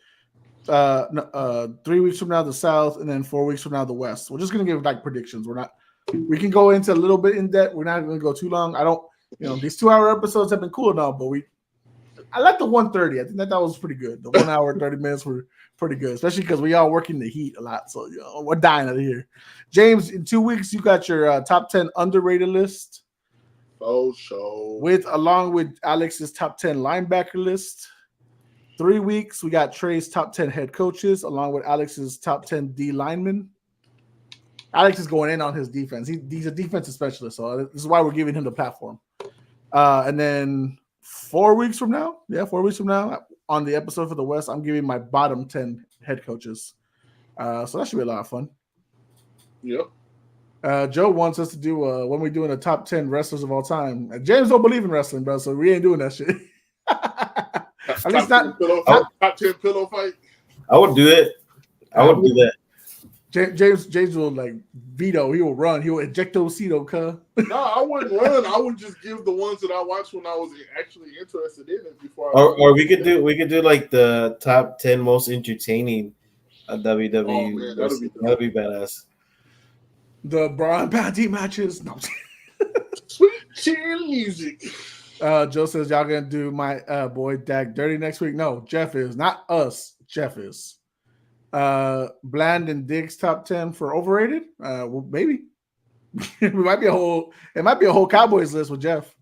3 weeks from now, the South, and then 4 weeks from now, the West. We're just gonna give like predictions. We can go into a little bit in depth. We're not gonna go too long. These 2-hour episodes have been cool now, but I like the 130. I think that was pretty good. The 1 hour 30 minutes were pretty good, especially because we all work in the heat a lot. So we're dying out of here. James, in 2 weeks, you got your top 10 underrated list. Oh, show. Along with Alex's top 10 linebacker list. 3 weeks, we got Trey's top 10 head coaches, along with Alex's top 10 D linemen. Alex is going in on his defense. He's a defensive specialist, so this is why we're giving him the platform. And then 4 weeks from now, on the episode for the West, I'm giving my bottom 10 head coaches. So that should be a lot of fun. Yep. Joe wants us to do when we're doing the top 10 wrestlers of all time. James don't believe in wrestling, bro, so we ain't doing that shit. At least not top 10 pillow fight. I would do it. I would do that. James will like veto. He will run. He will ejectocito, cuh. No, I wouldn't run. I would just give the ones that I watched when I was actually interested in it before. Or we could do like the top 10 most entertaining WWE. Oh, man, that'd be badass. The Braun Panty matches. No. Sweet chin music. Joe says y'all gonna do my boy Dak dirty next week. No, Jeff is not us. Jeff is. Bland and Diggs top 10 for overrated. Well, maybe it might be a whole Cowboys list with Jeff.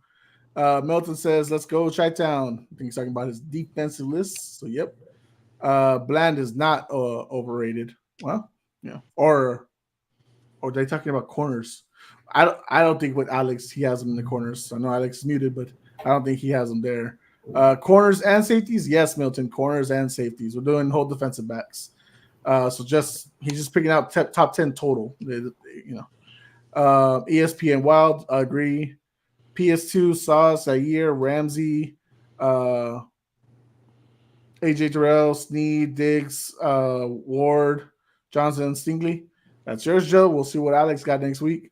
Milton says let's go Chi-Town. I think he's talking about his defensive list. So yep. Bland is not overrated. Well, yeah. Or they talking about corners. I don't think with Alex he has them in the corners. I know Alex is muted, but I don't think he has them there. Corners and safeties, yes, Milton. Corners and safeties. We're doing whole defensive backs. So he's just picking out top 10 total. ESPN Wild, agree. PS2, Sauce, Zaire, Ramsey, AJ Terrell, Snead, Diggs, Ward, Johnson, Stingley. That's yours, Joe. We'll see what Alex got next week.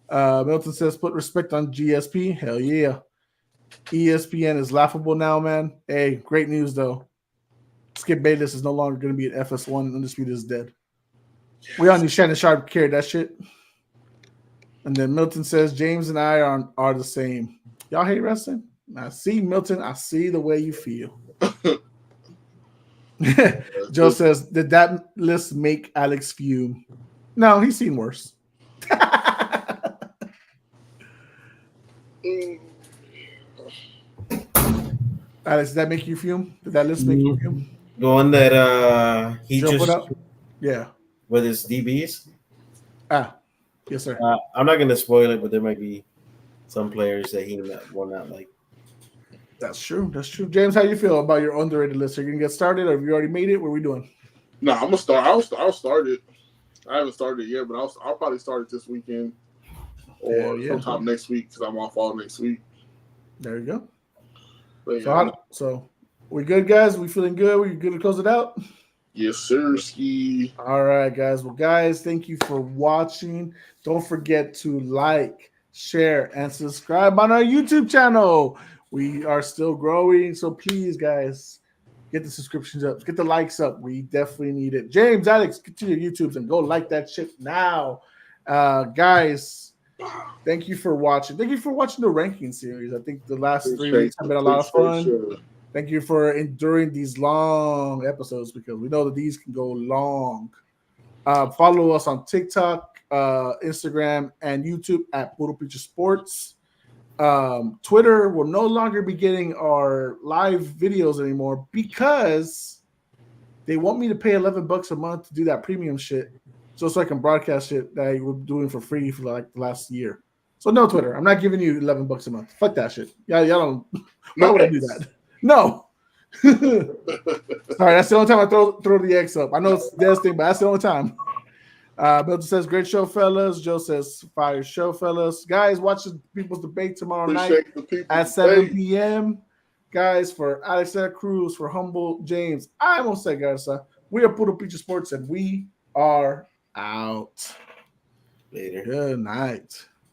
Milton says, put respect on GSP. Hell yeah. ESPN is laughable now, man. Hey, great news, though. Skip Bayless is no longer going to be at FS1. Undisputed is dead. We all knew Shannon Sharp carried that shit. And then Milton says, James and I are the same. Y'all hate wrestling? I see, Milton. I see the way you feel. Joe says, did that list make Alex fume? No, he's seen worse. Alex, did that make you fume? Did that list make you fume? The one that he Joe just put up? Yeah. With his DBs? Yes, sir. I'm not going to spoil it, but there might be some players that he will not like. That's true. That's true. James, how you feel about your underrated list? Are you going to get started, or have you already made it? What are we doing? No, I'm gonna start. I'll start it. I haven't started it yet, but I'll probably start it this weekend or sometime next week because I'm off all next week. There you go. But, yeah. So we good, guys? We feeling good? We good to close it out? Yes, sir. Ski. All right, guys. Well, guys, thank you for watching. Don't forget to like, share, and subscribe on our YouTube channel. We are still growing, so please, guys, get the subscriptions up, get the likes up. We definitely need it. James, Alex, get to your YouTubes and go like that shit now. Guys, thank you for watching. Thank you for watching the ranking series. I think the last 3 weeks have been a lot of fun. Sure. Thank you for enduring these long episodes because we know that these can go long. Follow us on TikTok, Instagram, and YouTube at Puro Pinche Sports. Twitter will no longer be getting our live videos anymore because they want me to pay $11 a month to do that premium shit so I can broadcast shit that I was doing for free for like the last year. So no Twitter. I'm not giving you $11 a month. Fuck that shit. Y'all don't. Why would I do that? No. Sorry, that's the only time I throw the X up. I know it's Des thing, but that's the only time. Milton says, great show, fellas. Joe says, fire show, fellas. Guys, watch the People's Debate tomorrow night at 7 p.m. Guys, for Alexander Cruz, for Humble James, I'm Jose Garza. We are Puro Pinche Sports, and we are out. Later. Good night.